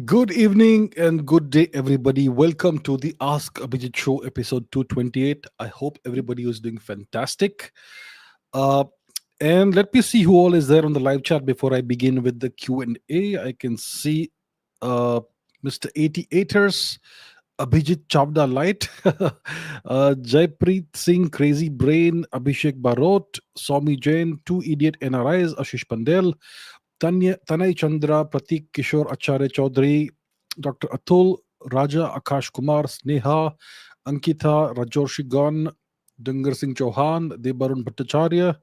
Good evening and good day, everybody. Welcome to the Ask Abhijit Show, episode 228. I hope everybody is doing fantastic. Uh, and let me see who all is there on the live chat before I begin with the Q&A. I can see uh, Mr. 88ers, Abhijit Chavda Light, Jaipreet Singh, Crazy Brain, Abhishek Barot, Somi Jain, Two Idiot NRIs, Ashish Pandel, Tanay Chandra, Pratik Kishore Acharya Chaudhary, Dr. Atul, Raja Akash Kumar, Sneha, Ankita, Rajorshi Gon, Dungar Singh Chauhan, Debarun Bhattacharya,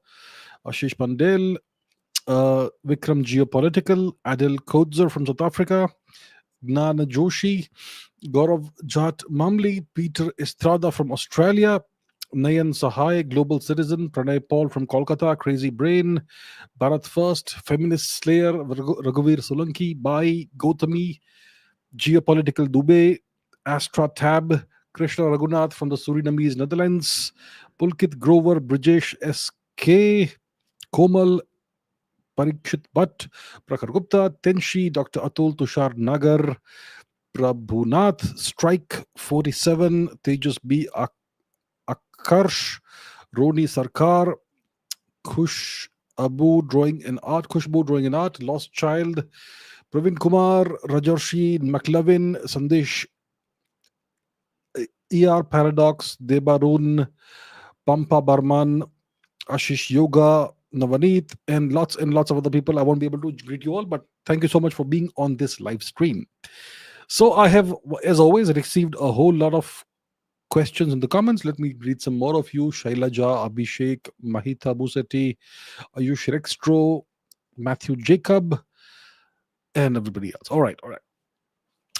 Ashish Pandel, Vikram Geopolitical, Adil Kodzer from South Africa, Gnana Joshi, Gaurav Jat Mamli, Peter Estrada from Australia, Nayan Sahai, Global Citizen, Pranay Paul from Kolkata, Crazy Brain, Bharat First, Feminist Slayer, Raghuveer Solanki, Bai, Gautami, Geopolitical Dubey, Astra Tab, Krishna Raghunath from the Surinamese Netherlands, Pulkit Grover, Brijesh S.K., Komal, Parikshit Bhatt, Prakhar Gupta, Tenshi, Dr. Atul Tushar Nagar, Prabhunath, Strike 47, Tejas B. Akarsh, Roni Sarkar, Khushbu Drawing and Art, Lost Child, Praveen Kumar, Rajarshi, McLovin, Sandesh, ER Paradox, Debarun, Pampa Barman, Ashish Yoga, Navaneet, and lots of other people. I won't be able to greet you all, but thank you so much for being on this live stream. So I have, as always, received a whole lot of questions in the comments. Let me read some more of you. Shailaja, Abhishek, Mahita Buseti, Ayush Rextro, Matthew Jacob, and everybody else. All right, all right.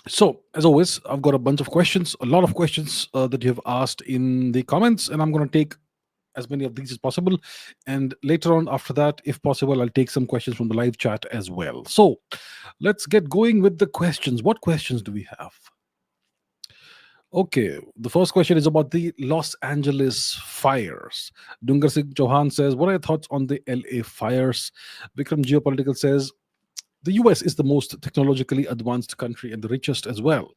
So, as always, I've got a bunch of questions, a lot of questions that you have asked in the comments, and I'm going to take as many of these as possible. And later on, after that, if possible, I'll take some questions from the live chat as well. So, let's get going with the questions. What questions do we have? Okay, the first question is about the Los Angeles fires. Dungar Singh Chauhan says, what are your thoughts on the LA fires? Vikram Geopolitical says, the US is the most technologically advanced country and the richest as well.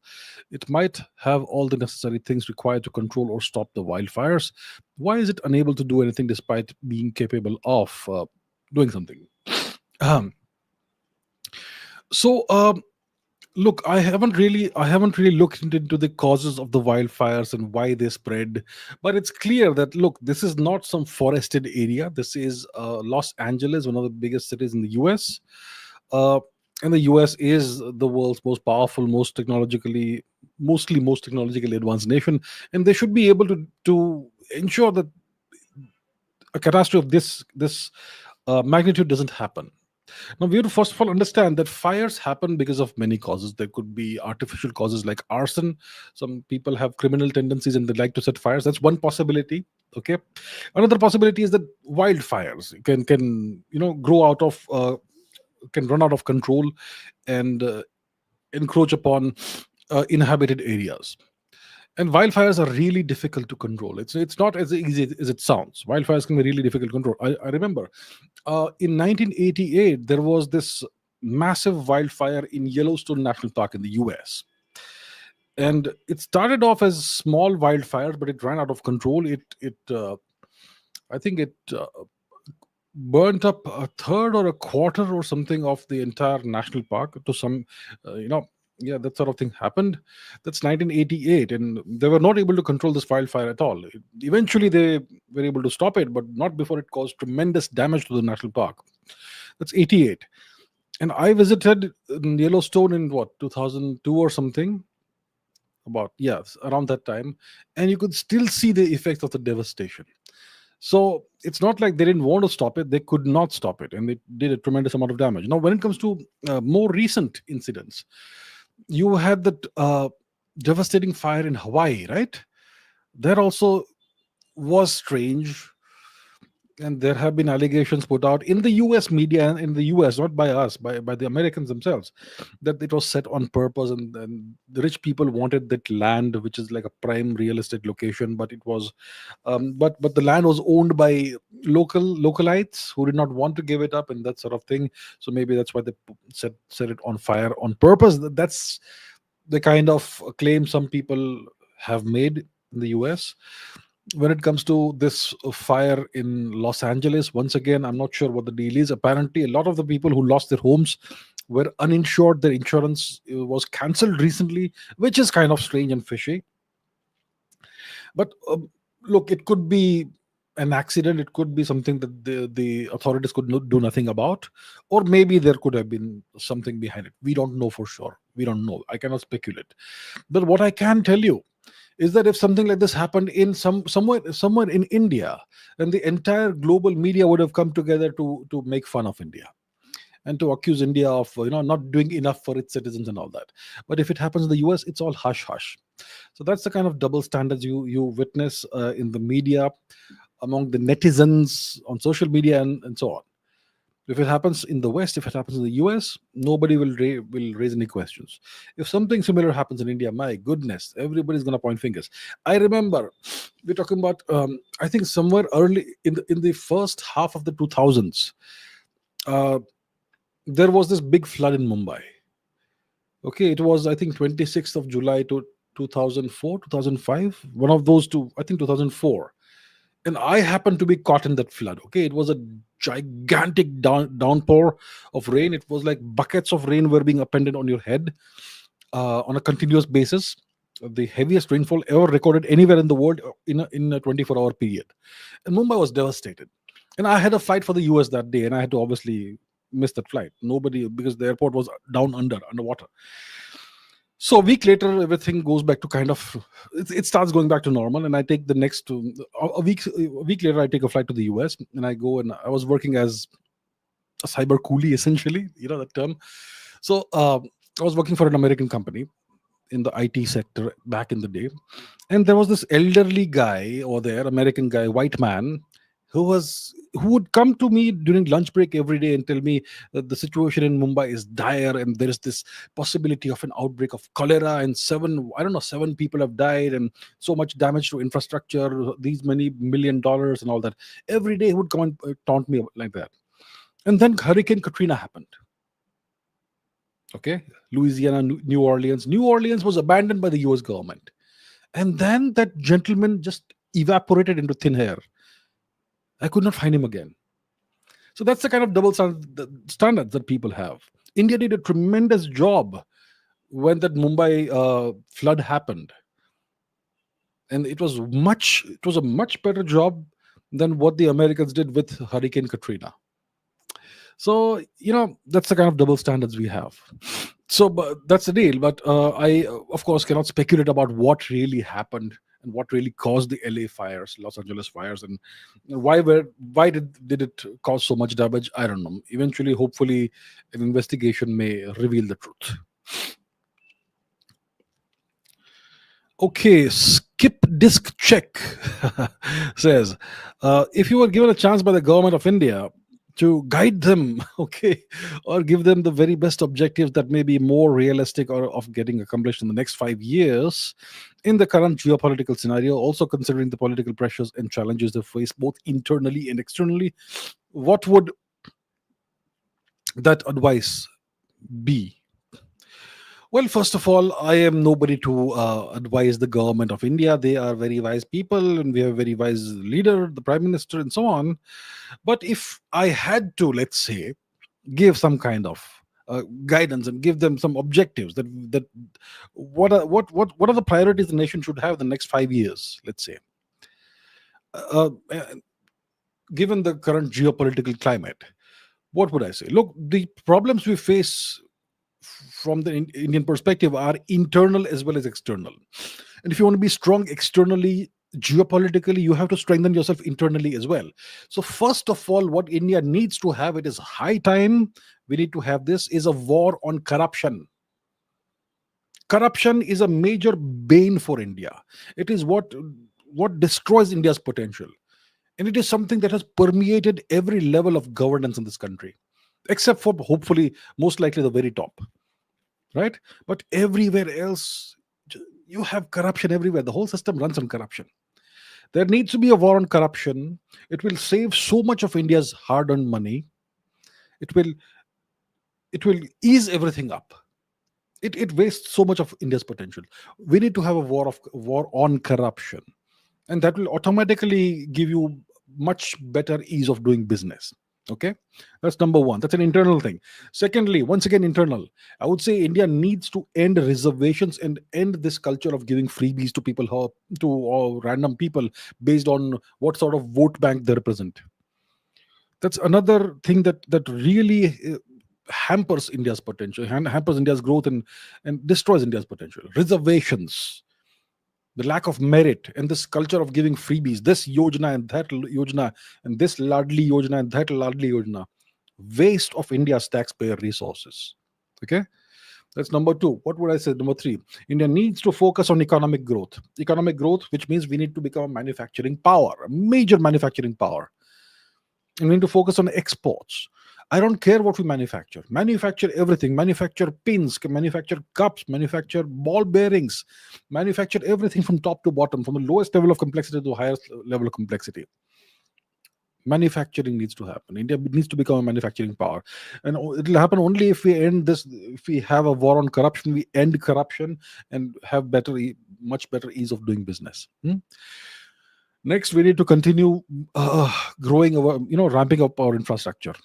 It might have all the necessary things required to control or stop the wildfires. Why is it unable to do anything despite being capable of doing something? Um, so, look, I haven't really looked into the causes of the wildfires and why they spread, but it's clear that, look, this is not some forested area. This is Los Angeles, one of the biggest cities in the US. Uh, and the US is the world's most powerful, most technologically advanced nation, and they should be able to ensure that a catastrophe of this magnitude doesn't happen. Now, we have to first of all understand that fires happen because of many causes. There could be artificial causes like arson. Some people have criminal tendencies and they like to set fires. That's one possibility. Okay. Another possibility is that wildfires can grow out of can run out of control and encroach upon inhabited areas. And wildfires are really difficult to control. It's not as easy as it sounds. Wildfires can be really difficult to control. I remember in 1988 there was this massive wildfire in Yellowstone National Park in the US, and it started off as small wildfires, but it ran out of control. It I think it burnt up a third or a quarter or something of the entire national park to some yeah, that sort of thing happened. That's 1988, and they were not able to control this wildfire at all. Eventually they were able to stop it, but not before it caused tremendous damage to the national park. That's 88. And I visited Yellowstone in what, 2002 or something, about, yes, around that time, and you could still see the effects of the devastation. So it's not like they didn't want to stop it; they could not stop it, and they did a tremendous amount of damage. Now, when it comes to more recent incidents, you had that devastating fire in Hawaii, right? That also was strange. and there have been allegations put out in the US media and in the US, not by us, by the Americans themselves, that it was set on purpose, and the rich people wanted that land, which is like a prime real estate location, but it was, but the land was owned by localites who did not want to give it up and that sort of thing. So maybe that's why they set it on fire on purpose. That's the kind of claim some people have made in the US. When it comes to this fire in Los Angeles, once again, I'm not sure what the deal is. Apparently, a lot of the people who lost their homes were uninsured. Their insurance was cancelled recently, which is kind of strange and fishy. But look, it could be an accident. It could be something that the authorities could do nothing about, or maybe there could have been something behind it. We don't know for sure. We don't know. I cannot speculate. But what I can tell you is that if something like this happened in somewhere in India, then the entire global media would have come together to make fun of India and to accuse India of not doing enough for its citizens and all that. But if it happens in the US, it's all hush hush. So that's the kind of double standards you witness in the media, among the netizens on social media, and so on. If it happens in the West, if it happens in the US, nobody will raise any questions. If something similar happens in India, my goodness, everybody's going to point fingers. I remember we're talking about, I think somewhere early in the first half of the 2000s, uh, there was this big flood in Mumbai. Okay, it was, I think, 26th of July to 2004, 2005, one of those two, I think 2004. And I happened to be caught in that flood. Okay, it was a gigantic downpour of rain. It was like buckets of rain were being appended on your head on a continuous basis. The heaviest rainfall ever recorded anywhere in the world in a 24-hour period. And Mumbai was devastated. And I had a flight for the US that day, and I had to obviously miss that flight. Nobody, because the airport was underwater. So a week later, everything goes back to kind of, it starts going back to normal, and I take the next a week later, I take a flight to the US, and I go, and I was working as a cyber coolie, essentially, that term. So I was working for an American company in the IT sector back in the day, and there was this elderly guy over there, American guy, white man, who would come to me during lunch break every day and tell me that the situation in Mumbai is dire, and there is this possibility of an outbreak of cholera, and seven people have died, and so much damage to infrastructure, these many $1 million and all that. Every day he would come and taunt me like that. And then Hurricane Katrina happened. Okay, Louisiana, New Orleans was abandoned by the US government. And then that gentleman just evaporated into thin air. I could not find him again. So that's the kind of double standards that people have. India did a tremendous job when that Mumbai flood happened, and it was a much better job than what the Americans did with Hurricane Katrina. So that's the kind of double standards we have. So but that's the deal. But I, of course, cannot speculate about what really happened and what really caused the LA fires, Los Angeles fires, and why did it cause so much damage? I don't know. Eventually, hopefully, an investigation may reveal the truth. Okay, skip disc check says, if you were given a chance by the government of India to guide them, okay, or give them the very best objectives that may be more realistic or of getting accomplished in the next 5 years in the current geopolitical scenario, also considering the political pressures and challenges they face both internally and externally, what would that advice be? Well, first of all, I am nobody to advise the government of India. They are very wise people, and we have a very wise leader, the prime minister, and so on. But if I had to, let's say, give some kind of guidance and give them some objectives, that what are the priorities the nation should have the next 5 years, let's say, given the current geopolitical climate, what would I say? Look, the problems we face from the Indian perspective are internal as well as external. And if you want to be strong externally, geopolitically, you have to strengthen yourself internally as well. So first of all, what India needs to have, it is high time we need to have this, is a war on corruption. Corruption is a major bane for India. It is what destroys India's potential. And it is something that has permeated every level of governance in this country, except for hopefully, most likely, the very top, right? But everywhere else, you have corruption everywhere. The whole system runs on corruption. There needs to be a war on corruption. It will save so much of India's hard-earned money. It will it will ease everything up. It wastes so much of India's potential. We need to have a war on corruption, and that will automatically give you much better ease of doing business. Okay, that's number one. That's an internal thing. Secondly, once again, internal, I would say India needs to end reservations and end this culture of giving freebies to people to random people based on what sort of vote bank they represent. That's another thing that really hampers India's potential, hampers India's growth, and destroys India's potential. Reservations, the lack of merit, and this culture of giving freebies, this yojana and that yojana, and this ladli yojana and that ladli yojana, waste of India's taxpayer resources. Okay, that's number two. What would I say? Number three, India needs to focus on economic growth. Economic growth, which means we need to become a manufacturing power, a major manufacturing power. And we need to focus on exports. I don't care what we manufacture. Manufacture everything. Manufacture pins, manufacture cups, manufacture ball bearings, manufacture everything from top to bottom, from the lowest level of complexity to the highest level of complexity. Manufacturing needs to happen. India needs to become a manufacturing power, and it'll happen only if we end this. If we have a war on corruption, we end corruption and have much better ease of doing business. Next, we need to continue growing our, ramping up our infrastructure.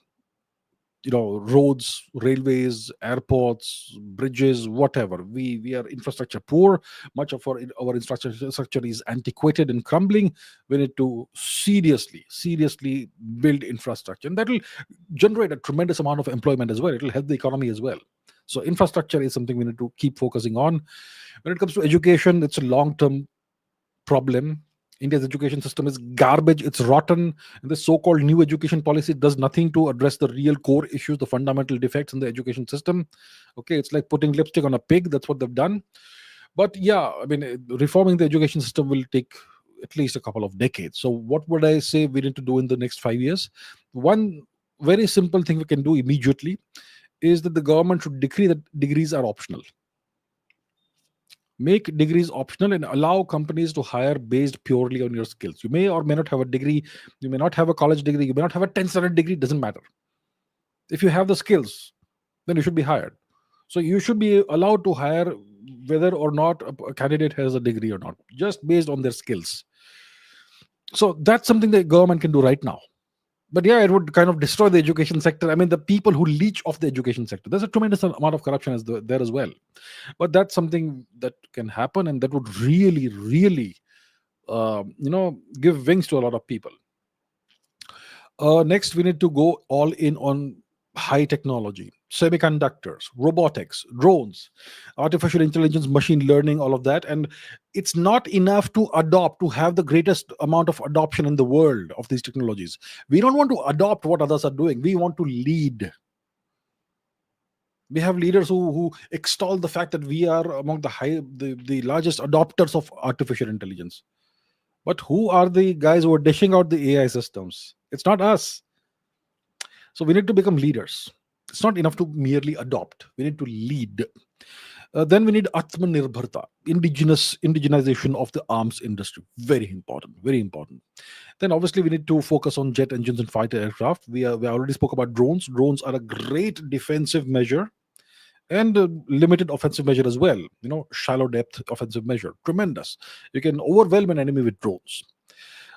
Roads, railways, airports, bridges, whatever. We are infrastructure poor. Much of our infrastructure is antiquated and crumbling. We need to seriously build infrastructure, and that will generate a tremendous amount of employment as well. It will help the economy as well. So infrastructure is something we need to keep focusing on. When it comes to education, it's a long-term problem. India's education system is garbage. It's rotten. And the so-called new education policy does nothing to address the real core issues, the fundamental defects in the education system. Okay, it's like putting lipstick on a pig. That's what they've done. But yeah, I mean, reforming the education system will take at least a couple of decades. So what would I say we need to do in the next 5 years? One very simple thing we can do immediately is that the government should decree that degrees are optional. Make degrees optional and allow companies to hire based purely on your skills. You may or may not have a degree. You may not have a college degree. You may not have a 10th standard degree. Doesn't matter. If you have the skills, then you should be hired. So you should be allowed to hire whether or not a candidate has a degree or not, just based on their skills. So that's something the government can do right now. But yeah, it would kind of destroy the education sector. I mean, the people who leech off the education sector, there's a tremendous amount of corruption there as well. But that's something that can happen, and that would really give wings to a lot of people. Next, we need to go all in on high technology, semiconductors, robotics, drones, artificial intelligence, machine learning, all of that. And it's not enough to have the greatest amount of adoption in the world of these technologies. We don't want to adopt what others are doing. We want to lead. We have leaders who extol the fact that we are among the largest adopters of artificial intelligence. But who are the guys who are dishing out the AI systems? It's not us. So we need to become leaders. It's not enough to merely adopt. We need to lead. Then we need Atmanirbharta, indigenization of the arms industry. Very important, very important. Then obviously we need to focus on jet engines and fighter aircraft. We already spoke about drones. Drones are a great defensive measure and a limited offensive measure as well. Shallow depth offensive measure. Tremendous. You can overwhelm an enemy with drones.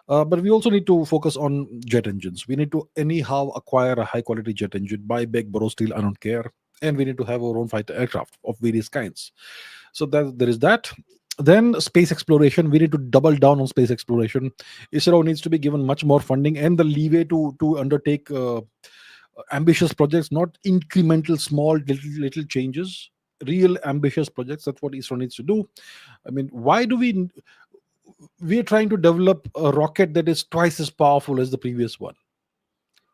But we also need to focus on jet engines. We need to anyhow acquire a high quality jet engine, buy, beg, borrow, steal, I don't care. And we need to have our own fighter aircraft of various kinds. So there is that. Then space exploration. We need to double down on space exploration. ISRO needs to be given much more funding and the leeway to undertake ambitious projects, not incremental, small, little changes. Real ambitious projects. That's what ISRO needs to do. I mean, why do we're trying to develop a rocket that is twice as powerful as the previous one?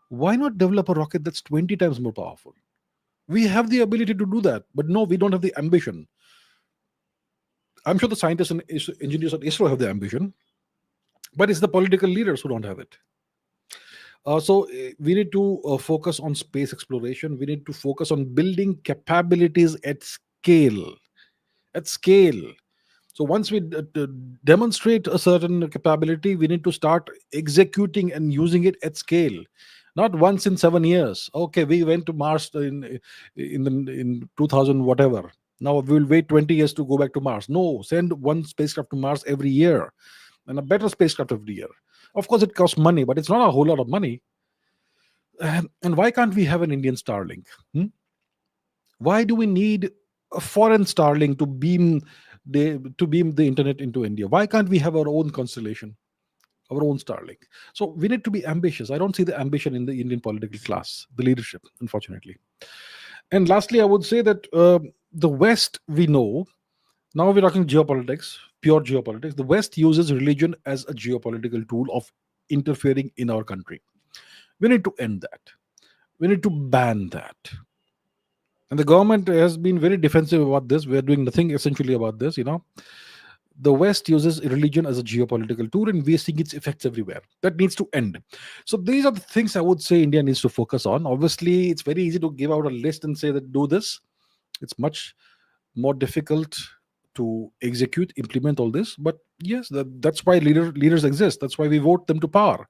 Why not develop a rocket that's 20 times more powerful? We have the ability to do that, but no, we don't have the ambition. I'm sure the scientists and engineers at ISRO have the ambition, but it's the political leaders who don't have it. We need to focus on space exploration. We need to focus on building capabilities at scale. At scale. So once we demonstrate a certain capability, we need to start executing and using it at scale. Not once in 7 years. Okay, we went to Mars in 2000 whatever. Now we will wait 20 years to go back to Mars. No, send one spacecraft to Mars every year, and a better spacecraft every year. Of course, it costs money, but it's not a whole lot of money. And why can't we have an Indian Starlink? Hmm? Why do we need a foreign Starlink to beam the internet into India? Why can't we have our own constellation, our own Starlink? So we need to be ambitious. I don't see the ambition in the Indian political class, the leadership, unfortunately. And lastly, I would say that the West, we know, now we're talking geopolitics, pure geopolitics. The West uses religion as a geopolitical tool of interfering in our country. We need to end that. We need to ban that. And the government has been very defensive about this. We're doing nothing essentially about this. The West uses religion as a geopolitical tool, and we're seeing its effects everywhere. That needs to end. So these are the things I would say India needs to focus on. Obviously, it's very easy to give out a list and say that do this. It's much more difficult to execute, implement all this. But yes, that's why leaders exist. That's why we vote them to power,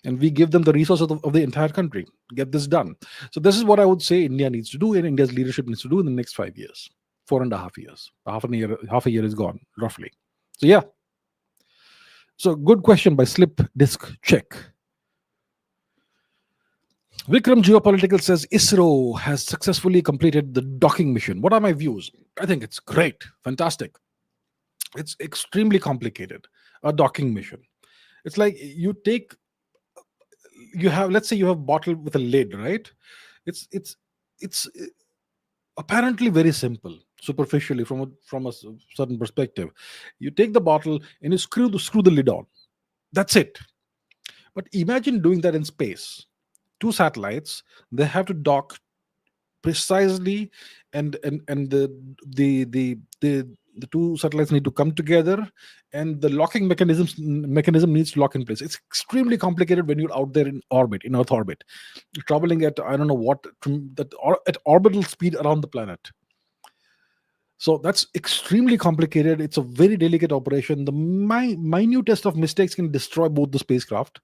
and we give them the resources of the entire country. Get this done. So this is what I would say India needs to do, and India's leadership needs to do in the next 5 years, 4.5 years. Half a year is gone, roughly. So yeah. So good question by Slip Disc Check. Vikram Geopolitical says ISRO has successfully completed the docking mission. What are my views? I think it's great, fantastic. It's extremely complicated, a docking mission. It's like let's say you have a bottle with a lid, right? It's apparently very simple, superficially, from a certain perspective. You take the bottle and you screw the lid on. That's it. But imagine doing that in space. Two satellites, they have to dock precisely, and the two satellites need to come together, and the locking mechanism needs to lock in place. It's extremely complicated when you're out there in Earth orbit, you're traveling at I don't know what at orbital speed around the planet. So that's extremely complicated. It's a very delicate operation. The minutest of mistakes can destroy both the spacecraft.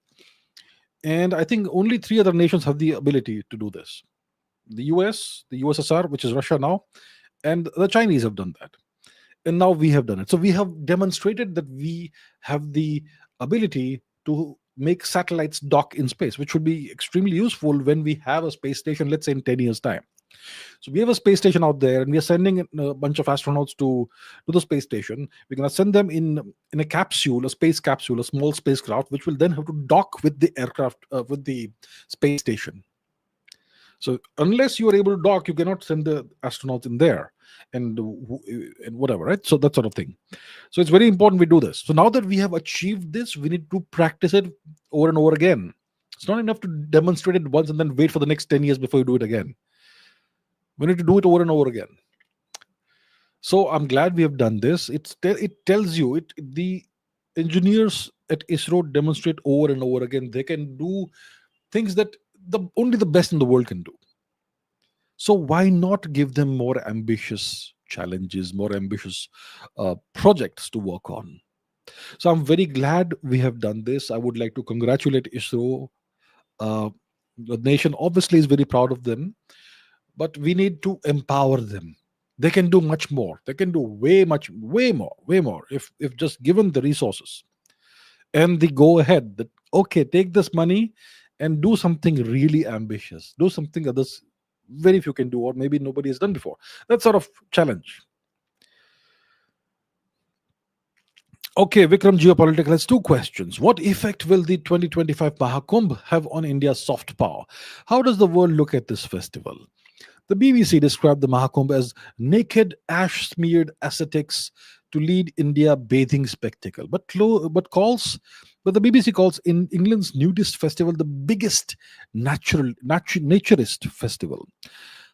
And I think only three other nations have the ability to do this: the US, the USSR, which is Russia now, and the Chinese have done that. And now we have done it. So we have demonstrated that we have the ability to make satellites dock in space, which would be extremely useful when we have a space station, let's say in 10 years' time. So we have a space station out there, and we are sending a bunch of astronauts to the space station. We're going to send them in a capsule, a space capsule, a small spacecraft, which will then have to dock with the aircraft, with the space station. So unless you are able to dock, you cannot send the astronauts in there and whatever, right? So that sort of thing. So it's very important we do this. So now that we have achieved this, we need to practice it over and over again. It's not enough to demonstrate it once and then wait for the next 10 years before you do it again. We need to do it over and over again. So I'm glad we have done this. It tells you the engineers at ISRO demonstrate over and over again. They can do things that only the best in the world can do. So why not give them more ambitious challenges, more ambitious projects to work on? So I'm very glad we have done this. I would like to congratulate ISRO. The nation obviously is very proud of them, but we need to empower them. They can do much more. They can do way more if just given the resources and the go ahead that, okay, take this money and do something really ambitious. Do something others very few can do, or maybe nobody has done before. That sort of challenge. Okay, Vikram Geopolitical has two questions. What effect will the 2025 Mahakumbh have on India's soft power? How does the world look at this festival? The BBC described the Mahakumbh as naked, ash-smeared ascetics to lead India bathing spectacle, but the BBC calls in England's nudist festival the biggest naturist festival.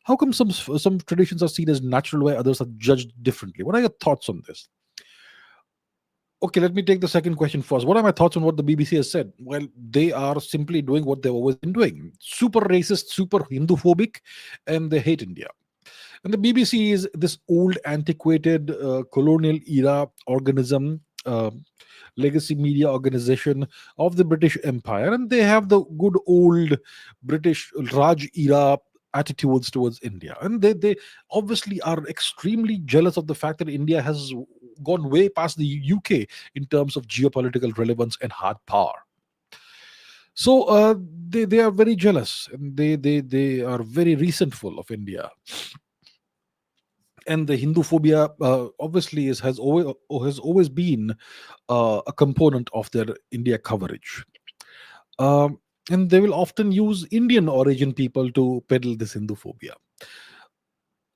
How come some traditions are seen as natural while others are judged differently? What are your thoughts on this? Okay, let me take the second question first. What are my thoughts on what the BBC has said? Well, they are simply doing what they've always been doing: super racist, super Hindu phobic, and they hate India. And the BBC is this old, antiquated, colonial era organism, legacy media organization of the British Empire, and they have the good old British Raj era attitudes towards India. And they obviously are extremely jealous of the fact that India has gone way past the UK in terms of geopolitical relevance and hard power. So they are very jealous, and they are very resentful of India. And the Hindu phobia obviously has always been a component of their India coverage. Um, and they will often use Indian origin people to peddle this Hindu phobia.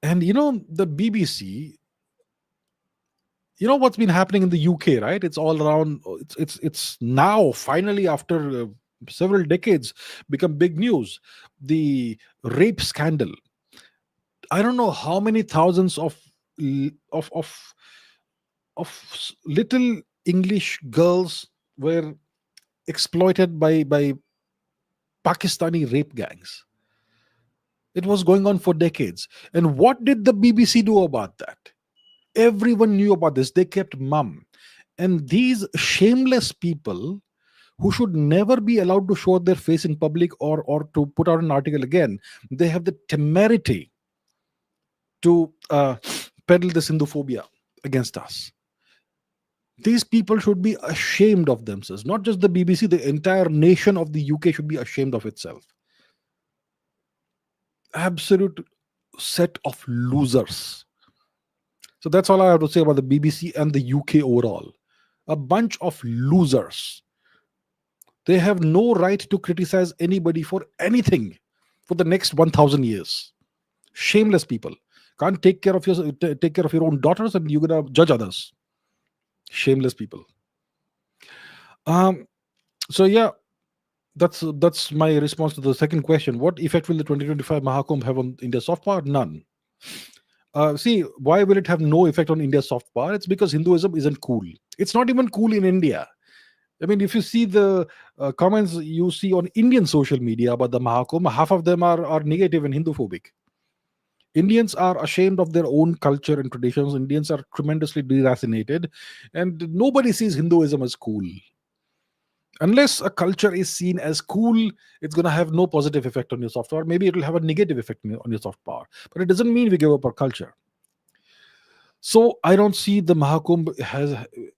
And the BBC, what's been happening in the UK, right? It's all around. It's now finally, after several decades, become big news. The rape scandal. I don't know how many thousands l- of of little English girls were exploited by Pakistani rape gangs. It was going on for decades. And what did the BBC do about that? Everyone knew about this. They kept mum. And these shameless people who should never be allowed to show their face in public, or to put out an article again, they have the temerity to peddle this Hinduphobia against us. These people should be ashamed of themselves. Not just the BBC, the entire nation of the UK should be ashamed of itself. Absolute set of losers. So that's all I have to say about the BBC and the UK overall. A bunch of losers. They have no right to criticize anybody for anything for the next 1000 years. Shameless people. Can't take care of your own daughters, and you're gonna judge others. Shameless people. Um so yeah, that's my response to the second question. What effect will the 2025 Mahakumbh have on India's soft power? None. See, why will it have no effect on India's soft power? It's because Hinduism isn't cool. It's not even cool in India. I mean, if you see the comments you see on Indian social media about the Mahakumbh, half of them are negative and Hindu phobic. Indians are ashamed of their own culture and traditions. Indians are tremendously deracinated, and nobody sees Hinduism as cool. Unless a culture is seen as cool, it's going to have no positive effect on your soft power. Maybe it will have a negative effect on your soft power, but it doesn't mean we give up our culture. So I don't see the Mahakumbh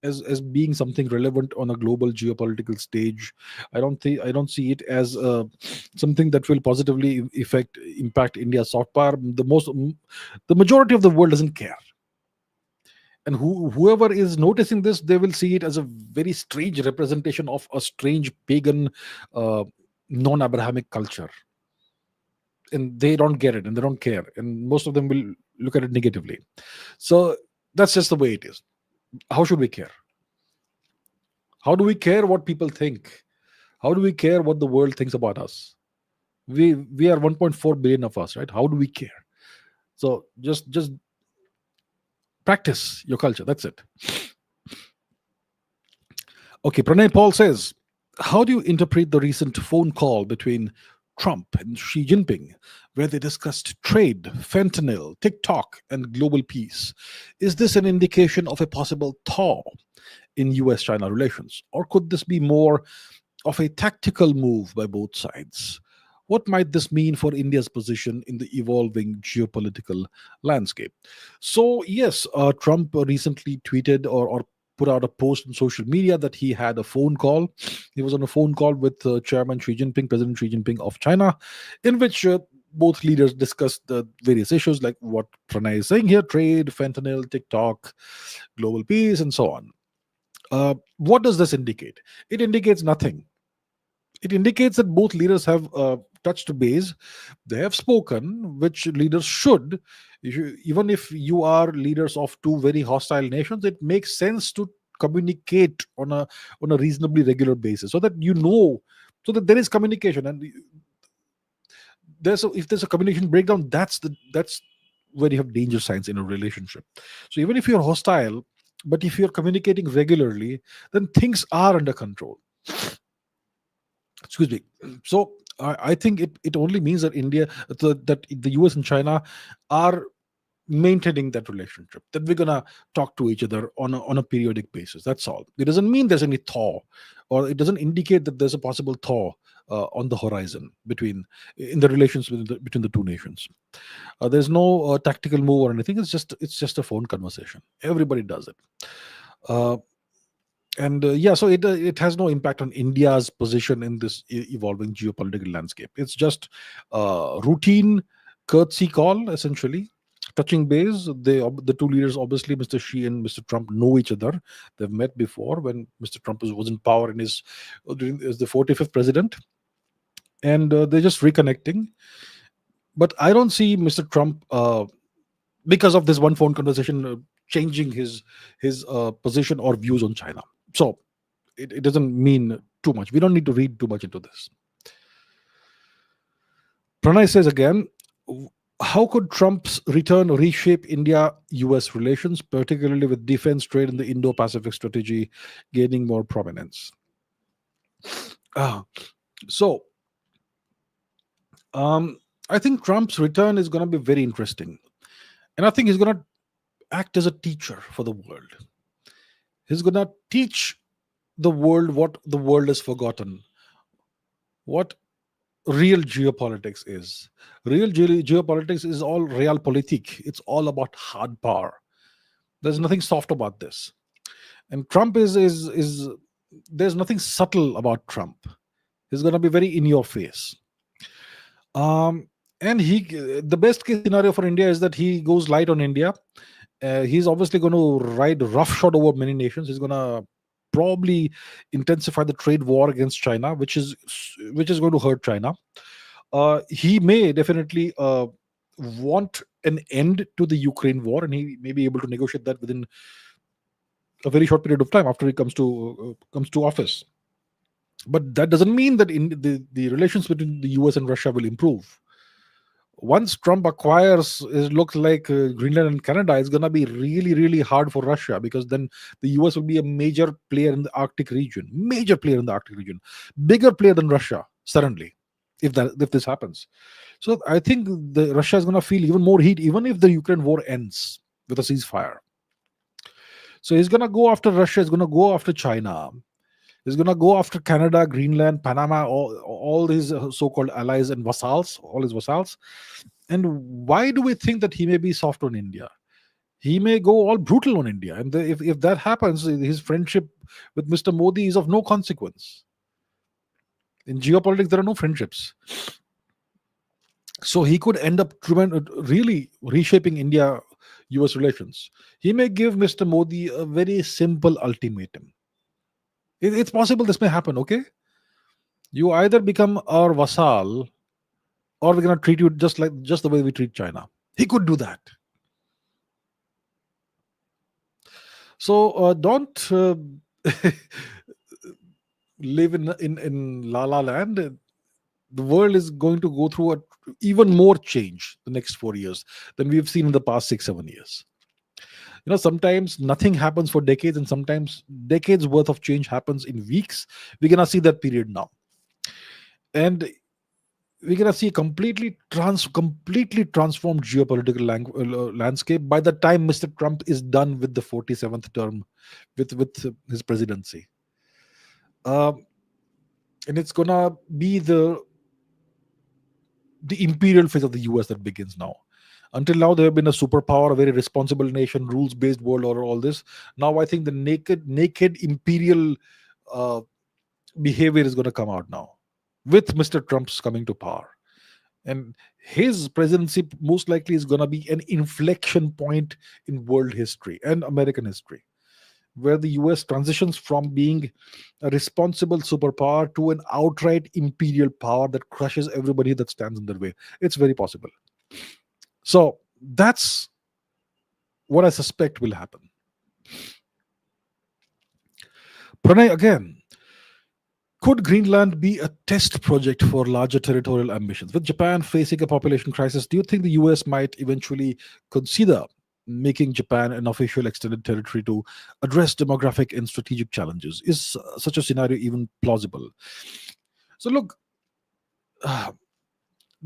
as being something relevant on a global geopolitical stage. I don't see it as something that will positively impact India's soft power. The majority of the world doesn't care, and whoever is noticing this, they will see it as a very strange representation of a strange pagan, uh, non-Abrahamic culture, and they don't get it, and they don't care, and most of them will look at it negatively. So that's just the way it is. How should we care? How do we care what people think? How do we care what the world thinks about us? We are 1.4 billion of us, right? How do we care? So just practice your culture. That's it. Okay, Pranay Paul says, how do you interpret the recent phone call between Trump and Xi Jinping, where they discussed trade, fentanyl, TikTok, and global peace? Is this an indication of a possible thaw in US China relations? Or could this be more of a tactical move by both sides? What might this mean for India's position in the evolving geopolitical landscape? So, yes, Trump recently tweeted, or put out a post on social media, that he had a phone call. He was on a phone call with Chairman Xi Jinping, President Xi Jinping of China, in which both leaders discussed the various issues like what Pranay is saying here: trade, fentanyl, TikTok, global peace, and so on. What does this indicate? It indicates nothing. It indicates that both leaders have touched base. They have spoken, which leaders should. Even if you are leaders of two very hostile nations, it makes sense to communicate on a reasonably regular basis, so that so that there is communication. And if there's a communication breakdown, that's where you have danger signs in a relationship. So even if you're hostile, But if you're communicating regularly, then things are under control. Excuse me. So I think it only means that that the US and China are maintaining that relationship, that we're gonna talk to each other on a periodic basis. That's all. It doesn't mean there's any thaw, or it doesn't indicate that there's a possible thaw on the horizon in the relations between the two nations. There's no tactical move or anything. It's just a phone conversation. Everybody does it. Uh, and yeah, so it has no impact on India's position in this evolving geopolitical landscape. It's just routine courtesy call, essentially, touching base. The two leaders, obviously Mr. Xi and Mr. Trump, know each other. They've met before when Mr. Trump was in power in his as the 45th president, and they're just reconnecting. But I don't see Mr. Trump, because of this one phone conversation, changing his position or views on China. So it doesn't mean too much. We don't need to read too much into this. Pranay says again, how could Trump's return reshape India-US relations, particularly with defense trade and the Indo-Pacific strategy gaining more prominence? Ah, so I think Trump's return is going to be very interesting, and I think he's going to act as a teacher for the world. He's going to teach the world what the world has forgotten, what real geopolitics is. Real geopolitics is all realpolitik. It's all about hard power. There's nothing soft about this. And Trump is there's nothing subtle about Trump. He's going to be very in your face. And the best case scenario for India is that he goes light on India. He's obviously going to ride roughshod over many nations. He's going to probably intensify the trade war against China, which is going to hurt China. He may definitely want an end to the Ukraine war, and he may be able to negotiate that within a very short period of time after he comes to office. But that doesn't mean that the relations between the US and Russia will improve. Once Trump acquires, it looks like Greenland and Canada, it's going to be really, really hard for Russia, because then the US will be a major player in the Arctic region, bigger player than Russia suddenly, if this happens. So I think Russia is going to feel even more heat, even if the Ukraine war ends with a ceasefire. So he's going to go after Russia. He's going to go after China. He's going to go after Canada, Greenland, Panama, all his so-called allies and vassals, all his vassals. And why do we think that he may be soft on India? He may go all brutal on India. And if that happens, his friendship with Mr. Modi is of no consequence. In geopolitics, there are no friendships. So he could end up really reshaping India-US relations. He may give Mr. Modi a very simple ultimatum. It's possible this may happen, okay? You either become our vassal, or we're going to treat you just the way we treat China. He could do that. So don't live in La La Land. The world is going to go through even more change the next 4 years than we've seen in the past 6-7 years. Sometimes nothing happens for decades, and sometimes decades worth of change happens in weeks. We're gonna see that period now, and we're gonna see a completely transformed geopolitical landscape by the time Mr. Trump is done with the 47th term, with his presidency. And it's gonna be the imperial phase of the US that begins now. Until now, they have been a superpower, a very responsible nation, rules-based world order, all this. Now, I think the naked imperial behavior is going to come out now, with Mr. Trump's coming to power. And his presidency most likely is going to be an inflection point in world history and American history, where the US transitions from being a responsible superpower to an outright imperial power that crushes everybody that stands in their way. It's very possible. So that's what I suspect will happen. Pranay again, could Greenland be a test project for larger territorial ambitions? With Japan facing a population crisis, do you think the US might eventually consider making Japan an official extended territory to address demographic and strategic challenges. Is such a scenario even plausible? So, look, uh,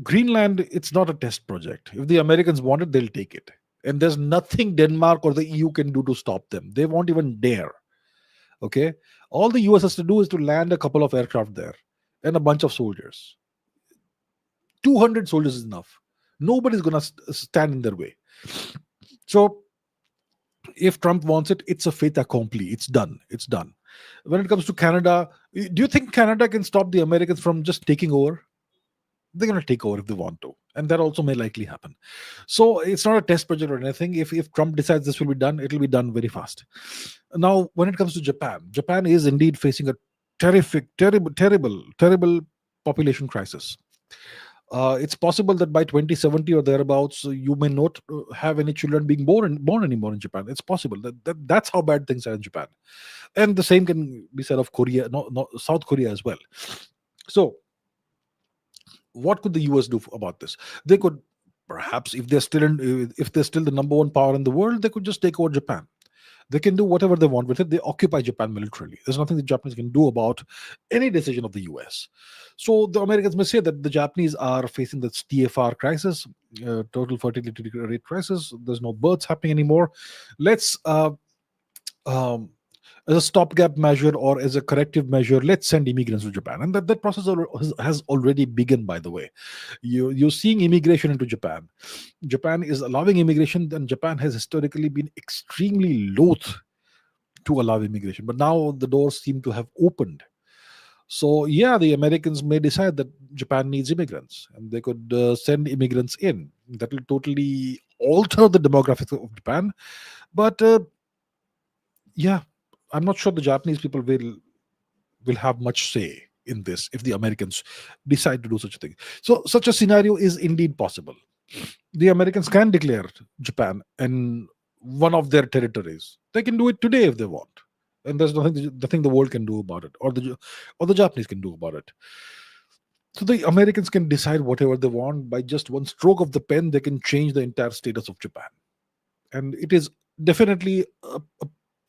Greenland, it's not a test project. If the Americans want it, they'll take it. And there's nothing Denmark or the EU can do to stop them. They won't even dare. Okay. All the US has to do is to land a couple of aircraft there and a bunch of soldiers. 200 soldiers is enough. Nobody's going to stand in their way. So if Trump wants it, it's a fait accompli. It's done. It's done. When it comes to Canada, do you think Canada can stop the Americans from just taking over? They're going to take over if they want to. And that also may likely happen. So it's not a test project or anything. If Trump decides this will be done, it will be done very fast. Now, when it comes to Japan, Japan is indeed facing a terrible population crisis. It's possible that by 2070 or thereabouts, you may not have any children being born anymore in Japan. It's possible that's how bad things are in Japan, and the same can be said of Korea, no, South Korea as well. So, what could the US do about this? They could perhaps, if they're still the number one power in the world, they could just take over Japan. They can do whatever they want with it. They occupy Japan militarily. There's nothing the Japanese can do about any decision of the US. So the Americans may say that the Japanese are facing this TFR crisis, total fertility rate crisis. There's no births happening anymore. Let's as a stopgap measure or as a corrective measure, let's send immigrants to Japan. And that process has already begun, by the way. You're seeing immigration into Japan. Japan is allowing immigration, and Japan has historically been extremely loath to allow immigration. But now the doors seem to have opened. So, yeah, the Americans may decide that Japan needs immigrants, and they could send immigrants in. That will totally alter the demographics of Japan. But, yeah, I'm not sure the Japanese people will have much say in this if the Americans decide to do such a thing. So such a scenario is indeed possible. The Americans can declare Japan and one of their territories. They can do it today if they want, and there's nothing the world can do about it, or the Japanese can do about it. So the Americans can decide whatever they want by just one stroke of the pen. They can change the entire status of Japan, and it is definitely a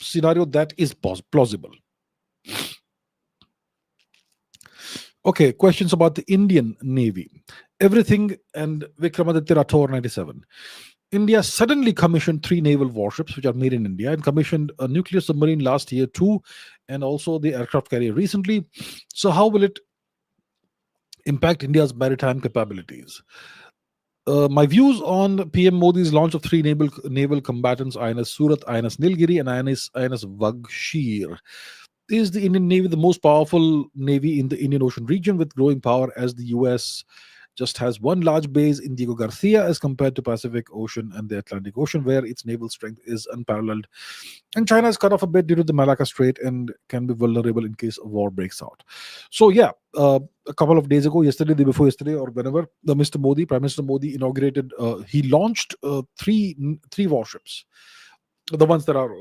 scenario that is plausible. Okay, questions about the Indian Navy. Everything and Vikramaditya Rathore 97. India suddenly commissioned 3 naval warships, which are made in India, and commissioned a nuclear submarine last year too, and also the aircraft carrier recently. So how will it impact India's maritime capabilities? My views on PM Modi's launch of 3 naval combatants, INS Surat, INS Nilgiri, and INS Vagshir. Is the Indian Navy the most powerful navy in the Indian Ocean region, with growing power, as the US just has one large base in Diego Garcia as compared to Pacific Ocean and the Atlantic Ocean, where its naval strength is unparalleled. And China is cut off a bit due to the Malacca Strait and can be vulnerable in case a war breaks out. So, yeah, a couple of days ago, yesterday, the day before yesterday, or whenever, Prime Minister Modi inaugurated, he launched 3 warships, the ones that are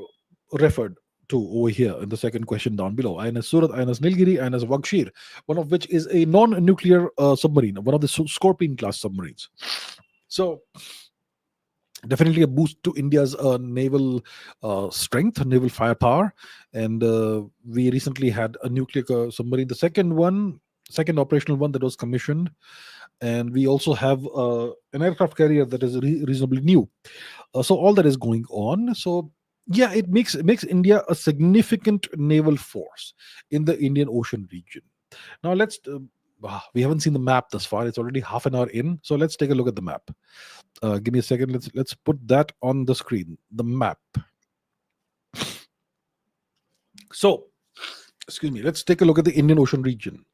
referred to over here in the second question down below. INS Surat, INS Nilgiri, INS Vagshir, one of which is a non-nuclear submarine, one of the Scorpion class submarines. So definitely a boost to India's naval strength, naval firepower. And we recently had a nuclear submarine, the second operational one that was commissioned. And we also have an aircraft carrier that is reasonably new. So all that is going on. So yeah, it makes India a significant naval force in the Indian Ocean region. Now we haven't seen the map thus far. It's already half an hour in, so let's take a look at the map. Give me a second. Let's put that on the screen. The map. So, excuse me. Let's take a look at the Indian Ocean region.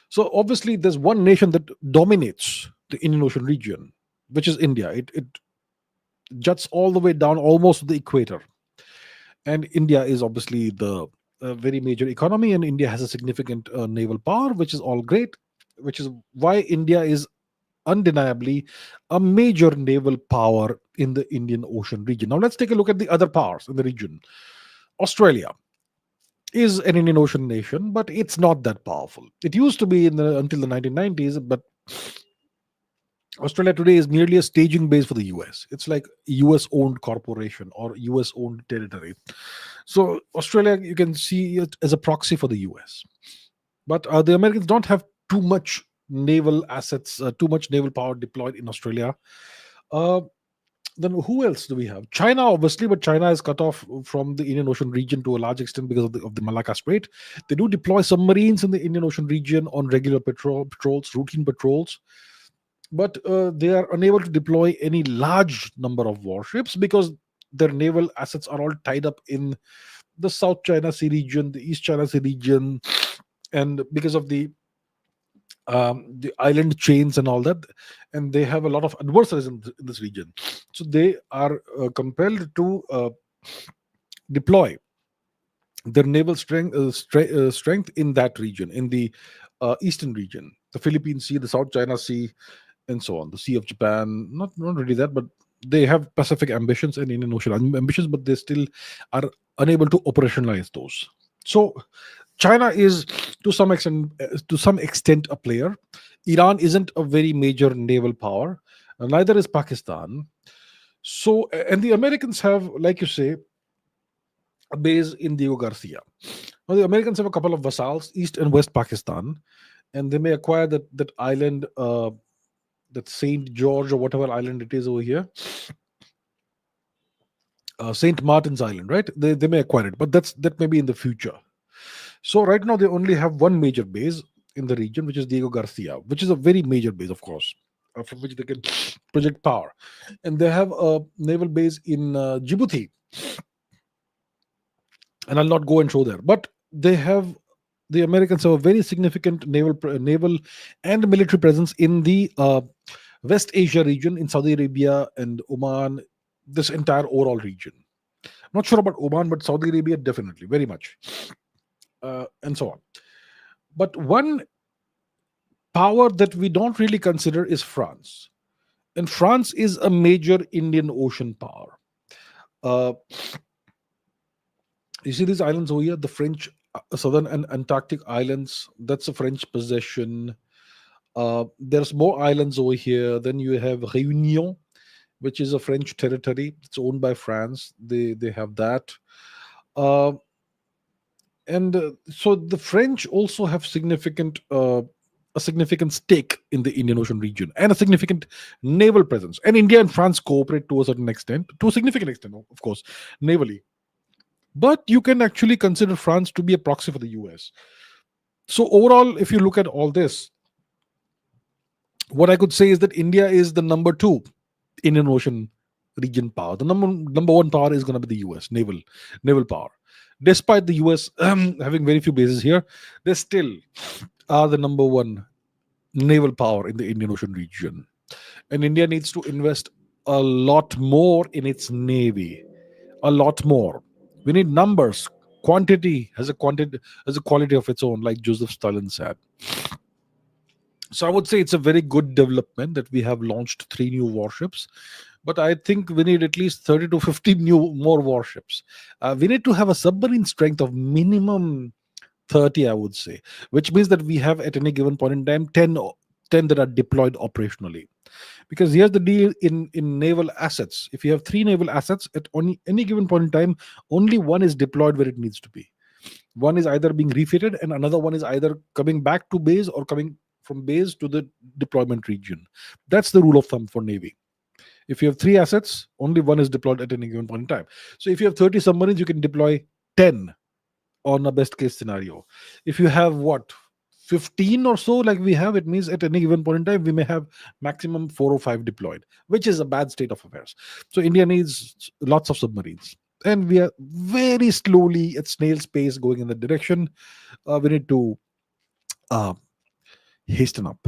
So obviously, there's one nation that dominates the Indian Ocean region, which is India. It juts all the way down almost to the equator. And India is obviously the very major economy, and India has a significant naval power, which is all great, which is why India is undeniably a major naval power in the Indian Ocean region. Now let's take a look at the other powers in the region. Australia is an Indian Ocean nation, but it's not that powerful. It used to be until the 1990s, but Australia today is merely a staging base for the US. It's like US owned corporation or US owned territory. So Australia, you can see it as a proxy for the US. But the Americans don't have too much naval assets, too much naval power deployed in Australia. Uh, then who else do we have? China, obviously, but China is cut off from the Indian Ocean region to a large extent because of the Malacca Strait. They do deploy submarines in the Indian Ocean region on regular patrols, routine patrols, but they are unable to deploy any large number of warships because their naval assets are all tied up in the South China Sea region, the East China Sea region, and because of the island chains and all that, and they have a lot of adversaries in this region, so they are compelled to deploy their naval strength in that region, in the eastern region, the Philippine Sea, the South China Sea, and so on, the Sea of Japan. Not really that, but they have Pacific ambitions and Indian Ocean ambitions, but they still are unable to operationalize those. So China is to some extent a player. Iran isn't a very major naval power, neither is Pakistan. So, and the Americans have, like you say, a base in Diego Garcia. Now, the Americans have a couple of vassals, East and West Pakistan, and they may acquire that island, that Saint George or whatever island it is over here, Saint Martin's Island, right? They may acquire it, but that may be in the future. So right now they only have one major base in the region, which is Diego Garcia, which is a very major base, of course, from which they can project power. And they have a naval base in Djibouti, and I'll not go and show there. But the Americans have a very significant naval and military presence in the West Asia region, in Saudi Arabia and Oman, this entire overall region. Not sure about Oman, but Saudi Arabia definitely, very much, and so on. But one power that we don't really consider is France. And France is a major Indian Ocean power. Uh, you see these islands over here, the French southern and Antarctic islands, that's a French possession. There's more islands over here. Then you have Réunion, which is a French territory. It's owned by France. They have that. Uh, and so the French also have a significant stake in the Indian Ocean region and a significant naval presence. And India and France cooperate to a certain extent, to a significant extent, of course, navally. But you can actually consider France to be a proxy for the US. So overall, if you look at all this, what I could say is that India is the number two Indian Ocean region power. The number one power is going to be the US naval power. Despite the US having very few bases here, they still are the number one naval power in the Indian Ocean region. And India needs to invest a lot more in its navy, a lot more. We need numbers. Quantity has a quality of its own, like Joseph Stalin said. So I would say it's a very good development that we have launched 3 new warships, but I think we need at least 30 to 50 more warships. We need to have a submarine strength of minimum 30, I would say, which means that we have at any given point in time 10 that are deployed operationally. Because here's the deal in naval assets. If you have 3 naval assets at any given point in time, only one is deployed where it needs to be. One is either being refitted, and another one is either coming back to base or coming from base to the deployment region. That's the rule of thumb for Navy. If you have 3 assets, only one is deployed at any given point in time. So if you have 30 submarines, you can deploy 10 on a best case scenario. If you have 15 or so, like we have, it means at any given point in time, we may have maximum 4 or 5 deployed, which is a bad state of affairs. So India needs lots of submarines. And we are very slowly at snail's pace going in that direction. We need to uh, hasten up.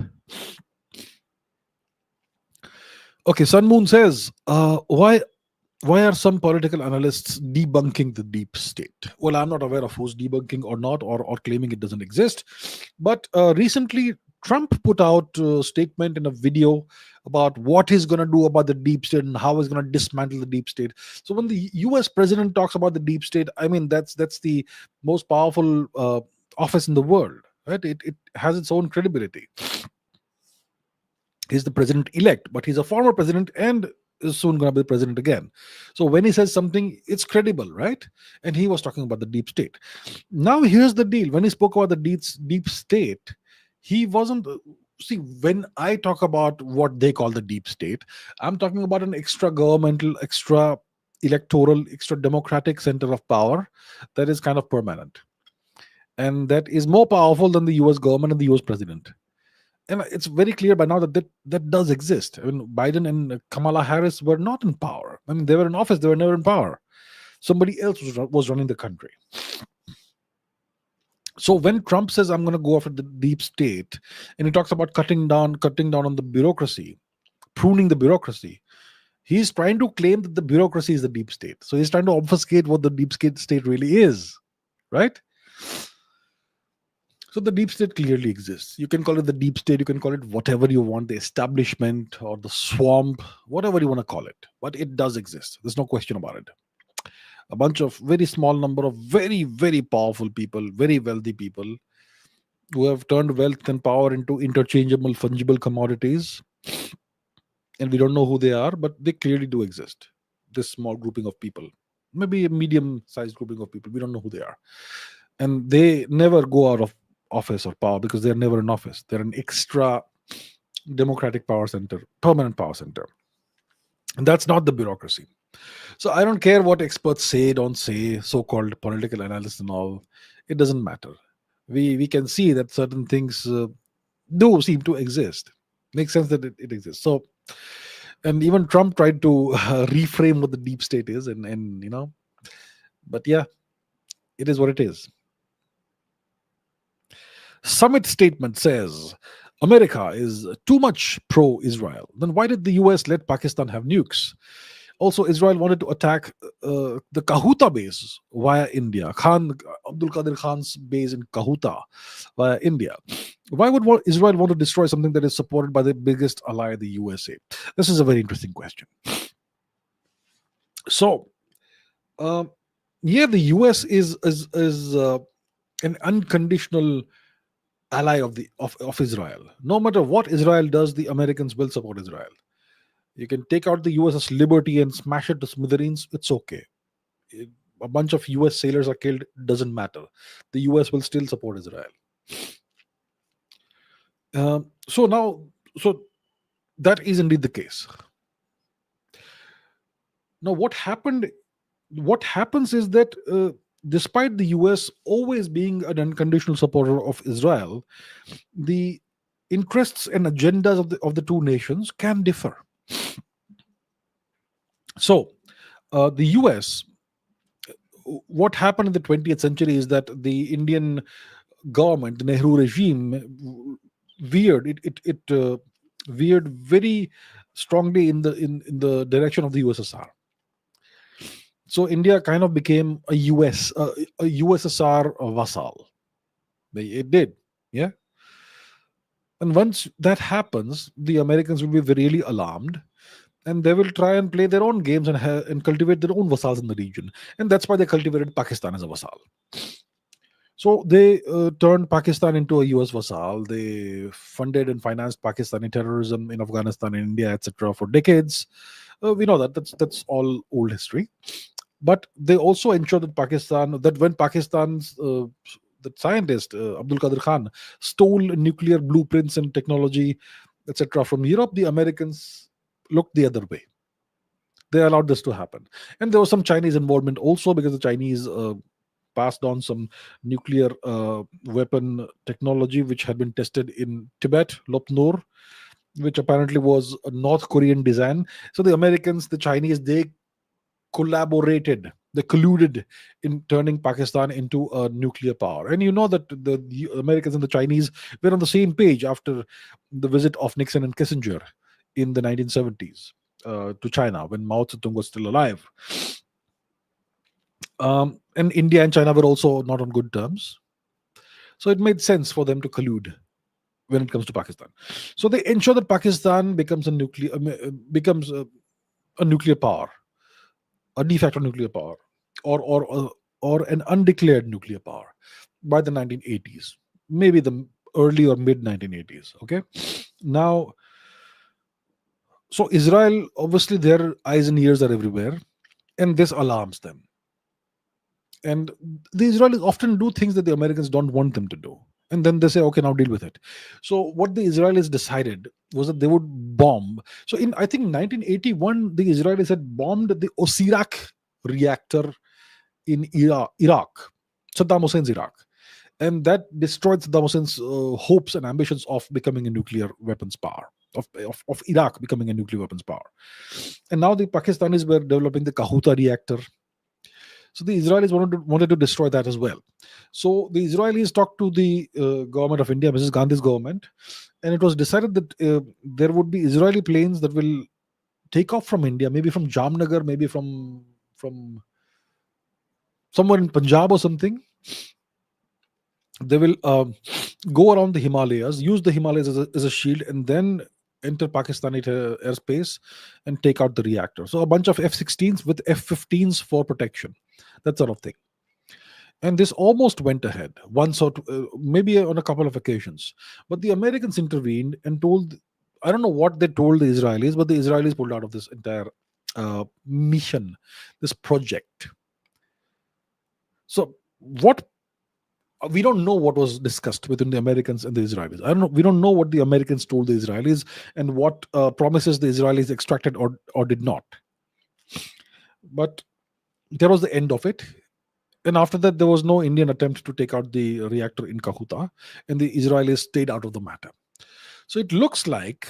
Okay, Sun Moon says, why are some political analysts debunking the deep state? Well, I'm not aware of who's debunking or not, or claiming it doesn't exist. But recently, Trump put out a statement in a video about what he's going to do about the deep state and how he's going to dismantle the deep state. So when the US president talks about the deep state, I mean, that's the most powerful office in the world, right? It has its own credibility. He's the president elect, but he's a former president and is soon going to be the president again. So when he says something, it's credible, right? And he was talking about the deep state. Now here's the deal: when he spoke about the deep state, he wasn't. See, when I talk about what they call the deep state, I'm talking about an extra governmental, extra electoral, extra democratic center of power that is kind of permanent, and that is more powerful than the US government and the US president. And it's very clear by now that that does exist. I mean, Biden and Kamala Harris were not in power. I mean, they were in office, they were never in power. Somebody else was running the country. So when Trump says I'm going to go after the deep state, and he talks about cutting down on the bureaucracy, pruning the bureaucracy, he's trying to claim that the bureaucracy is the deep state. So he's trying to obfuscate what the deep state really is, right? So the deep state clearly exists. You can call it the deep state, you can call it whatever you want, the establishment or the swamp, whatever you want to call it. But it does exist. There's no question about it. A bunch of very small number of very, very powerful people, very wealthy people who have turned wealth and power into interchangeable, fungible commodities. And we don't know who they are, but they clearly do exist. This small grouping of people, maybe a medium sized grouping of people, we don't know who they are. And they never go out of office or power because they're never in office. They're an extra democratic power center, permanent power center. And that's not the bureaucracy. So I don't care what experts say, don't say, so-called political analysts and all. It doesn't matter. We can see that certain things do seem to exist. Makes sense that it exists. So, and even Trump tried to reframe what the deep state is, and but yeah, it is what it is. Summit statement says America is too much pro-Israel. Then why did the US let Pakistan have nukes? Also, Israel wanted to attack the Kahuta base via India. Abdul Qadir Khan's base in Kahuta via India. Why would Israel want to destroy something that is supported by the biggest ally, the USA? This is a very interesting question. So, yeah, the US is an unconditional ally of Israel. No matter what Israel does, the Americans will support Israel. You can take out the USS Liberty and smash it to smithereens. It's okay. A bunch of US sailors are killed. Doesn't matter. The US will still support Israel. So that is indeed the case. Now, what happens is that despite the US always being an unconditional supporter of Israel, the interests and agendas of the two nations can differ. So, the US, what happened in the 20th century is that the Indian government, the Nehru regime, veered very strongly in the direction of the USSR. So India kind of became a USSR vassal. It did, yeah. And once that happens, the Americans will be really alarmed, and they will try and play their own games and cultivate their own vassals in the region. And that's why they cultivated Pakistan as a vassal. So they turned Pakistan into a US vassal. They funded and financed Pakistani terrorism in Afghanistan and India, etc., for decades. We know that's all old history. But they also ensured that when Pakistan's the scientist Abdul Qadir Khan stole nuclear blueprints and technology, etc., from Europe, the Americans looked the other way. They allowed this to happen. And there was some Chinese involvement also, because the Chinese passed on some nuclear weapon technology which had been tested in Tibet, Lopnur, which apparently was a North Korean design. So the Americans, the Chinese, they colluded in turning Pakistan into a nuclear power. And you know that the Americans and the Chinese were on the same page after the visit of Nixon and Kissinger in the 1970s to China, when Mao Zedong was still alive. And India and China were also not on good terms. So it made sense for them to collude when it comes to Pakistan. So they ensure that Pakistan becomes a nuclear power, a de facto nuclear power, or an undeclared nuclear power by the 1980s, maybe the early or mid 1980s. Okay, now So Israel, obviously, their eyes and ears are everywhere, and this alarms them. And the Israelis often do things that the Americans don't want them to do. And then they say, okay, now deal with it. So what the Israelis decided was that they would bomb. So in, I think, 1981, the Israelis had bombed the Osirak reactor in Iraq, Saddam Hussein's Iraq. And that destroyed Saddam Hussein's hopes and ambitions of becoming a nuclear weapons power, of Iraq becoming a nuclear weapons power. And now the Pakistanis were developing the Kahuta reactor. So the Israelis wanted to destroy that as well. So the Israelis talked to the government of India, Mrs. Gandhi's government, and it was decided that there would be Israeli planes that will take off from India, maybe from Jamnagar, maybe from somewhere in Punjab or something. They will go around the Himalayas, use the Himalayas as a shield, and then enter Pakistani airspace and take out the reactor. So a bunch of F-16s with F-15s for protection, that sort of thing. And this almost went ahead once or maybe on a couple of occasions. But the Americans intervened and told, I don't know what they told the Israelis, but the Israelis pulled out of this entire mission, this project. So we don't know what was discussed between the Americans and the Israelis. We don't know what the Americans told the Israelis and what promises the Israelis extracted or did not. But there was the end of it. And after that, there was no Indian attempt to take out the reactor in Kahuta, and the Israelis stayed out of the matter. So it looks like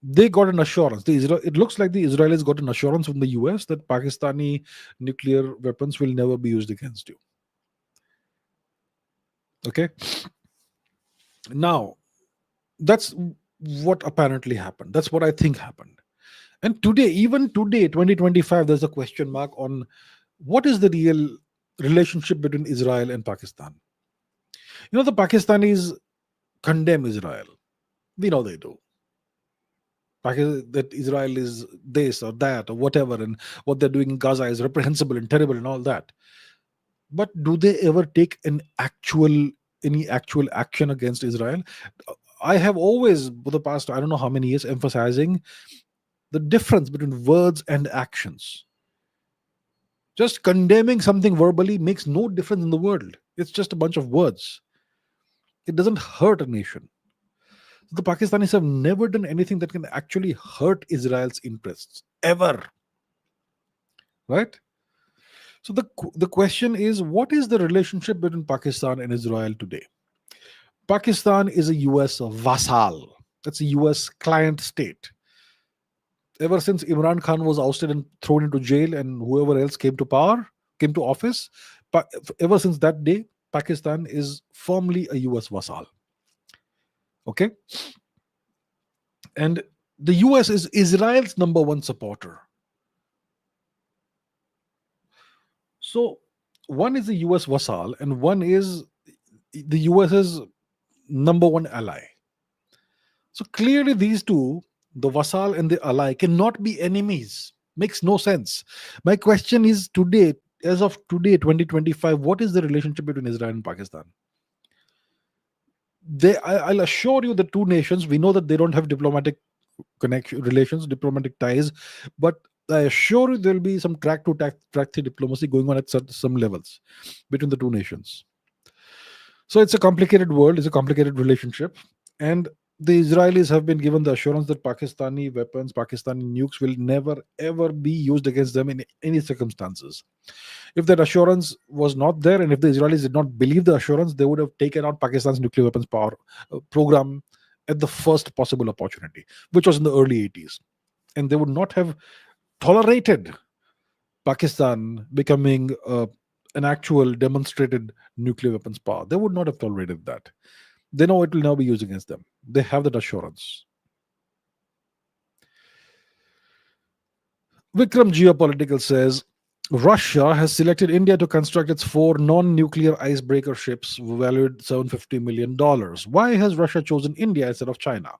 they got an assurance. It looks like the Israelis got an assurance from the US that Pakistani nuclear weapons will never be used against you. Okay. Now, that's what apparently happened. That's what I think happened. And today, even today, 2025, there's a question mark on what is the real relationship between Israel and Pakistan. You know, the Pakistanis condemn Israel. We know they do. That Israel is this or that or whatever, and what they're doing in Gaza is reprehensible and terrible and all that. But do they ever take any actual action against Israel? I have always, for the past, I don't know how many years, emphasizing the difference between words and actions. Just condemning something verbally makes no difference in the world. It's just a bunch of words. It doesn't hurt a nation. The Pakistanis have never done anything that can actually hurt Israel's interests, ever. Right? So the question is, what is the relationship between Pakistan and Israel today? Pakistan is a US vassal. That's a US client state. Ever since Imran Khan was ousted and thrown into jail, and whoever else came to office, ever since that day, Pakistan is firmly a US vassal. Okay? And the US is Israel's number one supporter. So one is the US vassal, and one is the US's number one ally. So clearly these two, the vassal and the ally, cannot be enemies. Makes no sense. My question is, today, as of today, 2025, what is the relationship between Israel and Pakistan? I'll assure you, the two nations, we know that they don't have diplomatic relations, diplomatic ties, but I assure you there will be some track to track diplomacy going on at some levels between the two nations. So it's a complicated world, it's a complicated relationship, and the Israelis have been given the assurance that Pakistani weapons, Pakistani nukes will never ever be used against them in any circumstances. If that assurance was not there, and if the Israelis did not believe the assurance, they would have taken out Pakistan's nuclear weapons power program at the first possible opportunity, which was in the early 80s. And they would not have tolerated Pakistan becoming an actual demonstrated nuclear weapons power. They would not have tolerated that. They know it will now be used against them. They have that assurance. Vikram Geopolitical says, Russia has selected India to construct its 4 non-nuclear icebreaker ships valued $750 million. Why has Russia chosen India instead of China?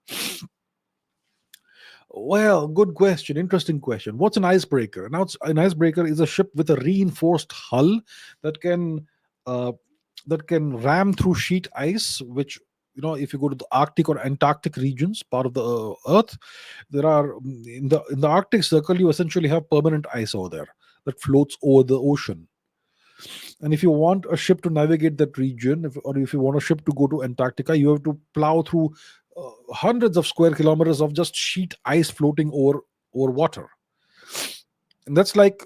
Well, good question. Interesting question. What's an icebreaker? Now, an icebreaker is a ship with a reinforced hull that can ram through sheet ice, which if you go to the Arctic or Antarctic regions, part of the Earth, there are in the Arctic Circle, you essentially have permanent ice over there that floats over the ocean. And if you want a ship to navigate that region, or if you want a ship to go to Antarctica, you have to plow through hundreds of square kilometers of just sheet ice floating over water. And that's like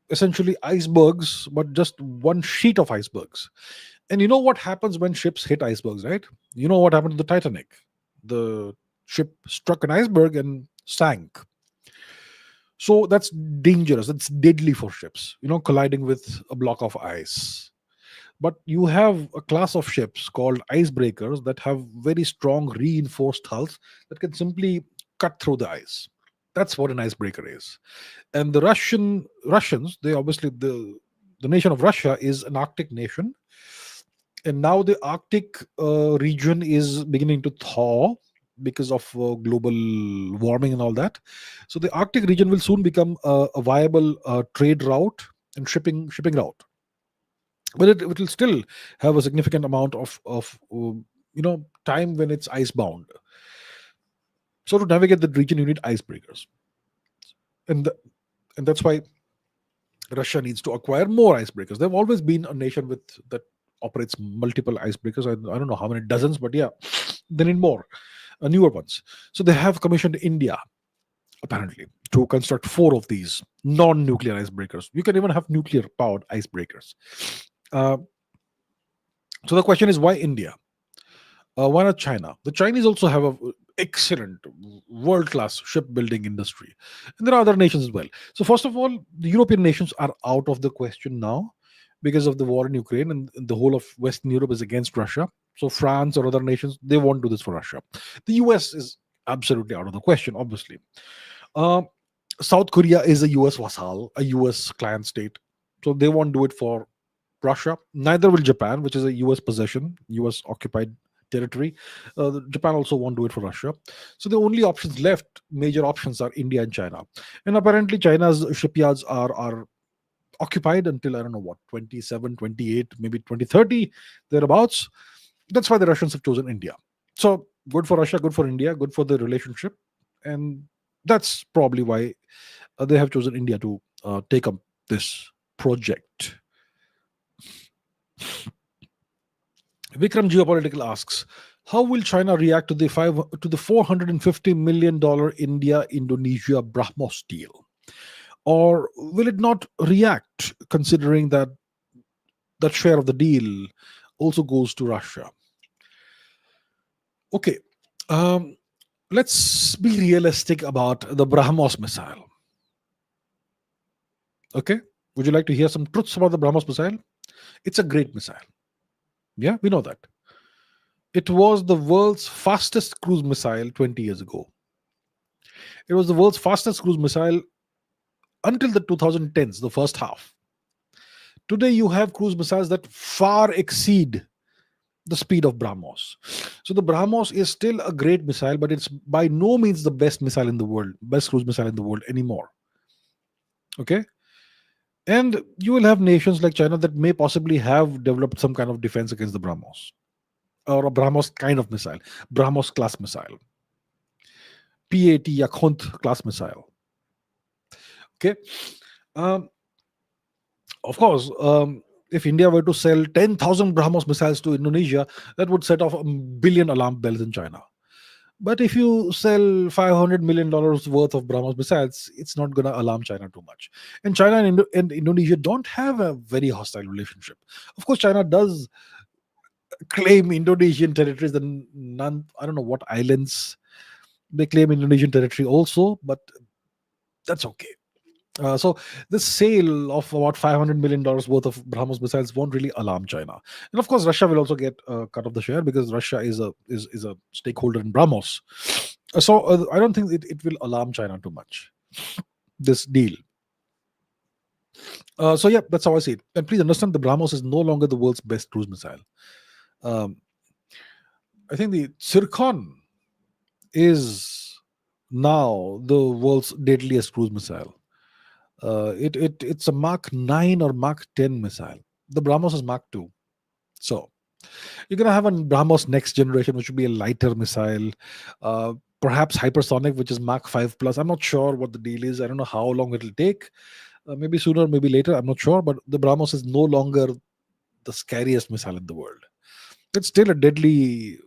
essentially icebergs, but just one sheet of icebergs. And you know what happens when ships hit icebergs, right? You know what happened to the Titanic? The ship struck an iceberg and sank. So that's dangerous. It's deadly for ships, colliding with a block of ice. But you have a class of ships called icebreakers that have very strong reinforced hulls that can simply cut through the ice. That's what an icebreaker is. And the Russians, they obviously, the nation of Russia is an Arctic nation, and now the Arctic region is beginning to thaw because of global warming and all that. So the Arctic region will soon become a viable trade route and shipping route, but it will still have a significant amount of time when it's icebound. So to navigate the region, you need icebreakers, and and that's why Russia needs to acquire more icebreakers. They've always been a nation that operates multiple icebreakers. I don't know how many dozens, but yeah, they need more, newer ones. So they have commissioned India, apparently, to construct 4 of these non-nuclear icebreakers. You can even have nuclear-powered icebreakers. Uh, so the question is, why India? Why not China? The Chinese also have a excellent, world-class shipbuilding industry, and there are other nations as well. So first of all, the European nations are out of the question now because of the war in Ukraine, and the whole of Western Europe is against Russia. So France or other nations, they won't do this for Russia. The US is absolutely out of the question, obviously. Uh, South Korea is a US vassal, a US client state, so they won't do it for Russia. Neither will Japan, which is a US possession, US occupied territory. Japan also won't do it for Russia. So the only options left, major options, are India and China. And apparently China's shipyards are occupied until, I don't know what, 27, 28, maybe 2030, thereabouts. That's why the Russians have chosen India. So good for Russia, good for India, good for the relationship. And that's probably why they have chosen India to take up this project. Vikram Geopolitical asks, how will China react to the $450 million India-Indonesia Brahmos deal? Or will it not react, considering that share of the deal also goes to Russia? Okay, let's be realistic about the Brahmos missile. Okay, would you like to hear some truths about the Brahmos missile? It's a great missile. Yeah, we know that. It was the world's fastest cruise missile 20 years ago. It was the world's fastest cruise missile until the 2010s, the first half. Today, you have cruise missiles that far exceed the speed of Brahmos. So the Brahmos is still a great missile, but it's by no means the best missile in the world, best cruise missile in the world anymore. Okay? And you will have nations like China that may possibly have developed some kind of defense against the Brahmos, or a Brahmos kind of missile, Brahmos class missile, PAT Yakhont class missile. Okay. Of course, if India were to sell 10,000 Brahmos missiles to Indonesia, that would set off a billion alarm bells in China. But if you sell $500 million worth of Brahmos missiles, it's not going to alarm China too much. And China and Indonesia don't have a very hostile relationship. Of course, China does claim Indonesian territories, and I don't know what islands they claim Indonesian territory also, but that's okay. So this sale of about $500 million worth of Brahmos missiles won't really alarm China. And of course, Russia will also get a cut of the share because Russia is a stakeholder in Brahmos. So I don't think it will alarm China too much, this deal. So yeah, that's how I see it. And please understand, the Brahmos is no longer the world's best cruise missile. I think the Zircon is now the world's deadliest cruise missile. It's a Mark 9 or Mark 10 missile. The Brahmos is Mark 2. So You're going to have a Brahmos next generation, which will be a lighter missile, uh, perhaps hypersonic, which is Mach 5 plus. I'm not sure what the deal is. I don't know how long it'll take. Maybe sooner, maybe later. I'm not sure. But the Brahmos is no longer the scariest missile in the world. It's still a deadly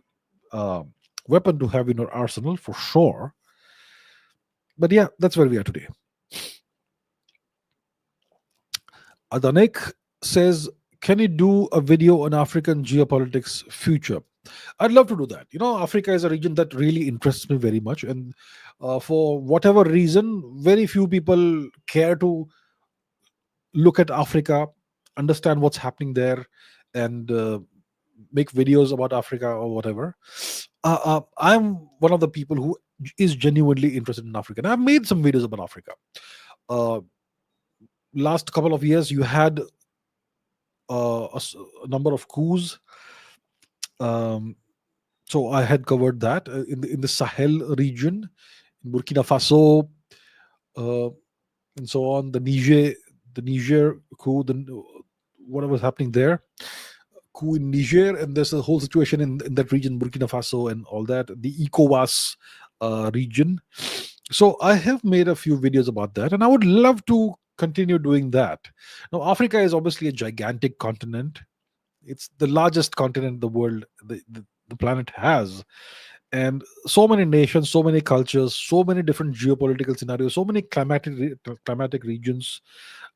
uh, weapon to have in your arsenal for sure. But yeah, that's where we are today. Adanek says, can you do a video on African geopolitics future? I'd love to do that. Africa is a region that really interests me very much. And for whatever reason, very few people care to look at Africa, understand what's happening there, and make videos about Africa or whatever. I'm one of the people who is genuinely interested in Africa. And I've made some videos about Africa. Uh, Last couple of years, you had a number of coups. Um, so I had covered that in the Sahel region, in Burkina Faso, uh, and so on. The Niger coup, whatever was happening there, coup in Niger, and there's a whole situation in that region, Burkina Faso, and all that. The ECOWAS region. So I have made a few videos about that, and I would love to continue doing that. Now, Africa is obviously a gigantic continent. It's the largest continent the world, the planet has. And so many nations, so many cultures, so many different geopolitical scenarios, so many climatic regions.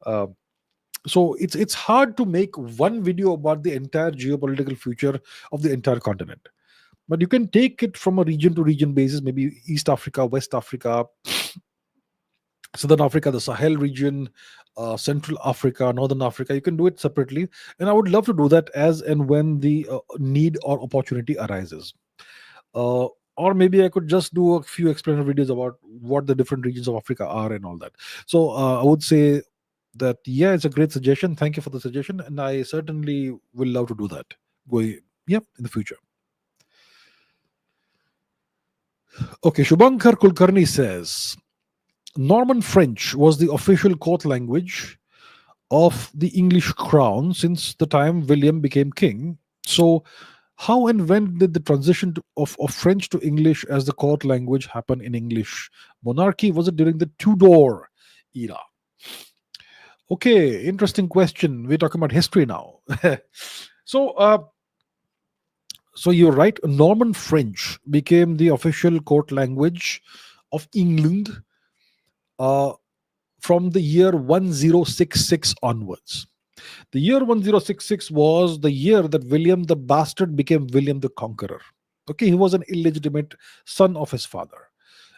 Uh, so it's hard to make one video about the entire geopolitical future of the entire continent. But you can take it from a region to region basis, maybe East Africa, West Africa, Southern Africa, the Sahel region, Central Africa, Northern Africa. You can do it separately, and I would love to do that as and when the need or opportunity arises. Uh, or maybe I could just do a few explainer videos about what the different regions of Africa are and all that. So I would say that yeah, it's a great suggestion. Thank you for the suggestion, and I certainly will love to do that. Going, yeah, in the future. Okay, Shubhankar Kulkarni says Norman French was the official court language of the English crown since the time William became king. So, how and when did the transition of French to English as the court language happen in English monarchy? Was it during the Tudor era? Okay, interesting question. We're talking about history now. so, uh, so you're right. Norman French became the official court language of England uh, from the year 1066 onwards. The year 1066 was the year that William the Bastard became William the Conqueror. Okay, he was an illegitimate son of his father.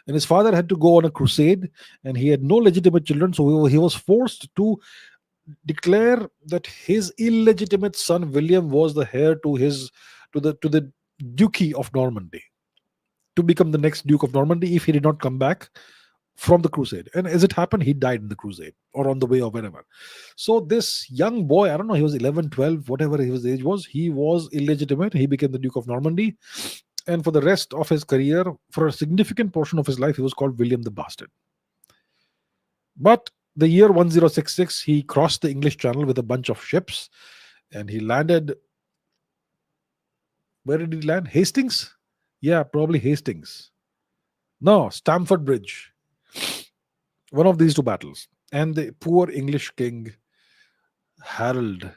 And his father had to go on a crusade, and he had no legitimate children, so he was forced to declare that his illegitimate son William was the heir to the Duchy of Normandy, to become the next Duke of Normandy if he did not come back from the crusade. And as it happened, he died in the crusade or on the way or wherever. So this young boy, I don't know, he was 11, 12, whatever his age was, he was illegitimate. He became the Duke of Normandy. And for the rest of his career, for a significant portion of his life, he was called William the Bastard. But the year 1066, he crossed the English Channel with a bunch of ships, and he landed. Where did he land? Hastings? Yeah, probably Hastings. No, Stamford Bridge. One of these two battles. And the poor English king, Harold,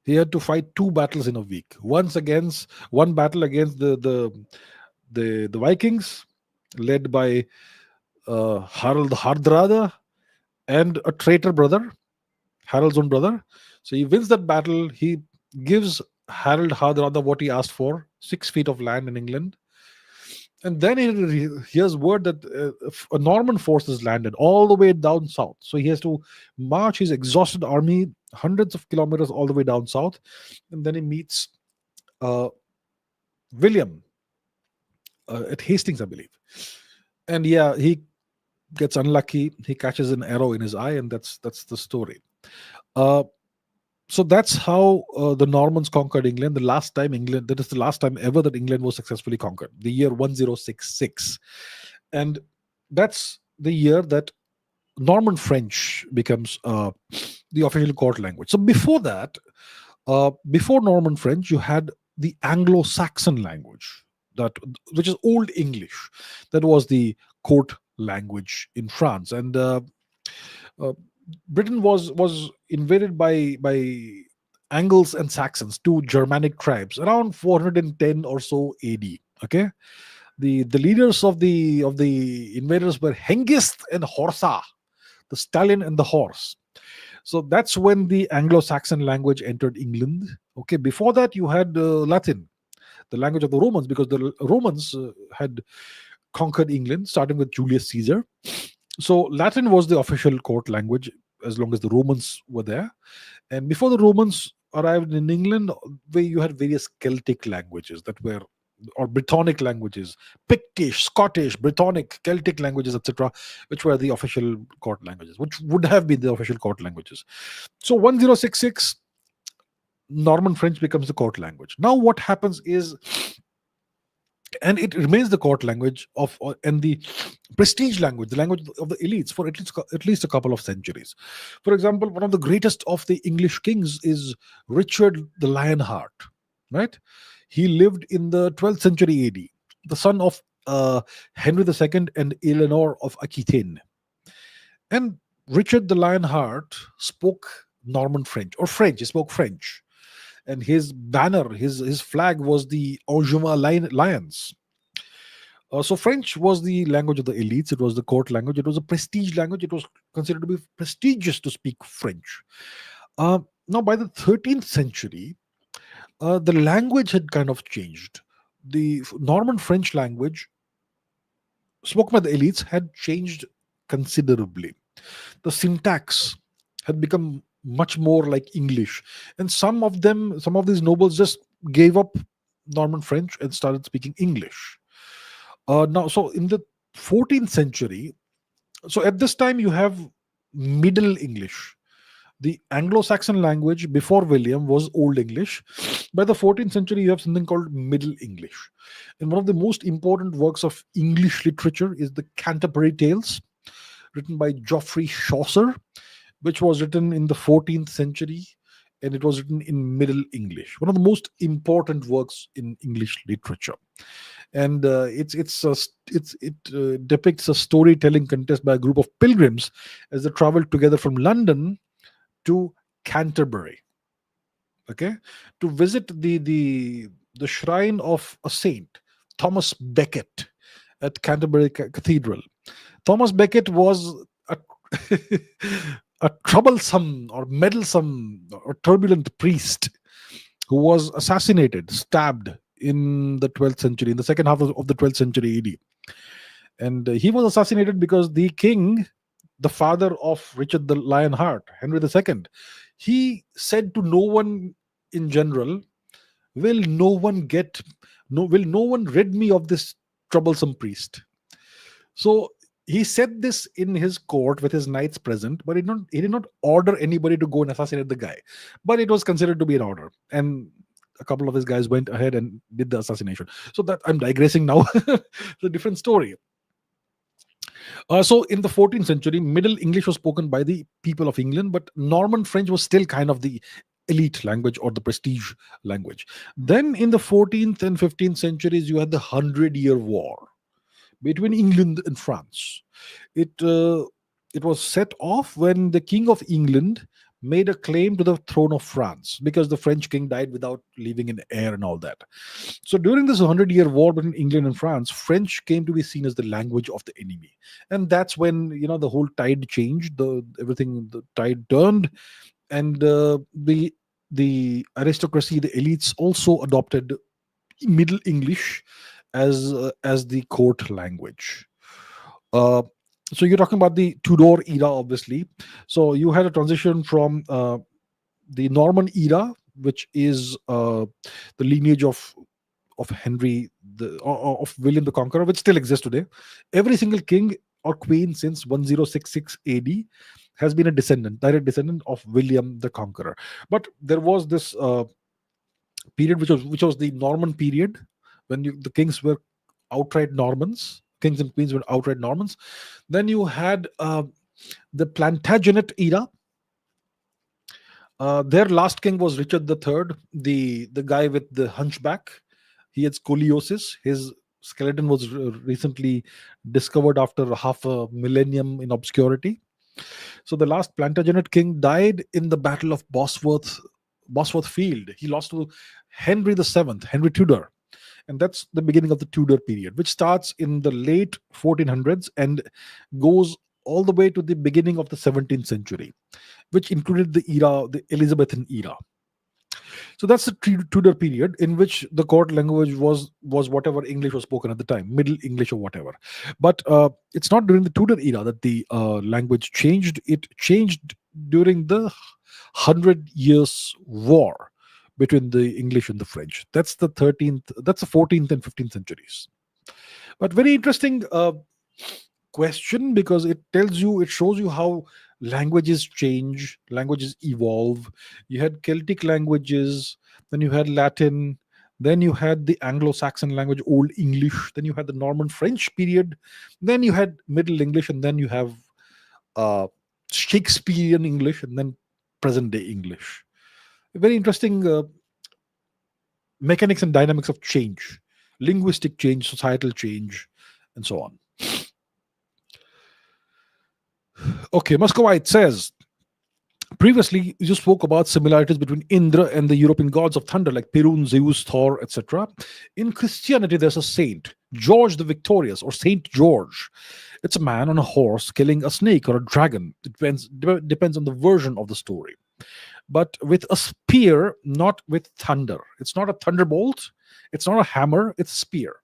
he had to fight two battles in a week. One battle against the Vikings, led by Harald Hardrada, and a traitor brother, Harold's own brother. So he wins that battle. He gives Harold Hardrada what he asked for, 6 feet of land in England. And then he hears word that a Norman force has landed all the way down south. So he has to march his exhausted army hundreds of kilometers all the way down south. And then he meets uh, William at Hastings, I believe. And yeah, he gets unlucky. He catches an arrow in his eye, and that's the story. Uh, so that's how the Normans conquered England. That is the last time ever that England was successfully conquered, the year 1066. And that's the year that Norman French becomes the official court language. So before that, Before Norman French, you had the Anglo-Saxon language, that which is Old English. That was the court language in France, and uh, Britain was invaded by Angles and Saxons, two Germanic tribes, around 410 or so AD. Okay, the leaders of the invaders were Hengist and Horsa, the stallion and the horse. So that's when the Anglo-Saxon language entered England. Okay, before that you had Latin, the language of the Romans, because the Romans had conquered England, starting with Julius Caesar. So Latin was the official court language as long as the Romans were there. And before the Romans arrived in England, where you had various Celtic languages that were, or Brittonic languages, Pictish, Scottish, Brittonic, Celtic languages, etc., which were the official court languages, which would have been the official court languages. So 1066, Norman French becomes the court language. Now what happens is, and it remains the court language of, and the prestige language, the language of the elites, for at least a couple of centuries. For example, one of the greatest of the English kings is Richard the Lionheart, right? He lived in the 12th century AD, the son of Henry II and Eleanor of Aquitaine. And Richard the Lionheart spoke Norman French, or French. He spoke French, and his banner, his flag was the Angevin lions. So French was the language of the elites. It was the court language. It was a prestige language. It was considered to be prestigious to speak French. Now, by the 13th century, the language had kind of changed. The Norman French language spoken by the elites had changed considerably. The syntax had become much more like English, and some of these nobles just gave up Norman French and started speaking English. Now, so in the 14th century, so at this time you have Middle English. The Anglo-Saxon language before William was Old English. By the 14th century, you have something called Middle English. And one of the most important works of English literature is the Canterbury Tales, written by Geoffrey Chaucer, which was written in the 14th century, and it was written in Middle English. One of the most important works in English literature. And it depicts a storytelling contest by a group of pilgrims as they traveled together from London to Canterbury, okay, to visit the shrine of a saint, Thomas Becket, at Canterbury Cathedral. Thomas Becket was a, a troublesome or meddlesome or turbulent priest who was assassinated, stabbed in the 12th century, in the second half of the 12th century AD. And he was assassinated because the king, the father of Richard the Lionheart, Henry II, he said to no one in general, will no one rid me of this troublesome priest? So he said this in his court with his knights present, but he did not order anybody to go and assassinate the guy. But it was considered to be an order. And a couple of his guys went ahead and did the assassination. So that I'm digressing now. It's a different story. So in the 14th century, Middle English was spoken by the people of England, but Norman French was still kind of the elite language or the prestige language. Then in the 14th and 15th centuries, you had the 100-Year War between England and France. It was set off when the King of England made a claim to the throne of France, because the French king died without leaving an heir and all that. So during this 100-year war between England and France, French came to be seen as the language of the enemy. And that's when, the whole tide changed, the tide turned, and the aristocracy, the elites, also adopted Middle English as the court language. Uh, so you're talking about the Tudor era, obviously. So you had a transition from the Norman era, which is the lineage of Henry of William the Conqueror, which still exists today. Every single king or queen since 1066 AD has been a direct descendant of William the Conqueror. But there was this period which was the Norman period, when the kings were outright Normans. Kings and queens were outright Normans. Then you had the Plantagenet era, Their last king was Richard III, the guy with the hunchback. He had scoliosis. His skeleton was recently discovered after half a millennium in obscurity. So the last Plantagenet king died in the Battle of Bosworth Field. He lost to Henry VII, Henry Tudor, and that's the beginning of the Tudor period, which starts in the late 1400s and goes all the way to the beginning of the 17th century, which included the Elizabethan era. So that's the Tudor period in which the court language was whatever English was spoken at the time, Middle English or whatever. But it's not during the Tudor era that the language changed. It changed during the Hundred Years' War between the English and the French. That's the 13th. That's the 14th and 15th centuries. But very interesting question, because it shows you how languages change, languages evolve. You had Celtic languages, then you had Latin, then you had the Anglo-Saxon language, Old English, then you had the Norman French period, then you had Middle English, and then you have uh, Shakespearean English, and then present day English. Very interesting mechanics and dynamics of change, linguistic change, societal change, and so on. Okay, Muscovite says, previously you spoke about similarities between Indra and the European gods of thunder like Perun, Zeus, Thor, etc. In Christianity, there's a saint, George the Victorious, or Saint George. It's a man on a horse killing a snake or a dragon. It depends on the version of the story. But with a spear, not with thunder. It's not a thunderbolt, it's not a hammer, it's a spear.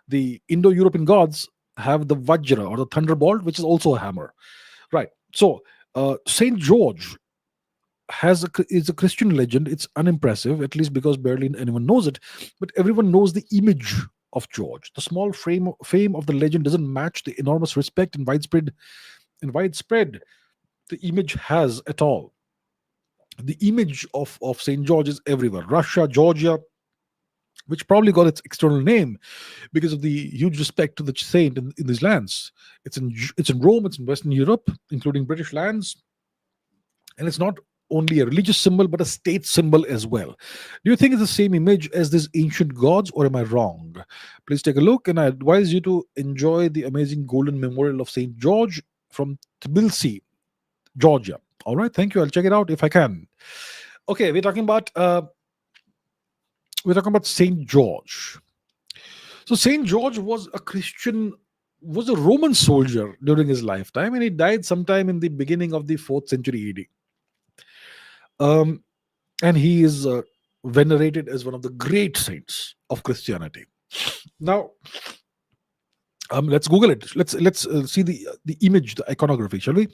The Indo-European gods have the Vajra or the thunderbolt, which is also a hammer. Right. So Saint George is a Christian legend. It's unimpressive, at least because barely anyone knows it. But everyone knows the image of George. The small fame of the legend doesn't match the enormous respect and widespread the image has at all. The image of Saint George is everywhere. Russia, Georgia, which probably got its external name because of the huge respect to the saint in these lands. It's in Rome, it's in Western Europe, including British lands, and it's not only a religious symbol but a state symbol as well. Do you think it's the same image as these ancient gods, or am I wrong? Please take a look, and I advise you to enjoy the amazing golden memorial of Saint George from Tbilisi, Georgia. All right, thank you. I'll check it out if I can. Okay, we're talking about Saint George. So Saint George was a Roman soldier during his lifetime, and he died sometime in the beginning of the 4th century AD. And he is venerated as one of the great saints of Christianity. Now, let's Google it. Let's see the image, the iconography, shall we?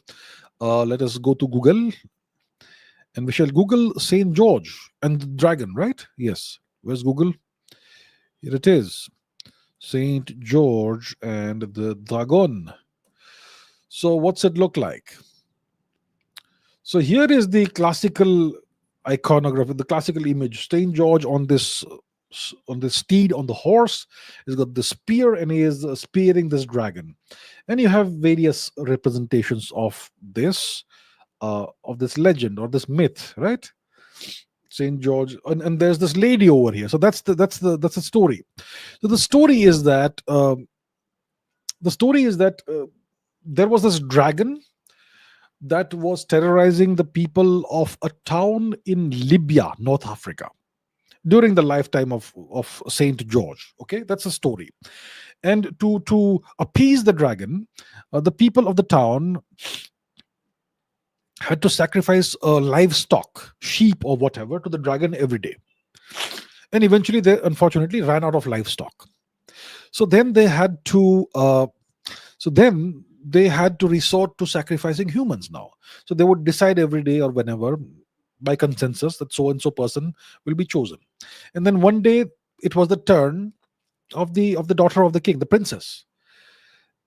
Let us go to Google, and we shall Google Saint George and the dragon. Right? Yes. Where's Google? Here it is. Saint George and the dragon. So what's it look like? So here is the classical iconography, the classical image. Saint George on this steed, on the horse. He's got the spear, and he is spearing this dragon. And you have various representations of this legend or this myth, right? Saint George, and there's this lady over here. So that's the story. So the story is that there was this dragon that was terrorizing the people of a town in Libya, North Africa, during the lifetime of Saint George. Okay, that's the story. And to appease the dragon, the people of the town had to sacrifice livestock, sheep or whatever, to the dragon every day. And eventually they unfortunately ran out of livestock. So then they had to resort to sacrificing humans now. So they would decide every day or whenever, by consensus, that so and so person will be chosen. And then one day it was the turn of the daughter of the king, the princess.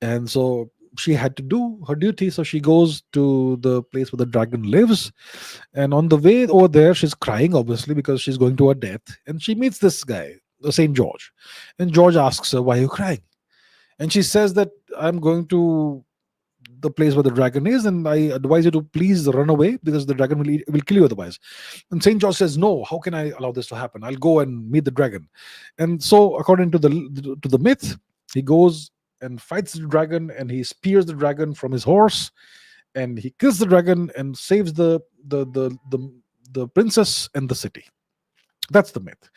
And so she had to do her duty. So she goes to the place where the dragon lives, and on the way over there she's crying, obviously, because she's going to her death. And she meets this guy, Saint George, and George asks her, why are you crying? And she says that I'm going to the place where the dragon is, and I advise you to please run away because the dragon will kill you otherwise. And Saint George says, no, how can I allow this to happen? I'll go and meet the dragon. And so, according to the myth, he goes and fights the dragon, and he spears the dragon from his horse, and he kills the dragon and saves the princess and the city. That's the myth.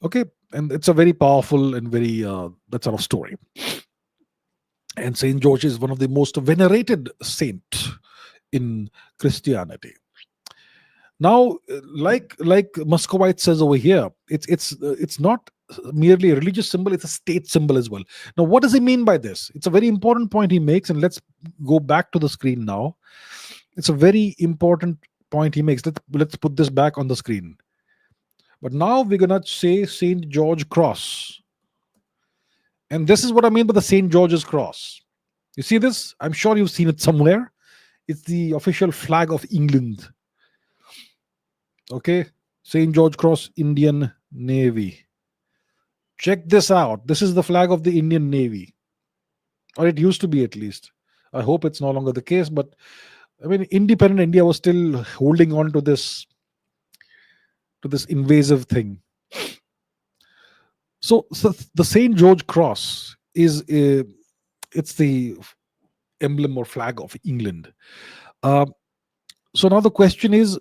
Okay, and it's a very powerful and very that sort of story. And Saint George is one of the most venerated saint in Christianity. Now, like Muscovite says over here, it's not merely a religious symbol; it's a state symbol as well. Now, what does he mean by this? It's a very important point he makes, and let's go back to the screen now. It's a very important point he makes. Let's put this back on the screen. But now we're gonna say Saint George Cross, and this is what I mean by the Saint George's Cross. You see this? I'm sure you've seen it somewhere. It's the official flag of England. Okay, St. George Cross, Indian Navy. Check this out. This is the flag of the Indian Navy, or it used to be at least. I hope it's no longer the case, but I mean, independent India was still holding on to this invasive thing. So the St. George Cross it's the emblem or flag of England. So now the question is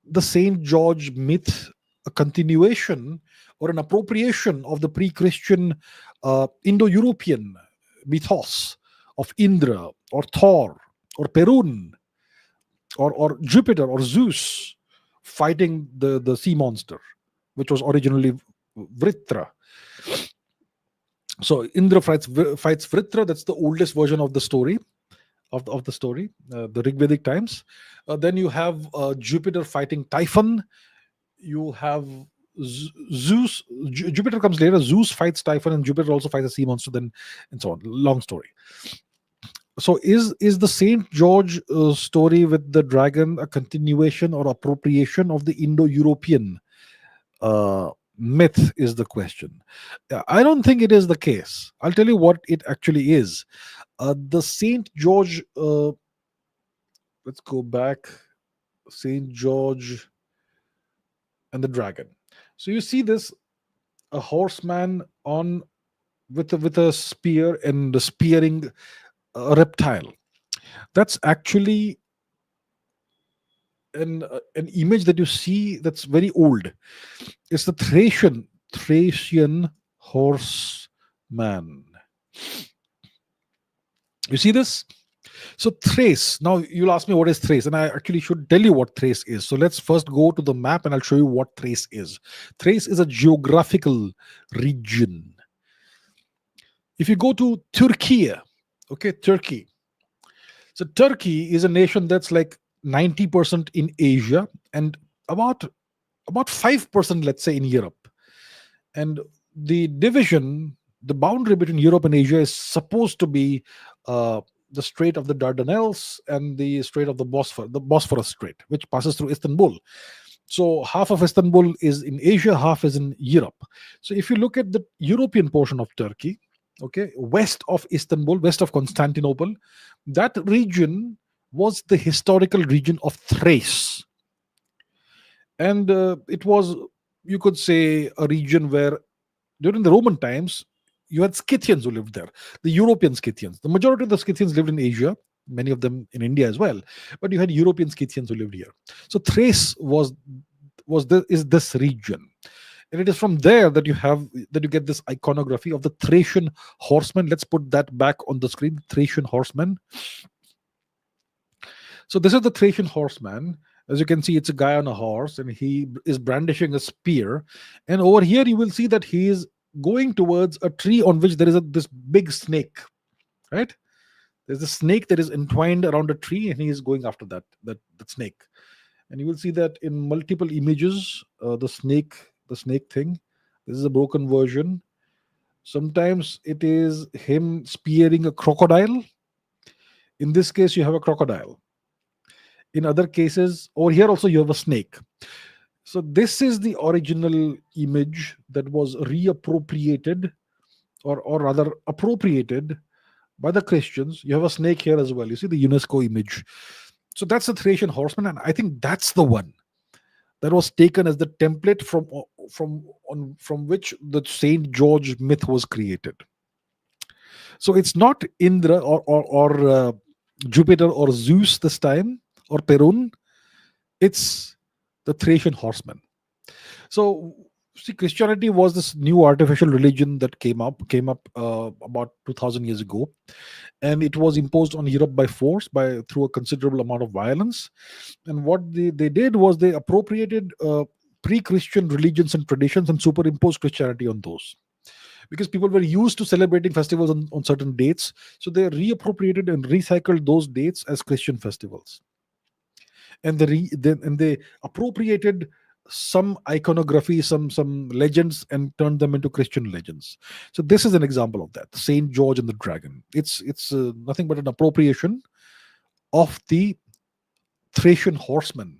the St. George myth a continuation or an appropriation of the pre-Christian Indo-European mythos of Indra or Thor or Perun or Jupiter or Zeus fighting the sea monster, which was originally Vritra. So Indra fights Vritra. That's the oldest version of the story. Of the story, the Rigvedic times. Then you have Jupiter fighting Typhon. You have Zeus. Jupiter comes later. Zeus fights Typhon, and Jupiter also fights a sea monster. Then and so on. Long story. So is the Saint George story with the dragon a continuation or appropriation of the Indo-European myth? Is the question. I don't think it is the case. I'll tell you what it actually is. The Saint George, let's go back. Saint George and the dragon. So you see this, a horseman on with a spear and spearing a reptile. That's actually an image that you see that's very old. It's the Thracian horseman. You see this? So Thrace. Now you'll ask me what is Thrace, and I actually should tell you what Thrace is. So let's first go to the map, and I'll show you what Thrace is. Thrace is a geographical region. If you go to Turkey, okay, Turkey. So Turkey is a nation that's like 90% in Asia and about 5%, let's say, in Europe. And the boundary between Europe and Asia is supposed to be the Strait of the Dardanelles and the Strait of the Bosphorus Strait, which passes through Istanbul. So half of Istanbul is in Asia, half is in Europe. So if you look at the European portion of Turkey, okay, west of Istanbul, west of Constantinople, that region was the historical region of Thrace. And it was, you could say, a region where during the Roman times, you had Scythians who lived there, the European Scythians. The majority of the Scythians lived in Asia, many of them in India as well, but you had European Scythians who lived here. So Thrace is this region. And it is from there that you get this iconography of the Thracian horseman. Let's put that back on the screen, Thracian horseman. So this is the Thracian horseman. As you can see, it's a guy on a horse, and he is brandishing a spear. And over here, you will see that he is going towards a tree on which there is this big snake, right? There's a snake that is entwined around a tree, and he is going after that snake. And you will see that in multiple images, the snake thing. This is a broken version. Sometimes it is him spearing a crocodile. In this case, you have a crocodile. In other cases, over here also you have a snake. So this is the original image that was reappropriated, or rather appropriated by the Christians. You have a snake here as well. You see the UNESCO image. So that's the Thracian horseman, and I think that's the one that was taken as the template from which the Saint George myth was created. So it's not Indra or Jupiter or Zeus this time or Perun. It's the Thracian horseman. So see, Christianity was this new artificial religion that came up about 2,000 years ago, and it was imposed on Europe by force by through a considerable amount of violence. And what they did was they appropriated pre-Christian religions and traditions and superimposed Christianity on those, because people were used to celebrating festivals on certain dates, so they reappropriated and recycled those dates as Christian festivals, and they appropriated some iconography, some legends, and turned them into Christian legends. So this is an example of that. Saint George and the Dragon. It's nothing but an appropriation of the Thracian horseman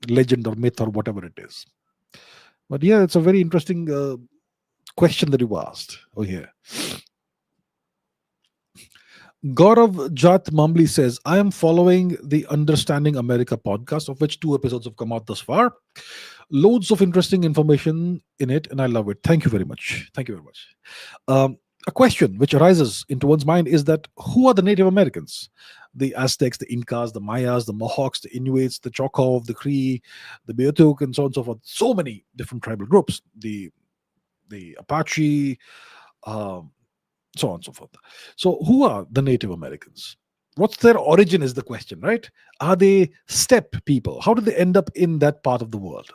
legend or myth or whatever it is. But yeah, it's a very interesting question that you asked. Oh, here. Gaurav Jat Mambli says, I am following the Understanding America podcast, of which 2 episodes have come out thus far. Loads of interesting information in it, and I love it. Thank you very much. Thank you very much. A question which arises into one's mind is that who are the Native Americans? The Aztecs, the Incas, the Mayas, the Mohawks, the Inuits, the Choctaw, the Cree, the Beothuk, and so on and so forth. So many different tribal groups. The Apache, um, so on and so forth. So, who are the Native Americans? What's their origin is the question, right? Are they steppe people? How did they end up in that part of the world?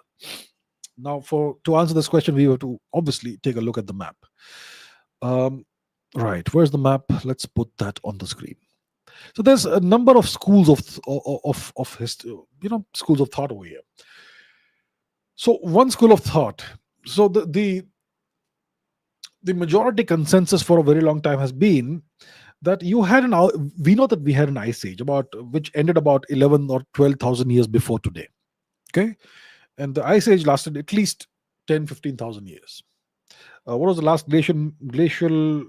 Now, to answer this question, we have to obviously take a look at the map. Right, where's the map? Let's put that on the screen. So there's a number of schools of history, schools of thought over here. So one school of thought. So the majority consensus for a very long time has been that we know that we had an ice age which ended about 11 or 12,000 years before today. Okay, and the ice age lasted at least 10-15,000 years. What was the last glacial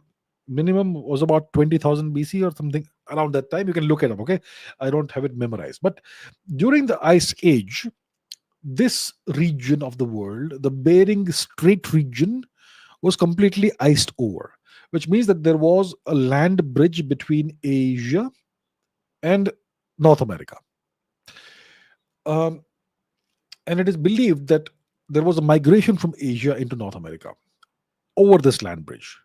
minimum? Was about 20,000 BC or something around that time. You can look it up. Okay, I don't have it memorized, but during the ice age, this region of the world, the Bering Strait region, was completely iced over, which means that there was a land bridge between Asia and North America. And it is believed that there was a migration from Asia into North America over this land bridge.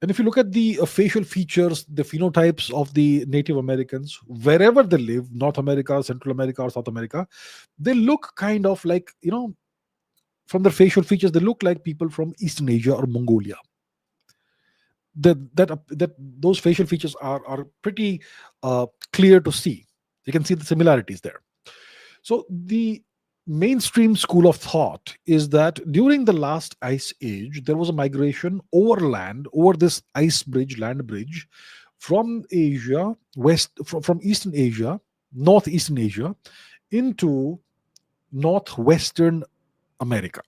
And if you look at the facial features, the phenotypes of the Native Americans, wherever they live, North America, Central America, or South America, they look kind of like, from their facial features, they look like people from Eastern Asia or Mongolia. That those facial features are pretty clear to see. You can see the similarities there. So the mainstream school of thought is that during the last ice age, there was a migration over this land bridge, from Asia, from Eastern Asia, Northeastern Asia, into Northwestern America,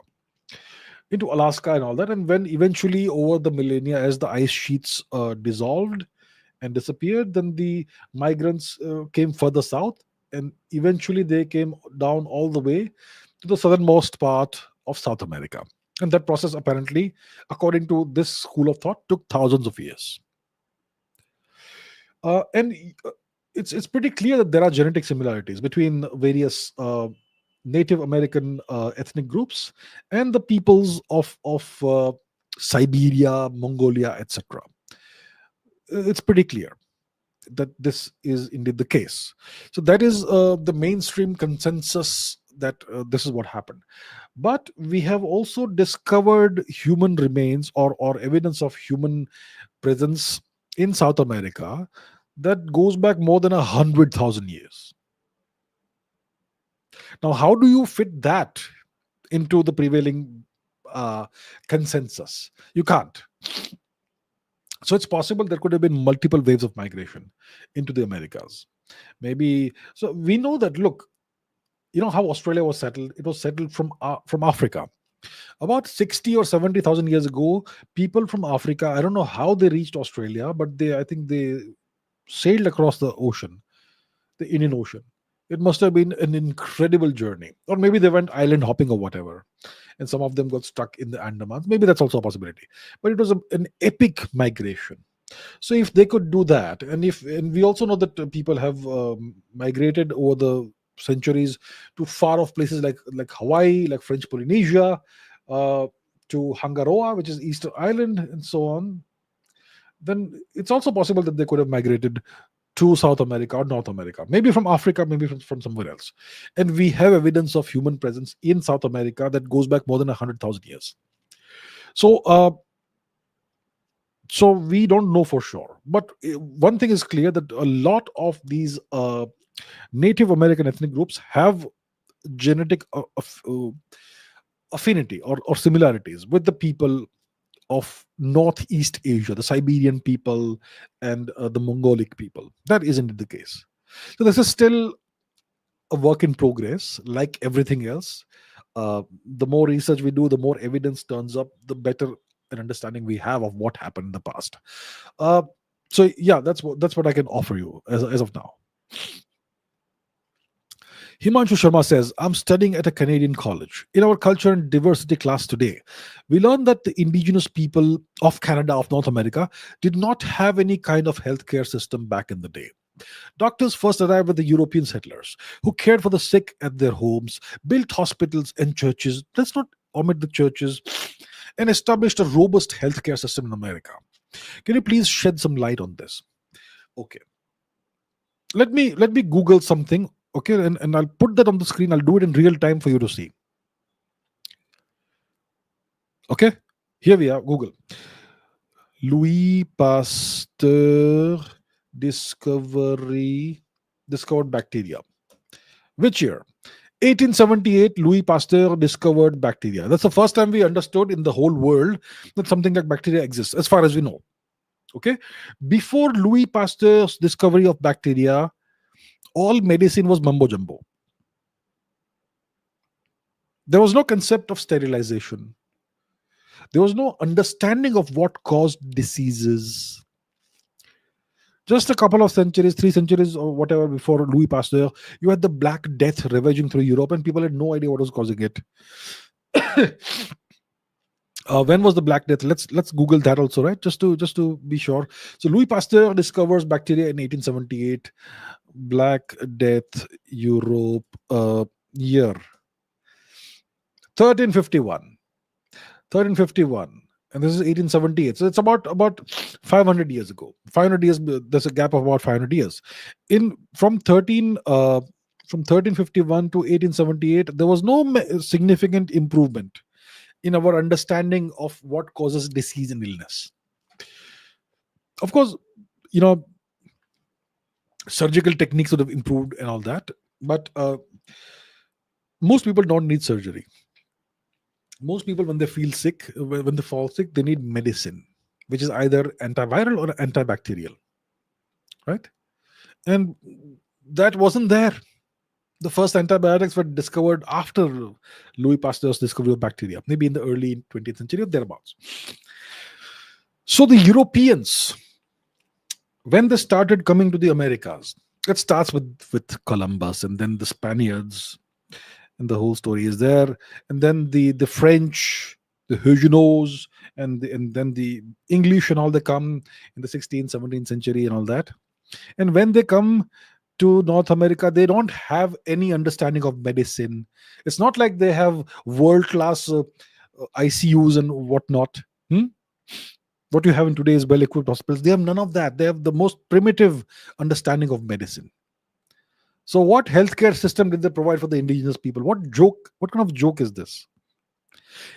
into Alaska and all that. And when eventually over the millennia, as the ice sheets dissolved and disappeared, then the migrants came further south, and eventually they came down all the way to the southernmost part of South America. And that process, apparently, according to this school of thought, took thousands of years. And it's pretty clear that there are genetic similarities between various Native American ethnic groups and the peoples of Siberia, Mongolia, etc. It's pretty clear that this is indeed the case. So that is the mainstream consensus that this is what happened. But we have also discovered human remains or evidence of human presence in South America that goes back more than 100,000 years. Now, how do you fit that into the prevailing consensus? You can't. So it's possible there could have been multiple waves of migration into the Americas. Maybe so. We know that. Look, you know how Australia was settled. It was settled from Africa. About 60 or 70,000 years ago, people from Africa, I don't know how they reached Australia, but I think they sailed across the ocean, the Indian Ocean. It must have been an incredible journey. Or maybe they went island hopping or whatever. And some of them got stuck in the Andamans. Maybe that's also a possibility. But it was an epic migration. So if they could do that, and we also know that people have migrated over the centuries to far off places like Hawaii, like French Polynesia, uh, to Hangaroa, which is Easter Island, and so on, then it's also possible that they could have migrated to South America or North America, maybe from Africa, maybe from somewhere else. And we have evidence of human presence in South America that goes back more than 100,000 years. So, so we don't know for sure. But one thing is clear, that a lot of these Native American ethnic groups have genetic affinity or similarities with the people of Northeast Asia, the Siberian people and the Mongolic people. That isn't the case. So this is still a work in progress, like everything else. The more research we do, the more evidence turns up, the better an understanding we have of what happened in the past. Uh, so yeah, that's what I can offer you as of now. Himanshu Sharma says, I'm studying at a Canadian college. In our culture and diversity class today, we learned that the indigenous people of Canada, of North America, did not have any kind of healthcare system back in the day. Doctors first arrived with the European settlers, who cared for the sick at their homes, built hospitals and churches. Let's not omit the churches, and established a robust healthcare system in America. Can you please shed some light on this? Okay. Let me Google something. Okay, and I'll put that on the screen. I'll do it in real time for you to see. Okay, here we are. Google. Louis Pasteur discovered bacteria. Which year? 1878, Louis Pasteur discovered bacteria. That's the first time we understood in the whole world that something like bacteria exists, as far as we know. Okay, before Louis Pasteur's discovery of bacteria, all medicine was mumbo jumbo. There was no concept of sterilization. There was no understanding of what caused diseases. Just a couple of centuries, 3 centuries or whatever before Louis Pasteur, you had the Black Death ravaging through Europe, and people had no idea what was causing it. When was the Black Death? Let's Google that also, right? Just to be sure. So Louis Pasteur discovers bacteria in 1878. Black Death, Europe, year 1351. 1351. And this is 1878. So it's about 500 years ago. 500 years. There's a gap of about 500 years. From 1351 to 1878, there was no significant improvement in our understanding of what causes disease and illness. Of course, surgical techniques would have improved and all that, but most people don't need surgery. Most people, when they feel sick, when they fall sick, they need medicine, which is either antiviral or antibacterial, right? And that wasn't there. The first antibiotics were discovered after Louis Pasteur's discovery of bacteria, maybe in the early 20th century or thereabouts. So the Europeans, when they started coming to the Americas, it starts with Columbus, and then the Spaniards, and the whole story is there, and then the French, the Huguenots, and then the English, and all, they come in the 16th, 17th century and all that. And when they come to North America, they don't have any understanding of medicine. It's not like they have world class ICUs and whatnot. What you have in today's well equipped hospitals, they have none of that. They have the most primitive understanding of medicine. So what healthcare system did they provide for the indigenous people? What kind of joke is this?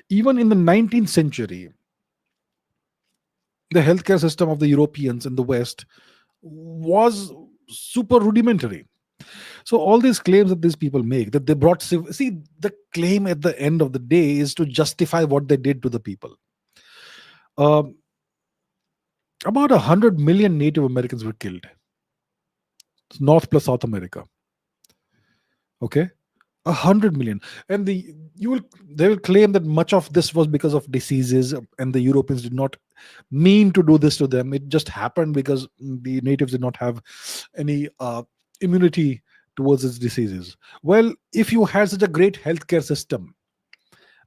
Even in the 19th century, the healthcare system of the Europeans in the West was super rudimentary. So all these claims that these people make, that they brought, see, the claim at the end of the day is to justify what they did to the people. About 100 million Native Americans were killed. North plus South America. Okay. 100 million. And they will claim that much of this was because of diseases, and the Europeans did not mean to do this to them. It just happened because the natives did not have any immunity towards these diseases. Well, if you had such a great healthcare system,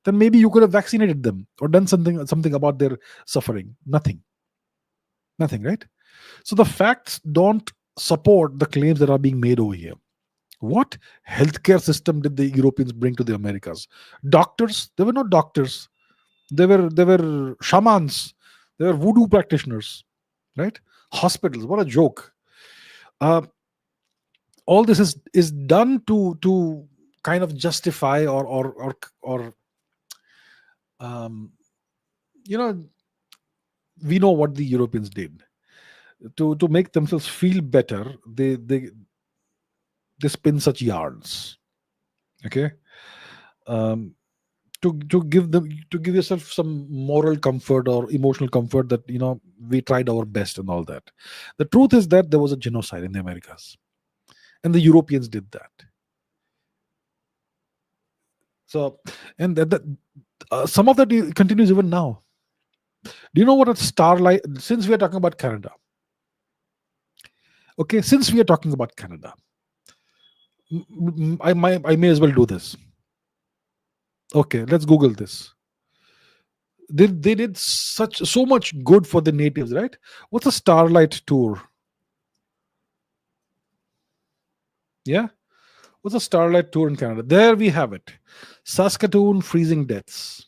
then maybe you could have vaccinated them or done something about their suffering. Nothing, right? So the facts don't support the claims that are being made over here. What healthcare system did the Europeans bring to the Americas? Doctors? They were not doctors. They were shamans. They were voodoo practitioners, right? Hospitals. What a joke. Uh, all this is done to kind of justify or um, you know we know what the Europeans did to make themselves feel better. They spin such yarns. Okay. Um, to give yourself some moral comfort or emotional comfort that we tried our best and all that. The truth is that there was a genocide in the Americas, and the Europeans did that. So, and some of that continues even now. Do you know what a starlight? Since we are talking about Canada, okay, since we are talking about Canada, I may as well do this. Okay, let's Google this. They did so much good for the natives, right? What's a starlight tour? Yeah, what's a starlight tour in Canada? There we have it. Saskatoon freezing deaths.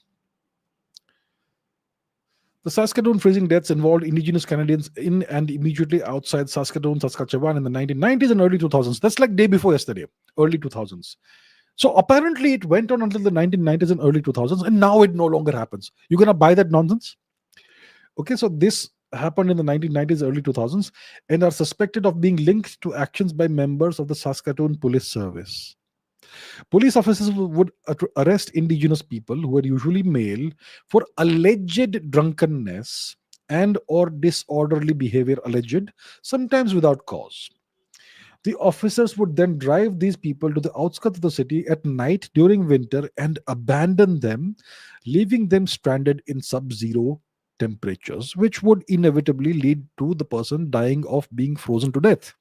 The Saskatoon freezing deaths involved indigenous Canadians in and immediately outside Saskatoon, Saskatchewan in the 1990s and early 2000s. That's like day before yesterday, early 2000s. So apparently it went on until the 1990s and early 2000s, and now it no longer happens. You're going to buy that nonsense? Okay, so this happened in the 1990s, early 2000s, and are suspected of being linked to actions by members of the Saskatoon Police Service. Police officers would arrest indigenous people, who were usually male, for alleged drunkenness and or disorderly behavior, sometimes without cause. The officers would then drive these people to the outskirts of the city at night during winter and abandon them, leaving them stranded in sub-zero temperatures, which would inevitably lead to the person dying of being frozen to death.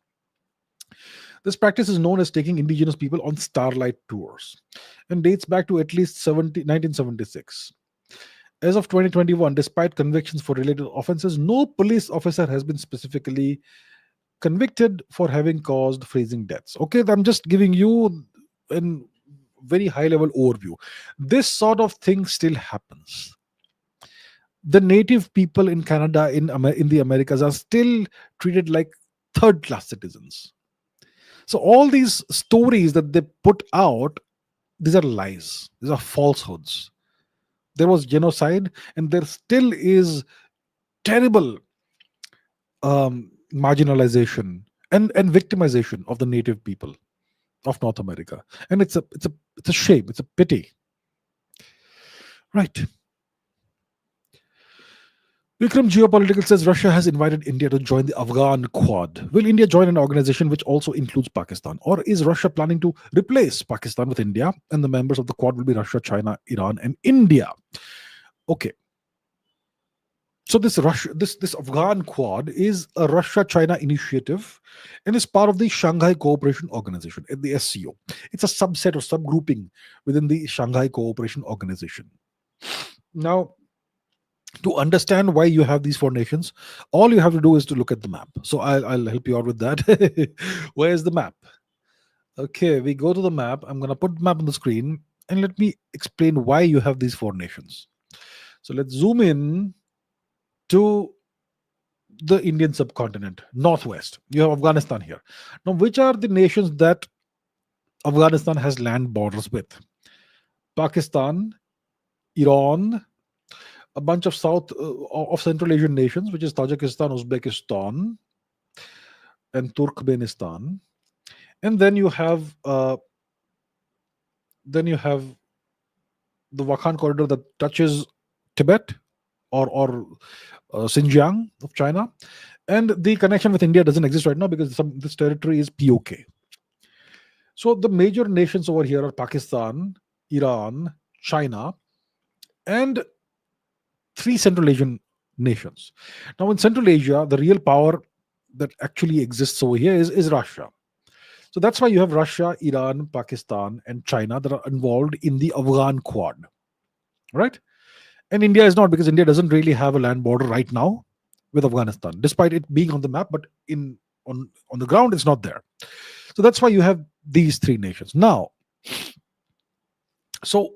This practice is known as taking indigenous people on starlight tours and dates back to at least 1976. As of 2021, despite convictions for related offenses, no police officer has been specifically convicted for having caused freezing deaths. Okay, I'm just giving you a very high level overview. This sort of thing still happens. The native people in Canada, in the Americas, are still treated like third class citizens. So all these stories that they put out, these are lies. These are falsehoods. There was genocide, and there still is terrible marginalization and victimization of the native people of North America, and it's a shame. It's a pity, right? Vikram Geopolitics says Russia has invited India to join the Afghan QUAD. Will India join an organization which also includes Pakistan? Or is Russia planning to replace Pakistan with India, and the members of the QUAD will be Russia, China, Iran, and India? Okay. So this Afghan QUAD is a Russia-China initiative and is part of the Shanghai Cooperation Organization, the SCO. It's a subset or subgrouping within the Shanghai Cooperation Organization. Now, to understand why you have these four nations, all you have to do is to look at the map. So I'll help you out with that. Where is the map? Okay, we go to the map. I'm going to put the map on the screen and let me explain why you have these four nations. So let's zoom in to the Indian subcontinent, northwest. You have Afghanistan here. Now, which are the nations that Afghanistan has land borders with? Pakistan, Iran, a bunch of of Central Asian nations, which is Tajikistan, Uzbekistan, and Turkmenistan, and then you have the Wakhan corridor that touches Tibet or Xinjiang of China, and the connection with India doesn't exist right now because this territory is POK. So the major nations over here are Pakistan, Iran, China, and three Central Asian nations. Now, in Central Asia, the real power that actually exists over here is Russia. So that's why you have Russia, Iran, Pakistan, and China that are involved in the Afghan QUAD, right? And India is not, because India doesn't really have a land border right now with Afghanistan, despite it being on the map, but in on the ground, it's not there. So that's why you have these three nations. Now, so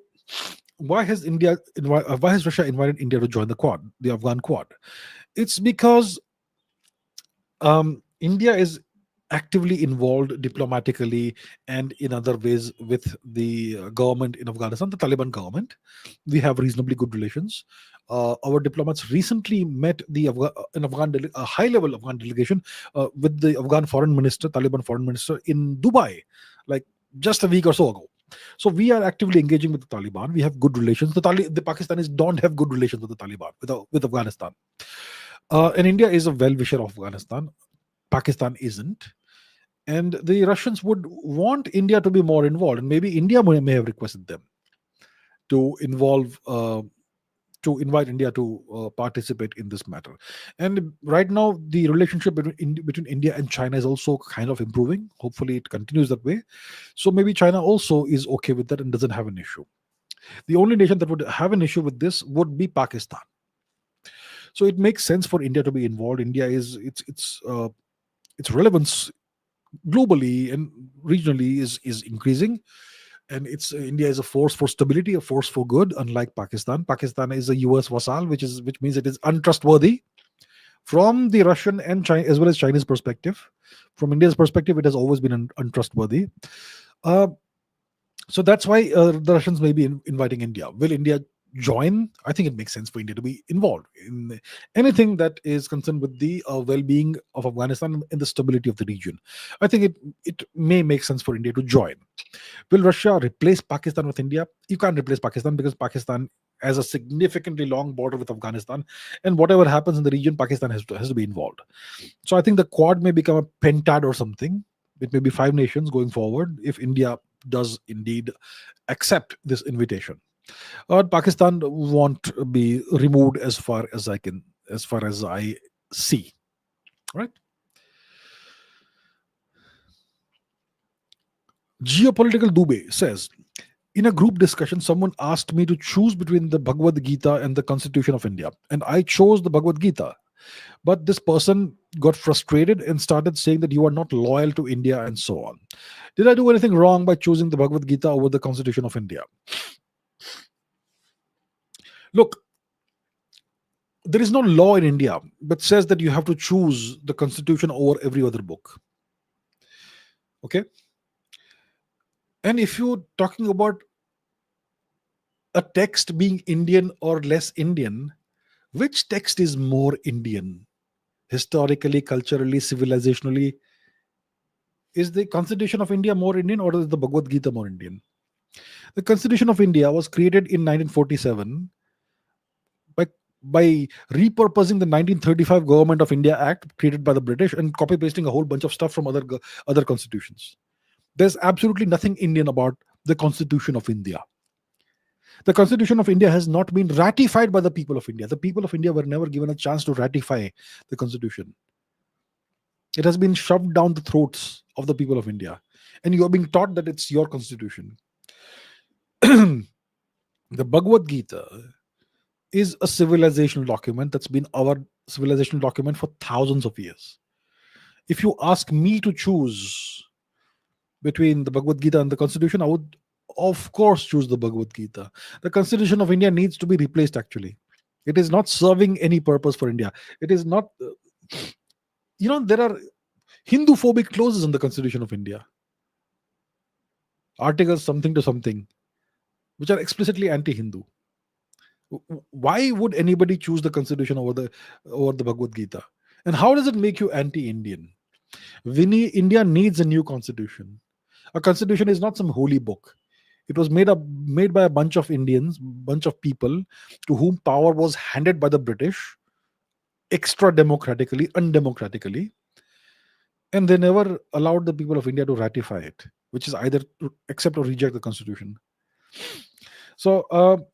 why has Russia invited India to join the QUAD, the Afghan QUAD? It's because India is actively involved diplomatically and in other ways with the government in Afghanistan, the Taliban government. We have reasonably good relations. Our diplomats recently met a high-level Afghan delegation with the Afghan foreign minister, Taliban foreign minister, in Dubai, like just a week or so ago. So we are actively engaging with the Taliban. We have good relations. The Pakistanis don't have good relations with the Taliban, with Afghanistan. And India is a well-wisher of Afghanistan. Pakistan isn't. And the Russians would want India to be more involved, and maybe India may have requested them to invite India to participate in this matter. And right now, the relationship between India and China is also kind of improving. Hopefully, it continues that way. So maybe China also is okay with that and doesn't have an issue. The only nation that would have an issue with this would be Pakistan. So it makes sense for India to be involved. India is its relevance globally and regionally is increasing, and India is a force for stability, a force for good. Unlike Pakistan is a US vassal, which means it is untrustworthy from the Russian and China as well as Chinese perspective. From India's perspective, it has always been untrustworthy. uh, so that's why the Russians may be inviting India. Will India join? I think it makes sense for India to be involved in anything that is concerned with the well-being of Afghanistan and the stability of the region. I think it may make sense for India to join. Will Russia replace Pakistan with India? You can't replace Pakistan, because Pakistan has a significantly long border with Afghanistan, and whatever happens in the region, Pakistan has to be involved. So I think the Quad may become a pentad or something. It may be five nations going forward if India does indeed accept this invitation. Pakistan won't be removed as far as I see. Right? Geopolitical Dubey says, in a group discussion, someone asked me to choose between the Bhagavad Gita and the Constitution of India, and I chose the Bhagavad Gita. But this person got frustrated and started saying that you are not loyal to India and so on. Did I do anything wrong by choosing the Bhagavad Gita over the Constitution of India? Look, there is no law in India that says that you have to choose the Constitution over every other book. Okay? And if you're talking about a text being Indian or less Indian, which text is more Indian? Historically, culturally, civilizationally? Is the Constitution of India more Indian, or is the Bhagavad Gita more Indian? The Constitution of India was created in 1947 by repurposing the 1935 Government of India Act created by the British and copy pasting a whole bunch of stuff from other constitutions. There's absolutely nothing Indian about the Constitution of India. The Constitution of India has not been ratified by the people of India. The people of India were never given a chance to ratify the Constitution. It has been shoved down the throats of the people of India, and you are being taught that it's your constitution. The Bhagavad Gita is a civilizational document that's been our civilizational document for thousands of years. If you ask me to choose between the Bhagavad Gita and the Constitution, I would, of course, choose the Bhagavad Gita. The Constitution of India needs to be replaced, actually. It is not serving any purpose for India. It is not. There are Hindu phobic clauses in the Constitution of India. Articles something to something, which are explicitly anti-Hindu. Why would anybody choose the Constitution over the Bhagavad Gita? And how does it make you anti-Indian? India needs a new constitution. A constitution is not some holy book. It was made by a bunch of Indians, bunch of people to whom power was handed by the British, extra democratically, undemocratically, and they never allowed the people of India to ratify it, which is either to accept or reject the constitution. So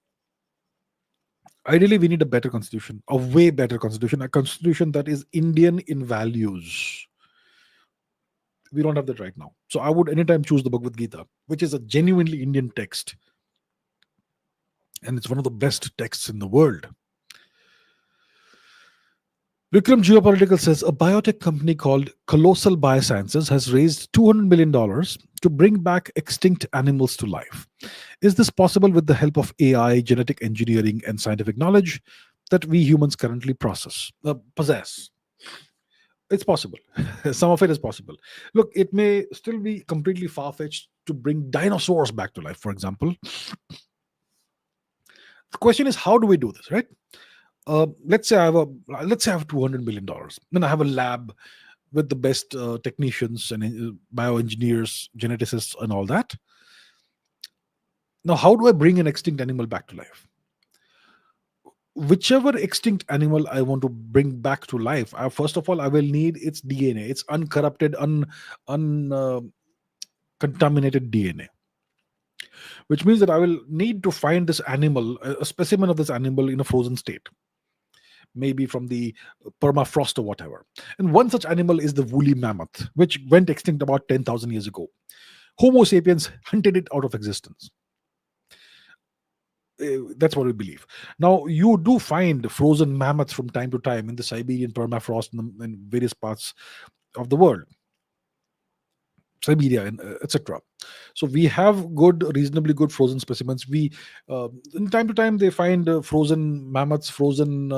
ideally, we need a better constitution, a way better constitution, a constitution that is Indian in values. We don't have that right now. So I would anytime choose the Bhagavad Gita, which is a genuinely Indian text, and it's one of the best texts in the world. Vikram Geopolitical says a biotech company called Colossal Biosciences has raised $200 million to bring back extinct animals to life. Is this possible with the help of AI, genetic engineering, and scientific knowledge that we humans currently possess? It's possible. Some of it is possible. Look, it may still be completely far-fetched to bring dinosaurs back to life, for example. The question is, how do we do this, right? Let's say I have $200 million. Then I have a lab with the best technicians and bioengineers, geneticists, and all that. Now, how do I bring an extinct animal back to life? Whichever extinct animal I want to bring back to life, first of all, I will need its DNA, its uncorrupted, contaminated DNA. Which means that I will need to find this animal, a specimen of this animal in a frozen state, maybe from the permafrost or whatever. And one such animal is the woolly mammoth, which went extinct about 10,000 years ago. Homo sapiens hunted it out of existence. That's what we believe. Now, you do find frozen mammoths from time to time in the Siberian permafrost and various parts of the world, Siberia, and etc. So we have reasonably good frozen specimens. We, in time to time, they find frozen mammoths, frozen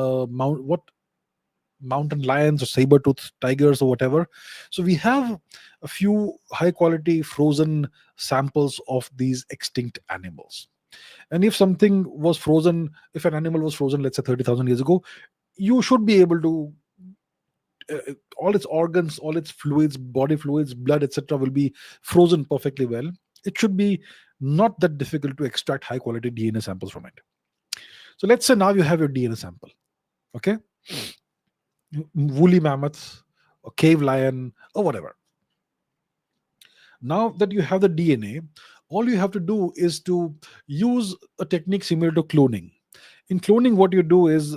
mountain lions or saber-toothed tigers or whatever. So we have a few high-quality frozen samples of these extinct animals. And if something was frozen, if an animal was frozen, let's say 30,000 years ago, you should be able to all its organs, all its fluids, body fluids, blood, etc. will be frozen perfectly well. It should be not that difficult to extract high quality DNA samples from it. So let's say now you have your DNA sample, okay? Woolly mammoths, a cave lion, or whatever. Now that you have the DNA, all you have to do is to use a technique similar to cloning. In cloning, what you do is,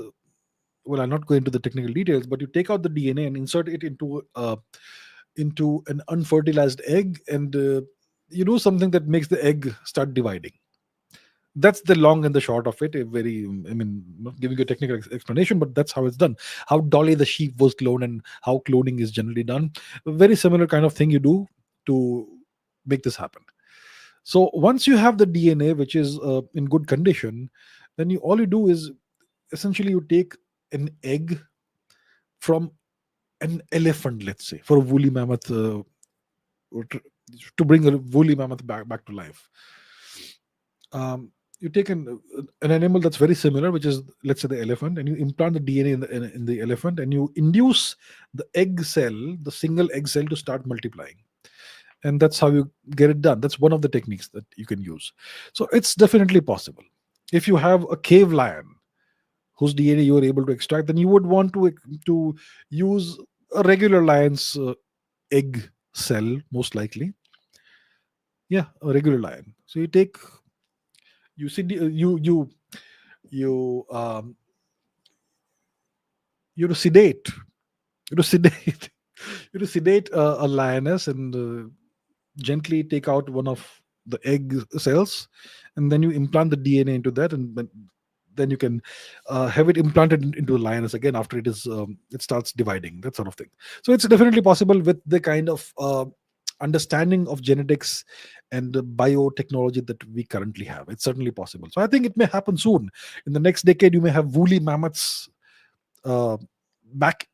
well, I'll not go into the technical details, but you take out the DNA and insert it into an unfertilized egg, and you do something that makes the egg start dividing. That's the long and the short of it. Not giving you a technical explanation, but that's how it's done. How Dolly the sheep was cloned and how cloning is generally done. A very similar kind of thing you do to make this happen. So once you have the DNA, which is in good condition, then all you do is essentially you take an egg from an elephant, let's say, for a woolly mammoth, to bring a woolly mammoth back to life. You take an animal that's very similar, which is, let's say, the elephant, and you implant the DNA in the elephant, and you induce the egg cell, the single egg cell, to start multiplying. And that's how you get it done. That's one of the techniques that you can use. So it's definitely possible. If you have a cave lion whose DNA you are able to extract, then you would want to use a regular lion's egg cell, most likely. Yeah, a regular lion. So you take, you see, you sedate a lioness and gently take out one of the egg cells, and then you implant the DNA into that, and then you can have it implanted into the lioness again after it starts dividing, that sort of thing. So it's definitely possible with the kind of understanding of genetics and biotechnology that we currently have. It's certainly possible. So I think it may happen soon. In the next decade, you may have woolly mammoths back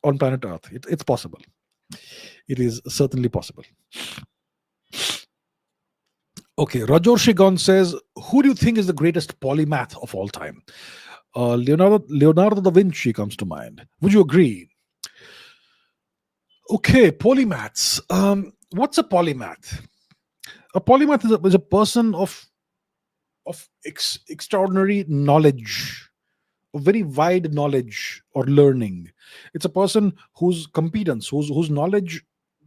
on planet Earth. It's possible. It is certainly possible. Okay, Rajor Shigon says, who do you think is the greatest polymath of all time? Leonardo da Vinci comes to mind. Would you agree? Okay, polymaths. What's a polymath? A polymath is a person of extraordinary knowledge, of very wide knowledge or learning. It's a person whose competence, whose knowledge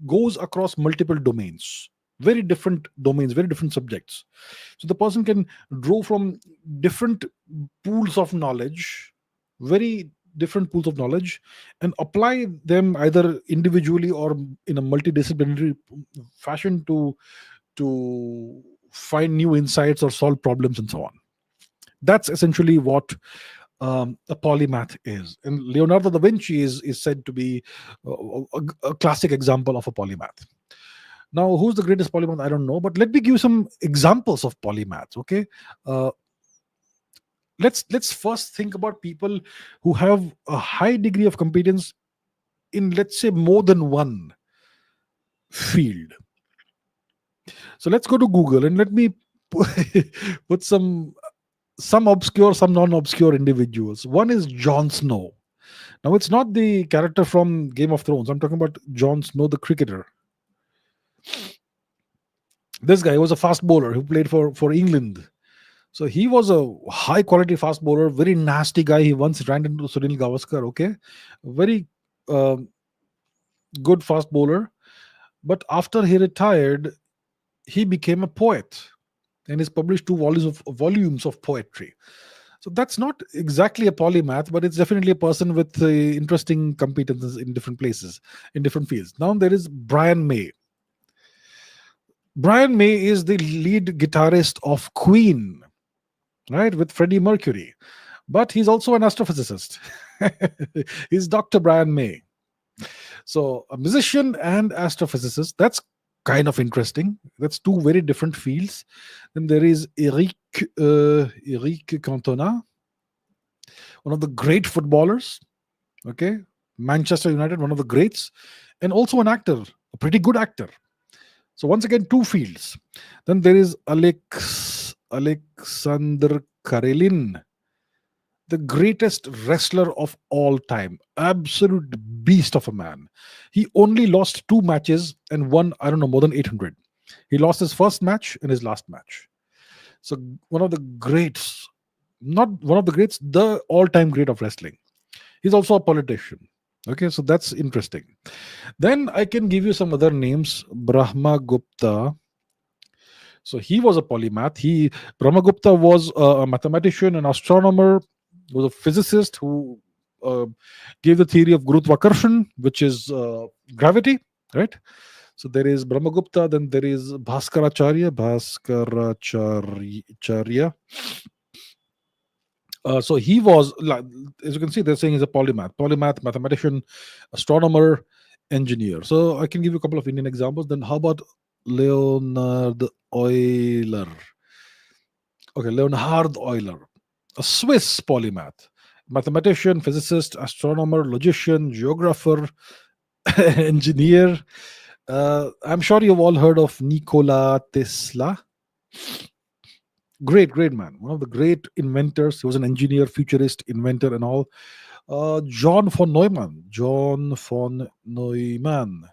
goes across multiple domains, very different domains, very different subjects. So the person can draw from different pools of knowledge, very different pools of knowledge, and apply them either individually or in a multidisciplinary fashion to find new insights or solve problems and so on. That's essentially what a polymath is. And Leonardo da Vinci is said to be a classic example of a polymath. Now, who's the greatest polymath? I don't know, but let me give you some examples of polymaths. Okay, uh, let's first think about people who have a high degree of competence in, let's say, more than one field. So let's go to Google and let me put some obscure, some non-obscure individuals. One is Jon Snow. Now, it's not the character from Game of Thrones. I'm talking about Jon Snow, the cricketer. This guy was a fast bowler who played for England. So he was a high quality fast bowler, very nasty guy. He once ran into Sunil Gavaskar. Okay, very uh, good fast bowler. But after he retired, he became a poet and has published two volumes of poetry. So that's not exactly a polymath, but it's definitely a person with interesting competences in different places, in different fields. Now there is Brian May. Brian May is the lead guitarist of Queen, right, with Freddie Mercury. But he's also an astrophysicist. He's Dr. Brian May. So a musician and astrophysicist. That's kind of interesting. That's two very different fields. Then there is Eric Cantona, one of the great footballers. Okay, Manchester United, one of the greats, and also an actor, a pretty good actor. So once again, two fields. Then there is Alexander Karelin, the greatest wrestler of all time, absolute beast of a man. He only lost two matches and won, I don't know, more than 800. He lost his first match and his last match. So one of the greats, not one of the greats, the all-time great of wrestling. He's also a politician. Okay, so that's interesting. Then I can give you some other names. Brahmagupta. So he was a polymath. Brahmagupta was a mathematician, an astronomer, was a physicist who gave the theory of Gurutvakarshan, which is gravity, right? So there is Brahmagupta, then there is Bhaskaracharya. So he was, as you can see, they're saying he's a polymath, mathematician, astronomer, engineer. So I can give you a couple of Indian examples. Then how about Leonhard Euler? Okay, Leonhard Euler, a Swiss polymath, mathematician, physicist, astronomer, logician, geographer, engineer. I'm sure you've all heard of Nikola Tesla. Great man, one of the great inventors. He was an engineer, futurist, inventor, and all. John von Neumann,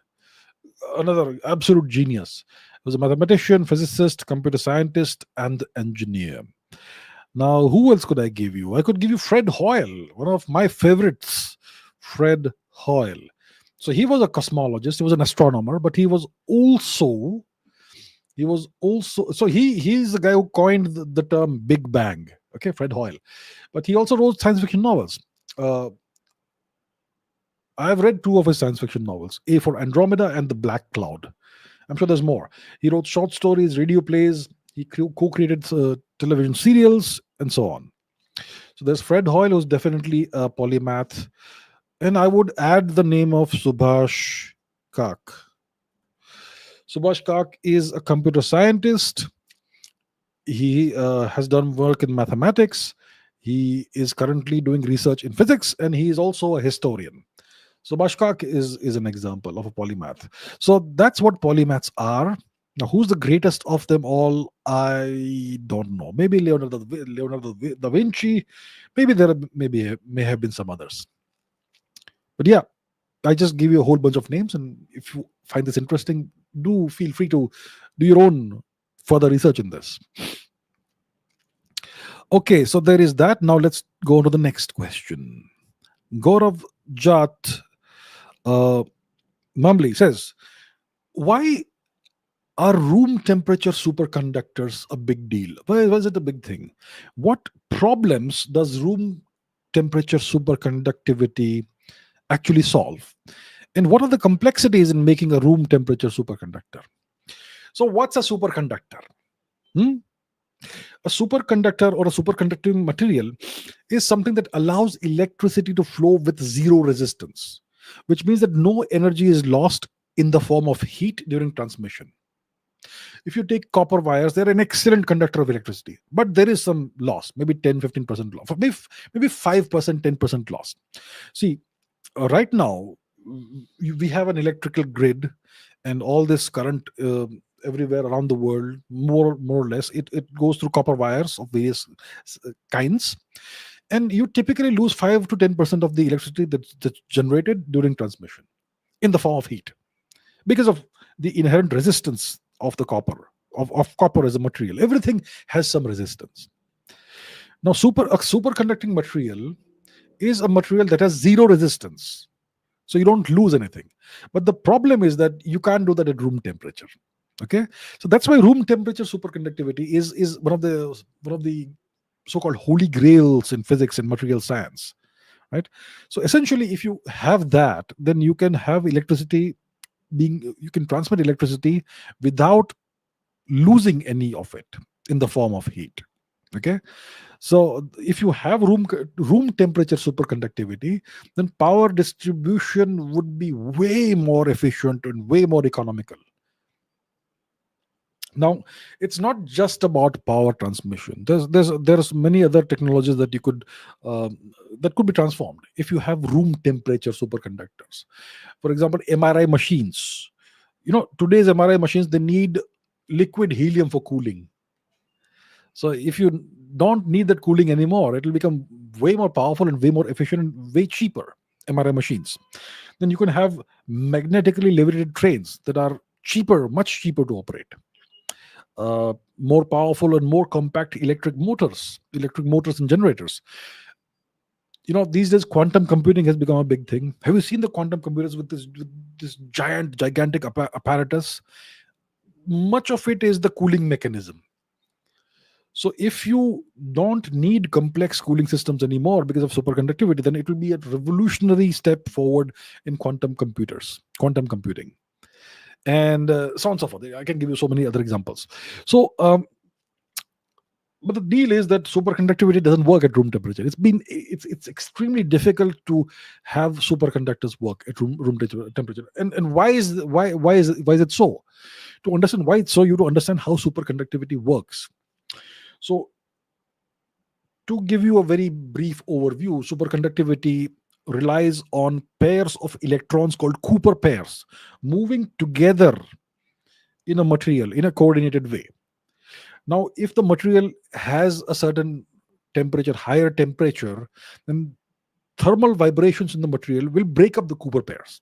another absolute genius. He was a mathematician, physicist, computer scientist, and engineer. Now, who else could I give you? I could give you Fred Hoyle, one of my favorites. Fred Hoyle. So he was a cosmologist, he was an astronomer, but he was also so he's the guy who coined the term Big Bang. Okay, Fred Hoyle. But he also wrote science fiction novels. I've read two of his science fiction novels, A for Andromeda and The Black Cloud. I'm sure there's more. He wrote short stories, radio plays, he co-created television serials, and so on. So there's Fred Hoyle, who's definitely a polymath. And I would add the name of Subhash Kak. Subhash Kak is a computer scientist. He has done work in mathematics. He is currently doing research in physics, and he is also a historian. Subhash Kak is an example of a polymath. So that's what polymaths are. Now, who's the greatest of them all? I don't know. Maybe Leonardo da Vinci. Maybe may have been some others. But yeah, I just give you a whole bunch of names, and if you find this interesting, do feel free to do your own further research in this. Okay, so there is that. Now let's go on to the next question. Gaurav Jat Mamli says, why Are room temperature superconductors a big deal? Why was it a big thing? What problems does room temperature superconductivity actually solve? And what are the complexities in making a room temperature superconductor? So, what's a superconductor? Hmm? A superconductor or a superconducting material is something that allows electricity to flow with zero resistance, which means that no energy is lost in the form of heat during transmission. If you take copper wires, they're an excellent conductor of electricity, but there is some loss, maybe 10-15% loss, maybe 5%, 10% loss. See, right now, we have an electrical grid and all this current everywhere around the world, more or less, it goes through copper wires of various kinds, and you typically lose 5 to 10% of the electricity that's generated during transmission in the form of heat because of the inherent resistance of the copper, of copper as a material. Everything has some resistance. Now a superconducting material is a material that has zero resistance, so you don't lose anything. But the problem is that you can't do that at room temperature. Okay, so that's why room temperature superconductivity is one of the so-called holy grails in physics and material science, right? So essentially, if you have that, then you can have electricity being you can transmit electricity without losing any of it in the form of heat. Okay, so if you have room temperature superconductivity, then power distribution would be way more efficient and way more economical. Now, it's not just about power transmission. There's many other technologies that you could that could be transformed if you have room temperature superconductors. For example, MRI machines. Today's MRI machines, they need liquid helium for cooling. So if you don't need that cooling anymore, it will become way more powerful and way more efficient and way cheaper MRI machines. Then you can have magnetically levitated trains that are cheaper, much cheaper to operate. More powerful and more compact electric motors and generators. These days quantum computing has become a big thing. Have you seen the quantum computers with this gigantic apparatus? Much of it is the cooling mechanism. So if you don't need complex cooling systems anymore because of superconductivity, then it will be a revolutionary step forward in quantum computing, and so on and so forth. I can give you so many other examples. So, but the deal is that superconductivity doesn't work at room temperature. It's extremely difficult to have superconductors work at room temperature. And why is it so? To understand why it's so, you to understand how superconductivity works. So, to give you a very brief overview, superconductivity relies on pairs of electrons called Cooper pairs moving together in a material in a coordinated way. Now, if the material has a certain temperature, higher temperature, then thermal vibrations in the material will break up the Cooper pairs,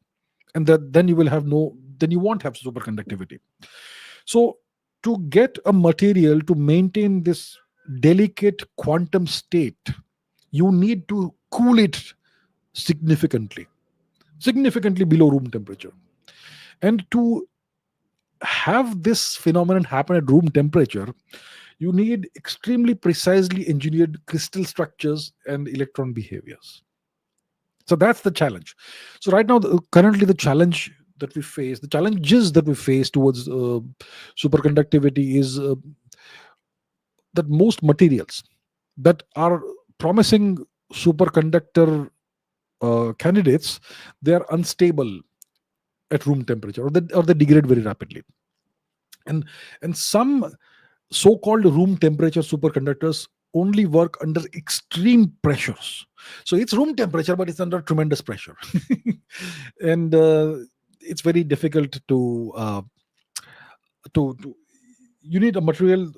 and then you won't have superconductivity. So, to get a material to maintain this delicate quantum state, you need to cool it significantly, significantly below room temperature. And to have this phenomenon happen at room temperature, you need extremely precisely engineered crystal structures and electron behaviors. So that's the challenge. So right now, currently, the challenges that we face towards superconductivity is that most materials that are promising superconductor candidates, they are unstable at room temperature, or they degrade very rapidly. And some so-called room temperature superconductors only work under extreme pressures. So it's room temperature, but it's under tremendous pressure, and it's very difficult to you need a material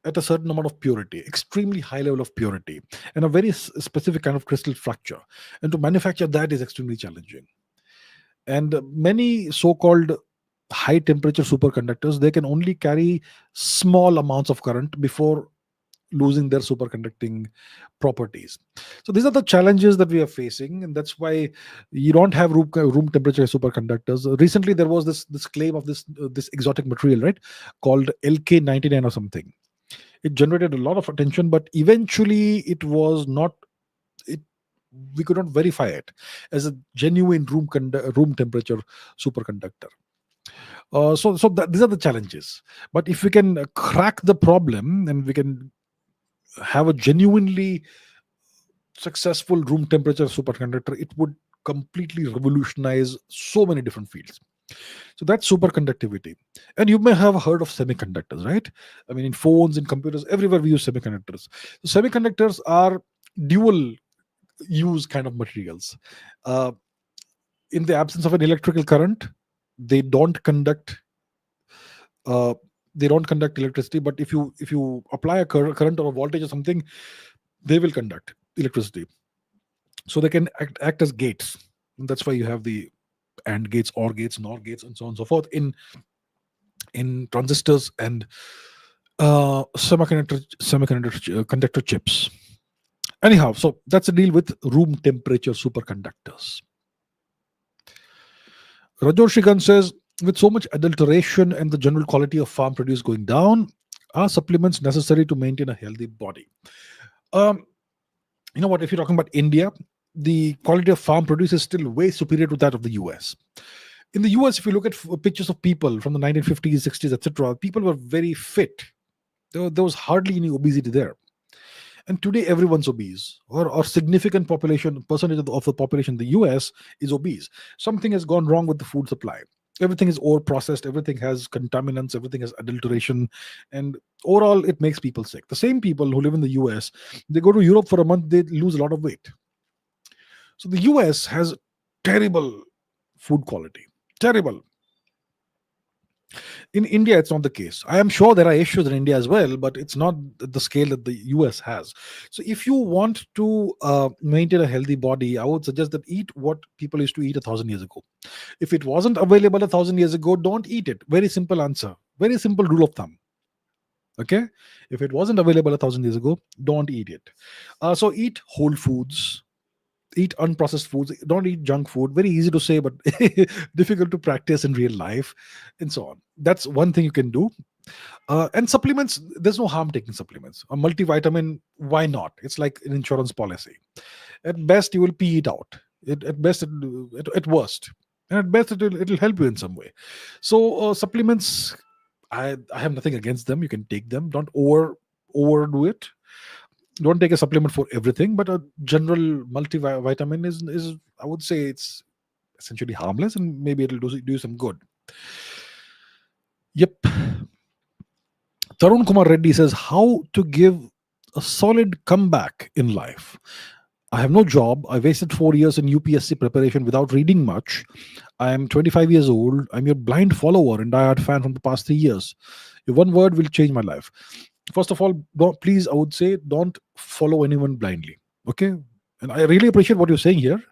at a certain amount of purity, extremely high level of purity, and a very specific kind of crystal structure. And to manufacture that is extremely challenging. And many so-called high temperature superconductors, they can only carry small amounts of current before losing their superconducting properties. So these are the challenges that we are facing, and that's why you don't have room temperature superconductors. Recently, there was this claim of this exotic material, right, called LK99 or something. It generated a lot of attention, but eventually it was not. It We could not verify it as a genuine room temperature superconductor. These are the challenges. But if we can crack the problem and we can have a genuinely successful room temperature superconductor, it would completely revolutionize so many different fields. So that's superconductivity. And you may have heard of semiconductors, right? I mean, in phones, in computers, everywhere we use semiconductors. So semiconductors are dual use kind of materials. Uh, in the absence of an electrical current, they don't conduct. Uh, they don't conduct electricity, but if you apply a current or a voltage or something, they will conduct electricity. So they can act as gates. And that's why you have the AND gates, OR gates, NOR gates, and so on and so forth in transistors and conductor chips. Anyhow, so that's the deal with room temperature superconductors. Rajoshigan says, with so much adulteration and the general quality of farm produce going down, are supplements necessary to maintain a healthy body? You know what? If you're talking about India, the quality of farm produce is still way superior to that of the US. In the US, if you look at pictures of people from the 1950s, 60s, etc., people were very fit. There was hardly any obesity there. And today, everyone's obese, or significant percentage of the population in the US is obese. Something has gone wrong with the food supply. Everything is over processed, everything has contaminants, everything has adulteration, and overall, it makes people sick. The same people who live in the US, they go to Europe for a month, they lose a lot of weight. So the US has terrible food quality. Terrible. In India, it's not the case. I am sure there are issues in India as well, but it's not the scale that the US has. So if you want to maintain a healthy body, I would suggest that eat what people used to eat 1,000 years ago. If it wasn't available 1,000 years ago, don't eat it. Very simple answer. Very simple rule of thumb. Okay? If it wasn't available 1,000 years ago, don't eat it. So eat whole foods. Eat unprocessed foods. Don't eat junk food. Very easy to say, but difficult to practice in real life, and so on. That's one thing you can do. And supplements, there's no harm taking supplements. A multivitamin, why not? It's like an insurance policy. At best, you will pee it out. At best, at worst, and at best, it'll help you in some way. So supplements, I have nothing against them. You can take them. Don't overdo it. Don't take a supplement for everything, but a general multivitamin is I would say it's essentially harmless, and maybe it'll do some good. Yep. Tarun Kumar Reddy says, how to give a solid comeback in life. I have no job. I wasted 4 years in UPSC preparation without reading much. I am 25 years old. I'm your blind follower and diehard fan from the past 3 years. If one word will change my life. First of all, please, I would say, don't follow anyone blindly. Okay? And I really appreciate what you're saying here.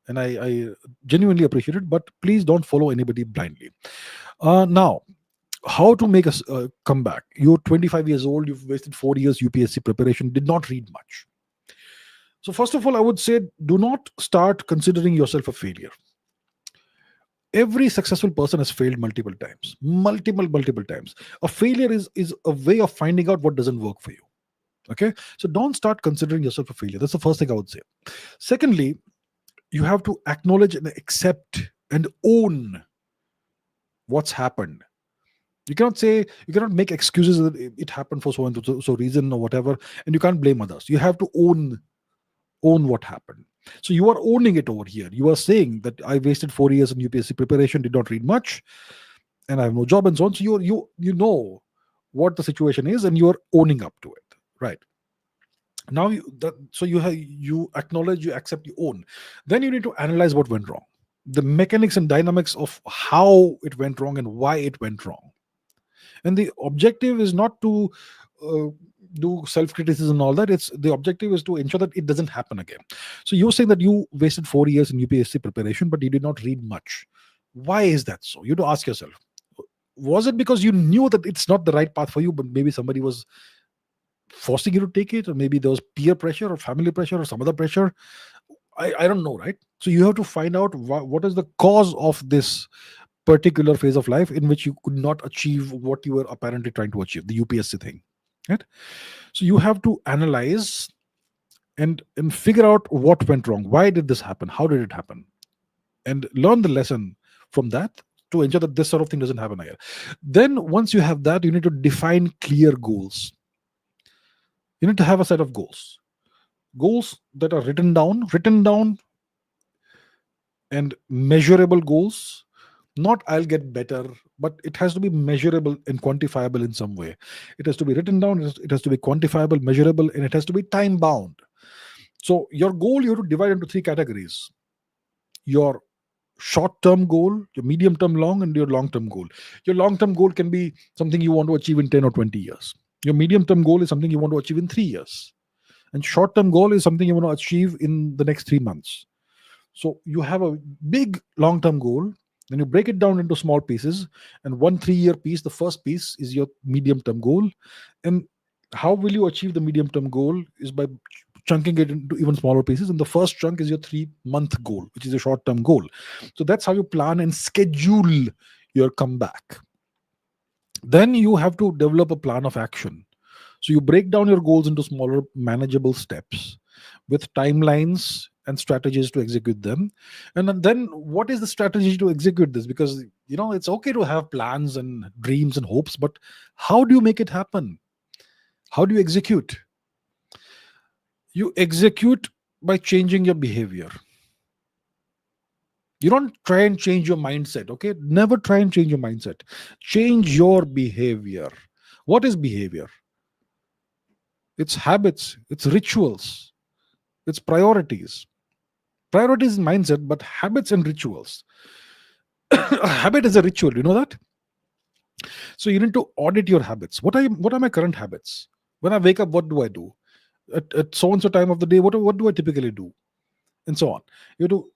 And I genuinely appreciate it. But please don't follow anybody blindly. Now, how to make a comeback? You're 25 years old. You've wasted 4 years UPSC preparation. Did not read much. So first of all, I would say, do not start considering yourself a failure. Every successful person has failed multiple times. Multiple times. A failure is a way of finding out what doesn't work for you. Okay? So don't start considering yourself a failure. That's the first thing I would say. Secondly, you have to acknowledge and accept and own what's happened. You cannot make excuses that it happened for so and so reason or whatever, and you can't blame others. You have to own what happened. So you are owning it over here. You are saying that I wasted 4 years in UPSC preparation, did not read much, and I have no job and so on. So you know what the situation is, and you are owning up to it, right? Now you acknowledge, you accept, you own. Then you need to analyze what went wrong, the mechanics and dynamics of how it went wrong and why it went wrong. And the objective is not to do self-criticism and all that. The objective is to ensure that it doesn't happen again. So you're saying that you wasted 4 years in UPSC preparation, but you did not read much. Why is that so? You have to ask yourself, was it because you knew that it's not the right path for you, but maybe somebody was forcing you to take it, or maybe there was peer pressure or family pressure or some other pressure. I don't know, right? So you have to find out what is the cause of this particular phase of life in which you could not achieve what you were apparently trying to achieve, the UPSC thing, right? So you have to analyze and figure out what went wrong. Why did this happen? How did it happen? And learn the lesson from that to ensure that this sort of thing doesn't happen again. Then once you have that, you need to define clear goals. You need to have a set of goals that are written down, and measurable goals. Not I'll get better, but it has to be measurable and quantifiable in some way. It has to be written down, it has to be quantifiable, measurable, and it has to be time bound. So your goal, you have to divide into three categories: your short term goal, your medium term long, and your long term goal. Your long term goal can be something you want to achieve in 10 or 20 years. Your medium term goal is something you want to achieve in 3 years, and short term goal is something you want to achieve in the next 3 months. So you have a big long term goal, then you break it down into small pieces, and 1 3 year piece, the first piece, is your medium term goal. And how will you achieve the medium term goal is by chunking it into even smaller pieces, and the first chunk is your 3 month goal, which is a short term goal. So that's how you plan and schedule your comeback. Then you have to develop a plan of action. So you break down your goals into smaller manageable steps with timelines and strategies to execute them. And then what is the strategy to execute this? Because it's okay to have plans and dreams and hopes, but how do you make it happen? How do you execute? You execute by changing your behavior. You don't try and change your mindset, okay? Never try and change your mindset. Change your behavior. What is behavior? It's habits, it's rituals, it's priorities. Priorities is mindset, but habits and rituals. A habit is a ritual, you know that? So you need to audit your habits. What are my current habits? When I wake up, what do I do? At so and so time of the day, what do I typically do? And so on. You have to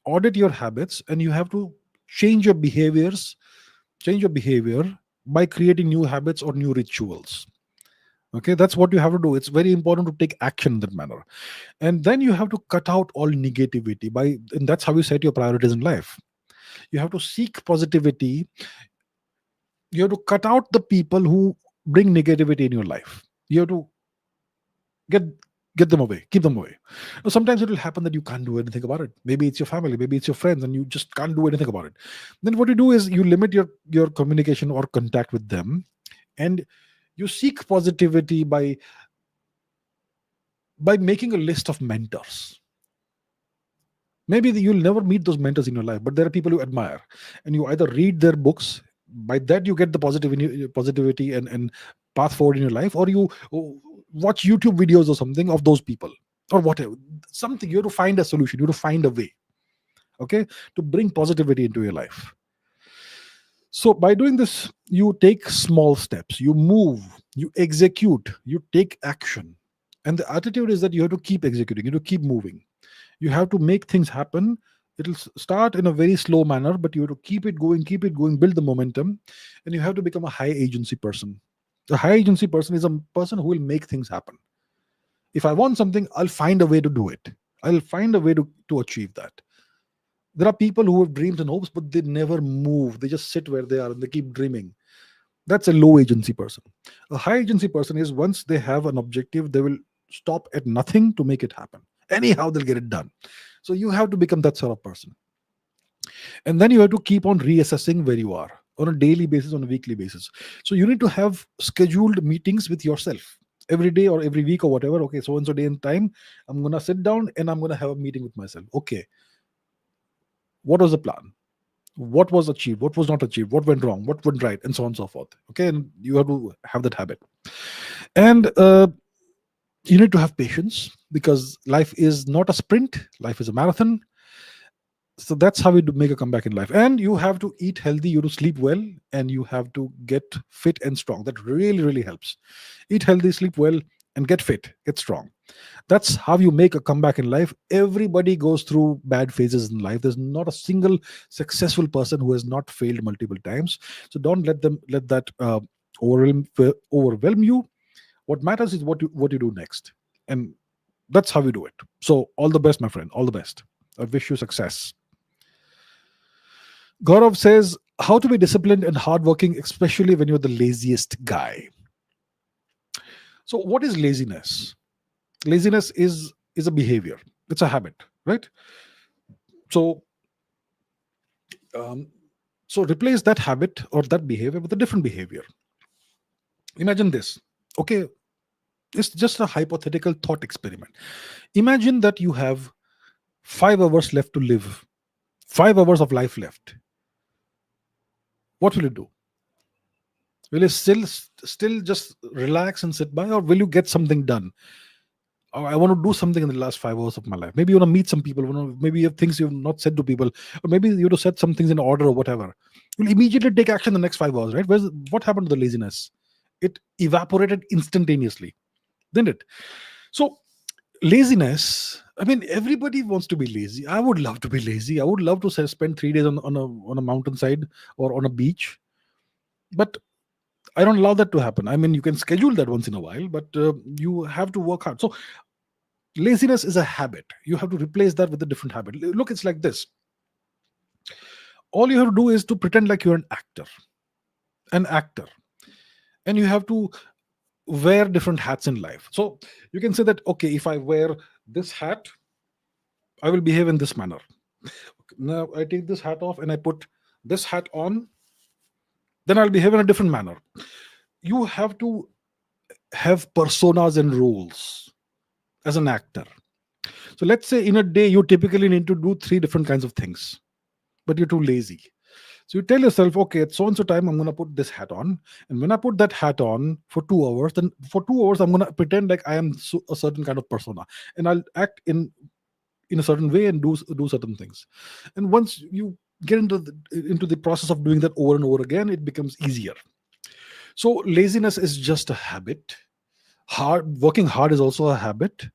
audit your habits, and you have to change your behavior by creating new habits or new rituals. Okay, that's what you have to do. It's very important to take action in that manner. And then you have to cut out all negativity and that's how you set your priorities in life. You have to seek positivity. You have to cut out the people who bring negativity in your life. You have to get them away, keep them away. Now, sometimes it will happen that you can't do anything about it. Maybe it's your family, maybe it's your friends, and you just can't do anything about it. Then what you do is you limit your communication or contact with them, and you seek positivity by making a list of mentors. Maybe you'll never meet those mentors in your life, but there are people you admire, and you either read their books. By that you get the positivity and path forward in your life, or you watch YouTube videos or something of those people, or whatever. Something, you have to find a solution, you have to find a way, okay, to bring positivity into your life. So by doing this, you take small steps, you move, you execute, you take action. And the attitude is that you have to keep executing, you have to keep moving. You have to make things happen. It'll start in a very slow manner, but you have to keep it going, build the momentum, and you have to become a high agency person. A high agency person is a person who will make things happen. If I want something, I'll find a way to do it. I'll find a way to achieve that. There are people who have dreams and hopes, but they never move. They just sit where they are and they keep dreaming. That's a low agency person. A high agency person is, once they have an objective, they will stop at nothing to make it happen. Anyhow, they'll get it done. So you have to become that sort of person. And then you have to keep on reassessing where you are on a daily basis, on a weekly basis. So you need to have scheduled meetings with yourself every day or every week or whatever. Okay, so and so day and time, I'm going to sit down and I'm going to have a meeting with myself. Okay, what was the plan? What was achieved? What was not achieved? What went wrong? What went right? And so on and so forth. Okay, and you have to have that habit. And you need to have patience, because life is not a sprint, life is a marathon. So that's how we do make a comeback in life. And you have to eat healthy, you have to sleep well, and you have to get fit and strong. That really, really helps. Eat healthy, sleep well, and get fit, get strong. That's how you make a comeback in life. Everybody goes through bad phases in life. There's not a single successful person who has not failed multiple times. So don't let that overwhelm you. What matters is what you do next, and that's how we do it. So all the best, my friend. All the best. I wish you success. Gaurav says, how to be disciplined and hardworking, especially when you're the laziest guy. So, what is laziness? Laziness is a behavior. It's a habit, right? So, um, so replace that habit or that behavior with a different behavior. Imagine this. Okay, it's just a hypothetical thought experiment. Imagine that you have 5 hours left to live, 5 hours of life left. What will you do? Will you still just relax and sit by, or will you get something done? Oh, I want to do something in the last 5 hours of my life. Maybe you want to meet some people. Maybe you have things you've not said to people, or maybe you have to set some things in order or whatever. You'll immediately take action in the next 5 hours, right? What happened to the laziness? It evaporated instantaneously, didn't it? So laziness. I mean, everybody wants to be lazy. I would love to be lazy. I would love to spend 3 days on a mountainside or on a beach, but I don't allow that to happen. I mean, you can schedule that once in a while, but you have to work hard. So laziness is a habit. You have to replace that with a different habit. Look, it's like this. All you have to do is to pretend like you're an actor, and you have to wear different hats in life. So you can say that, okay, if I wear this hat, I will behave in this manner. Now I take this hat off and I put this hat on, then I'll behave in a different manner. You have to have personas and roles as an actor. So let's say in a day you typically need to do 3 different kinds of things, but you're too lazy. So you tell yourself, okay, at so and so time I'm going to put this hat on, and when I put that hat on for 2 hours, then for 2 hours I'm going to pretend like I am a certain kind of persona, and I'll act in a certain way and do certain things. And once you get into the process of doing that over and over again, it becomes easier. So laziness is just a habit. Working hard is also a habit.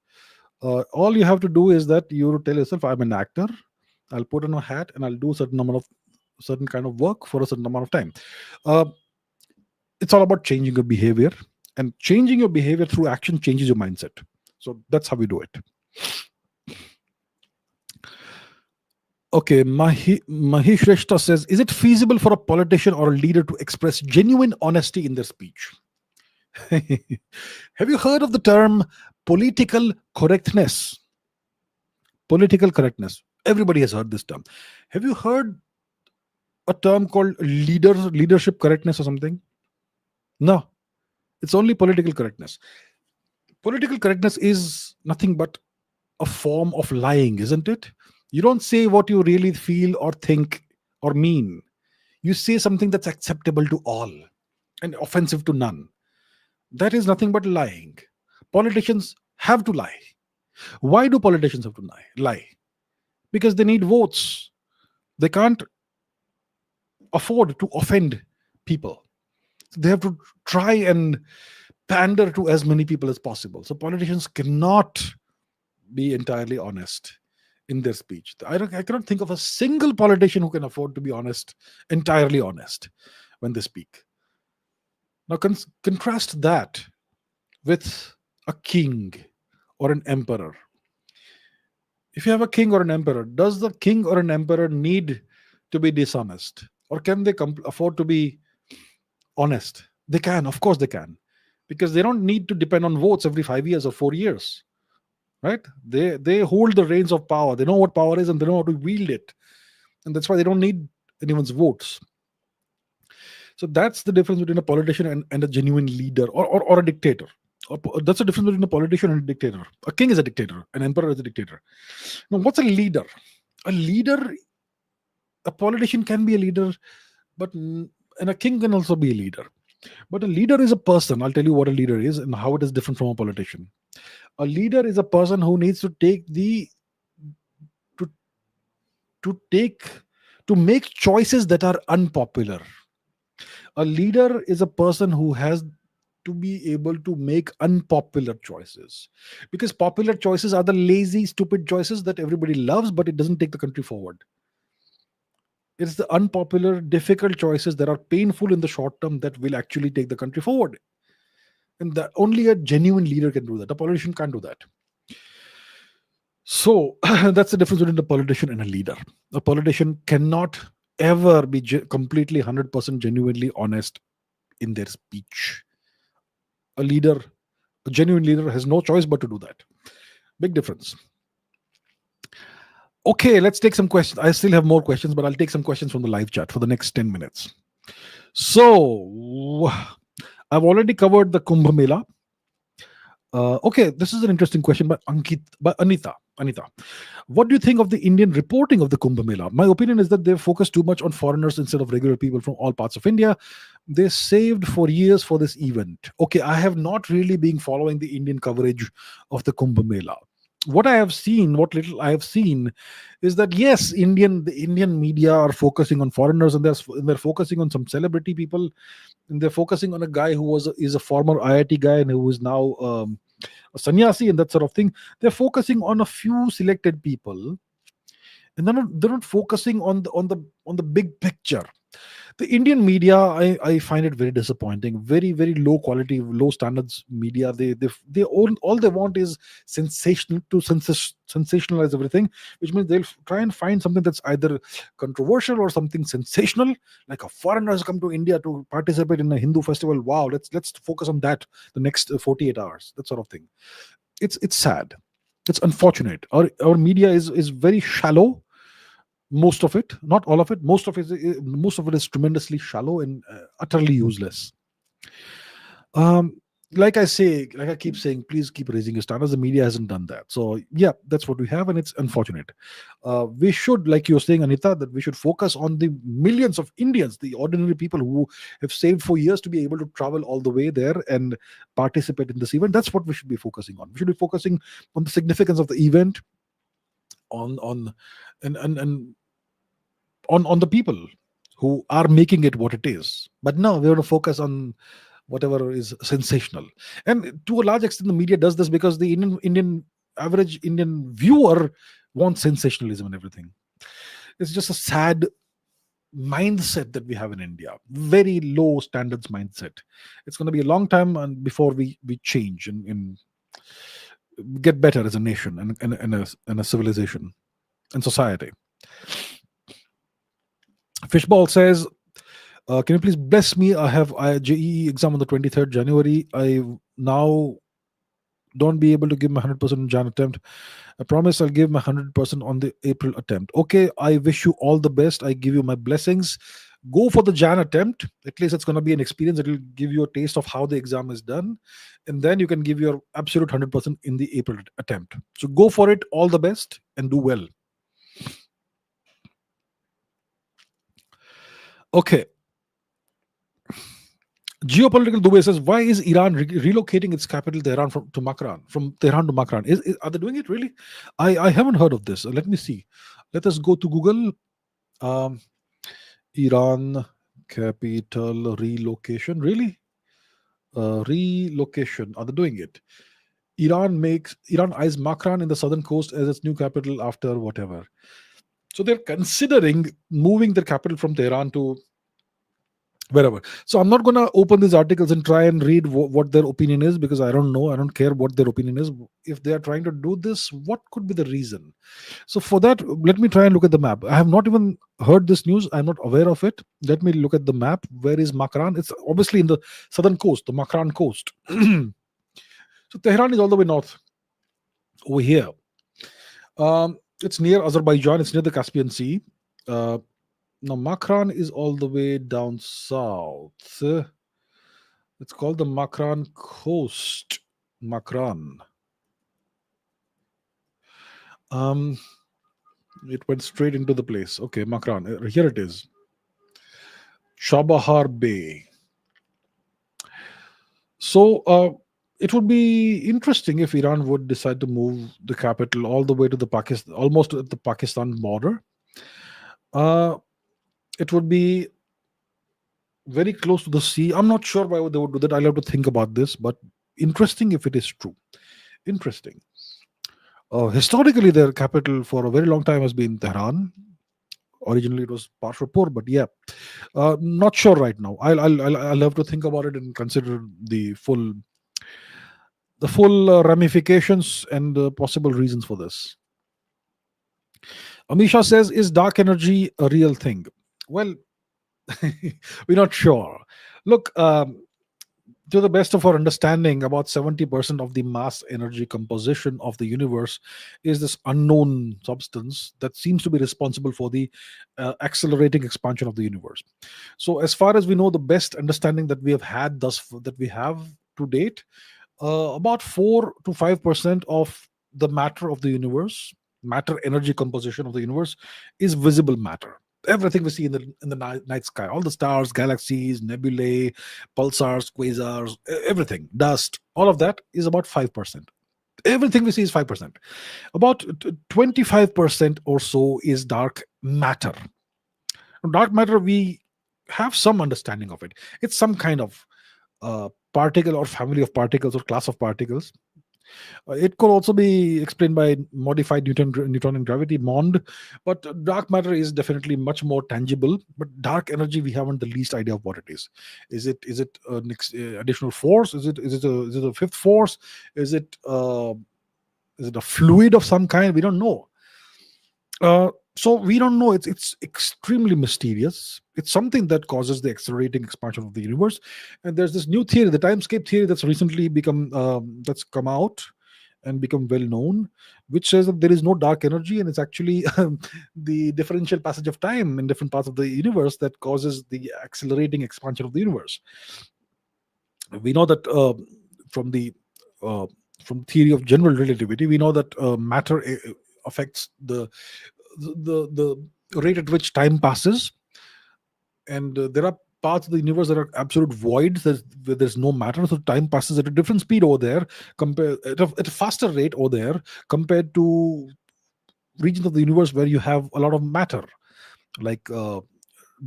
All you have to do is that you tell yourself, I'm an actor. I'll put on a hat and I'll do a certain kind of work for a certain amount of time. Uh, it's all about changing your behavior, and changing your behavior through action changes your mindset. So that's how we do it. Okay, Mahesh Reshta says, is it feasible for a politician or a leader to express genuine honesty in their speech? Have you heard of the term political correctness? Political correctness. Everybody has heard this term. Have you heard a term called leadership correctness or something? No, it's only political correctness. Political correctness is nothing but a form of lying, isn't it? You don't say what you really feel or think or mean. You say something that's acceptable to all and offensive to none. That is nothing but lying. Politicians have to lie. Why do politicians have to lie? Because they need votes. They can't afford to offend people. They have to try and pander to as many people as possible. So politicians cannot be entirely honest in their speech. I cannot think of a single politician who can afford to be entirely honest when they speak. Now contrast that with a king or an emperor. If you have a king or an emperor, does the king or an emperor need to be dishonest, or can they afford to be honest? They can, of course they can, because they don't need to depend on votes every 5 years or 4 years, right? They hold the reins of power. They know what power is and they know how to wield it, and that's why they don't need anyone's votes. So that's the difference between a politician and a genuine leader, or a dictator. That's the difference between a politician and a dictator. A king is a dictator, an emperor is a dictator. Now, what's a leader? A politician can be a leader, and a king can also be a leader. But a leader is a person. I'll tell you what a leader is and how it is different from a politician. A leader is a person who needs to make choices that are unpopular. A leader is a person who has to be able to make unpopular choices, because popular choices are the lazy, stupid choices that everybody loves, but it doesn't take the country forward. It's the unpopular, difficult choices that are painful in the short term that will actually take the country forward. And that only a genuine leader can do that. A politician can't do that. So that's the difference between a politician and a leader. A politician cannot ever be completely 100% genuinely honest in their speech. A leader, a genuine leader, has no choice but to do that. Big difference. Okay, let's take some questions. I still have more questions, but I'll take some questions from the live chat for the next 10 minutes. So, I've already covered the Kumbh Mela. Okay, this is an interesting question by Anita. Anita, what do you think of the Indian reporting of the Kumbh Mela? My opinion is that they focus too much on foreigners instead of regular people from all parts of India. They saved for years for this event. Okay, I have not really been following the Indian coverage of the Kumbh Mela. What I have seen, what little I have seen, is that yes, the Indian media are focusing on foreigners, and they're focusing on some celebrity people, and they're focusing on a guy who is a former IIT guy and who is now a sannyasi and that sort of thing. They're focusing on a few selected people, and they're not focusing on the big picture. The Indian media, I find it very disappointing. Very, very low quality, low standards media. All they want is sensationalize everything, which means they'll try and find something that's either controversial or something sensational, like a foreigner has come to India to participate in a Hindu festival. Wow, let's focus on that the next 48 hours. That sort of thing. It's sad. It's unfortunate. Our media is very shallow. Most of it, not all of it. Most of it is tremendously shallow and utterly useless. um like I keep saying, please keep raising your standards. The media hasn't done that. So yeah, that's what we have, and it's unfortunate. We should, like you're saying, Anita, that we should focus on the millions of Indians, the ordinary people who have saved for years to be able to travel all the way there and participate in this event. That's what we should be focusing on. We should be focusing on the significance of the event, on and on the people who are making it what it is. But no, we want to focus on whatever is sensational. And to a large extent, the media does this because the average Indian viewer wants sensationalism and everything. It's just a sad mindset that we have in India. Very low standards mindset. It's going to be a long time and before we change and get better as a nation and a civilization and society. Fishball says, can you please bless me? I have a JEE exam on the 23rd January. I now don't be able to give my 100% Jan attempt. I promise I'll give my 100% on the April attempt. Okay, I wish you all the best. I give you my blessings. Go for the Jan attempt. At least it's going to be an experience. It will give you a taste of how the exam is done. And then you can give your absolute 100% in the April attempt. So go for it. All the best and do well. Okay. Geopolitical Dubai says, why is Iran relocating its capital Tehran to Makran? From Tehran to Makran. Are they doing it really? I haven't heard of this. Let me see. Let us go to Google. Iran capital relocation. Really? Relocation. Are they doing it? Iran eyes Makran in the southern coast as its new capital after whatever. So they're considering moving their capital from Tehran to wherever. So I'm not going to open these articles and try and read what their opinion is, because I don't know. I don't care what their opinion is. If they are trying to do this, what could be the reason? So for that, let me try and look at the map. I have not even heard this news. I'm not aware of it. Let me look at the map. Where is Makran? It's obviously in the southern coast, the Makran coast. So Tehran is all the way north over here. It's near Azerbaijan. It's near the Caspian Sea. Now, Makran is all the way down south. It's called the Makran Coast. Makran. It went straight into the place. Okay, Makran. Here it is. Chabahar Bay. So, it would be interesting if Iran would decide to move the capital all the way to the Pakistan, almost at the Pakistan border. It would be very close to the sea. I'm not sure why they would do that. I'll have to think about this, but interesting if it is true. Interesting. Historically, their capital for a very long time has been Tehran. Originally, it was Parshapur, but yeah, not sure right now. I'll have to think about it and consider the full the full ramifications and possible reasons for this. Amisha says, is dark energy a real thing? Well, we're not sure. Look, to the best of our understanding, about 70% of the mass energy composition of the universe is this unknown substance that seems to be responsible for the accelerating expansion of the universe. So, as far as we know, the best understanding that we have had that we have to date, about 4 to 5% of the matter of the universe, matter energy composition of the universe, is visible matter. Everything we see in the night sky, all the stars, galaxies, nebulae, pulsars, quasars, everything, dust, all of that is about 5%. Everything we see is 5%. About 25% or so is dark matter. Dark matter, we have some understanding of it. It's some kind of particle or family of particles or class of particles. It could also be explained by modified Newton and gravity, MOND, but dark matter is definitely much more tangible. But dark energy, we haven't the least idea of what it is. Is it an additional force? Is it a fifth force? Is it a fluid of some kind? We don't know. So we don't know. It's extremely mysterious. It's something that causes the accelerating expansion of the universe. And there's this new theory, the timescape theory, that's recently that's come out and become well known, which says that there is no dark energy, and it's actually the differential passage of time in different parts of the universe that causes the accelerating expansion of the universe. We know that from the theory of general relativity, we know that matter affects the rate at which time passes, and there are parts of the universe that are absolute voids where there's no matter, so time passes at a different speed over there, compared at a faster rate over there compared to regions of the universe where you have a lot of matter, like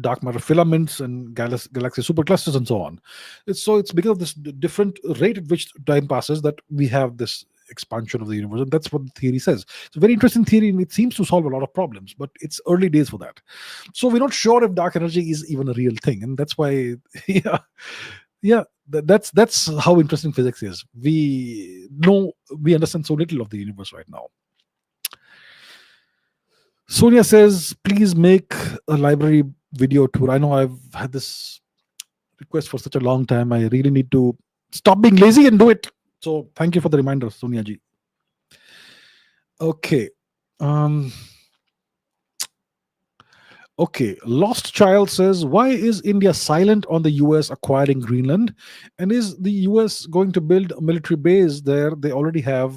dark matter filaments and galaxy superclusters and so on. It's because of this different rate at which time passes that we have this expansion of the universe, and that's what the theory says. It's a very interesting theory, and it seems to solve a lot of problems, but it's early days for that. So we're not sure if dark energy is even a real thing, and that's why that's how interesting physics is. We understand so little of the universe right now. Sonia says, please make a library video tour. I know I've had this request for such a long time. I really need to stop being lazy and do it. So thank you for the reminder, Sonia ji. Okay. Okay. Lost Child says, why is India silent on the US acquiring Greenland? And is the US going to build a military base there? They already have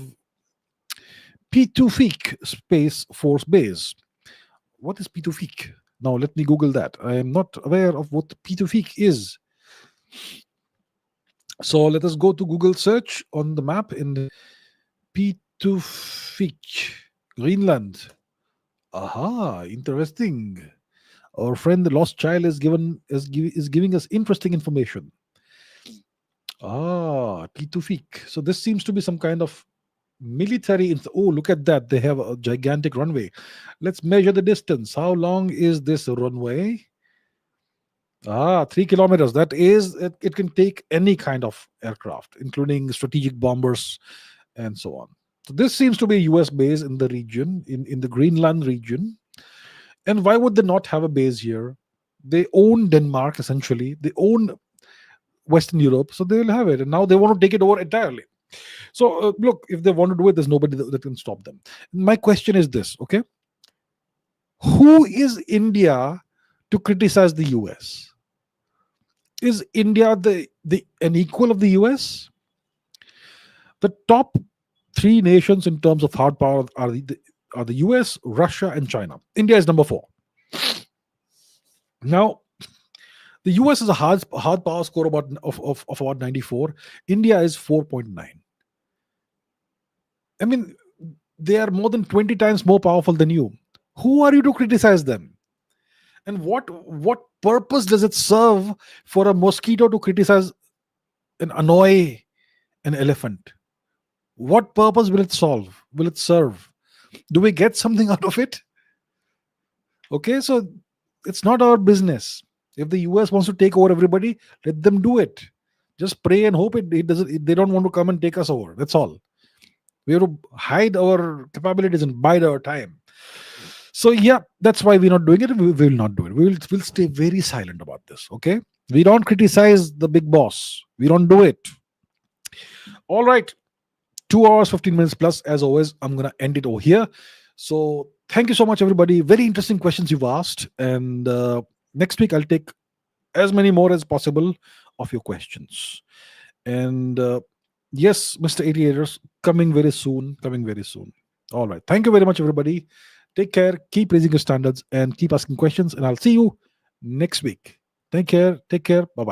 P2FIC Space Force Base. What is P2FIC? Now let me Google that. I am not aware of what P2FIC is. So let us go to Google search on the map in the P2FIC, Greenland. Aha, interesting. Our friend the Lost Child is giving us interesting information. P2FIC. So this seems to be some kind of military. Oh, look at that. They have a gigantic runway. Let's measure the distance. How long is this runway? 3 kilometers. That is, it can take any kind of aircraft, including strategic bombers and so on. So this seems to be a US base in the region, in the Greenland region. And why would they not have a base here? They own Denmark, essentially. They own Western Europe, so they will have it. And now they want to take it over entirely. So look, if they want to do it, there's nobody that can stop them. My question is this, okay? Who is India to criticize the US? Is India an equal of the US? The top 3 nations in terms of hard power are the US, Russia, and China. India is number 4. Now, the US is a hard power score of about 94. India is 4.9. I mean, they are more than 20 times more powerful than you. Who are you to criticize them? And what purpose does it serve for a mosquito to criticize and annoy an elephant? What purpose will it solve? Will it serve? Do we get something out of it? Okay, so it's not our business. If the US wants to take over everybody, let them do it. Just pray and hope it doesn't. They don't want to come and take us over. That's all. We have to hide our capabilities and bide our time. So yeah, that's why we're not doing it. We will not do it. We'll stay very silent about this. Okay. We don't criticize the big boss. We don't do it. All right. 2 hours, 15 minutes plus. As always, I'm gonna end it over here. So thank you so much, everybody. Very interesting questions you've asked. And next week I'll take as many more as possible of your questions. And yes, Mr. 88ers, coming very soon. Coming very soon. All right. Thank you very much, everybody. Take care. Keep raising your standards and keep asking questions. And I'll see you next week. Take care. Take care. Bye bye.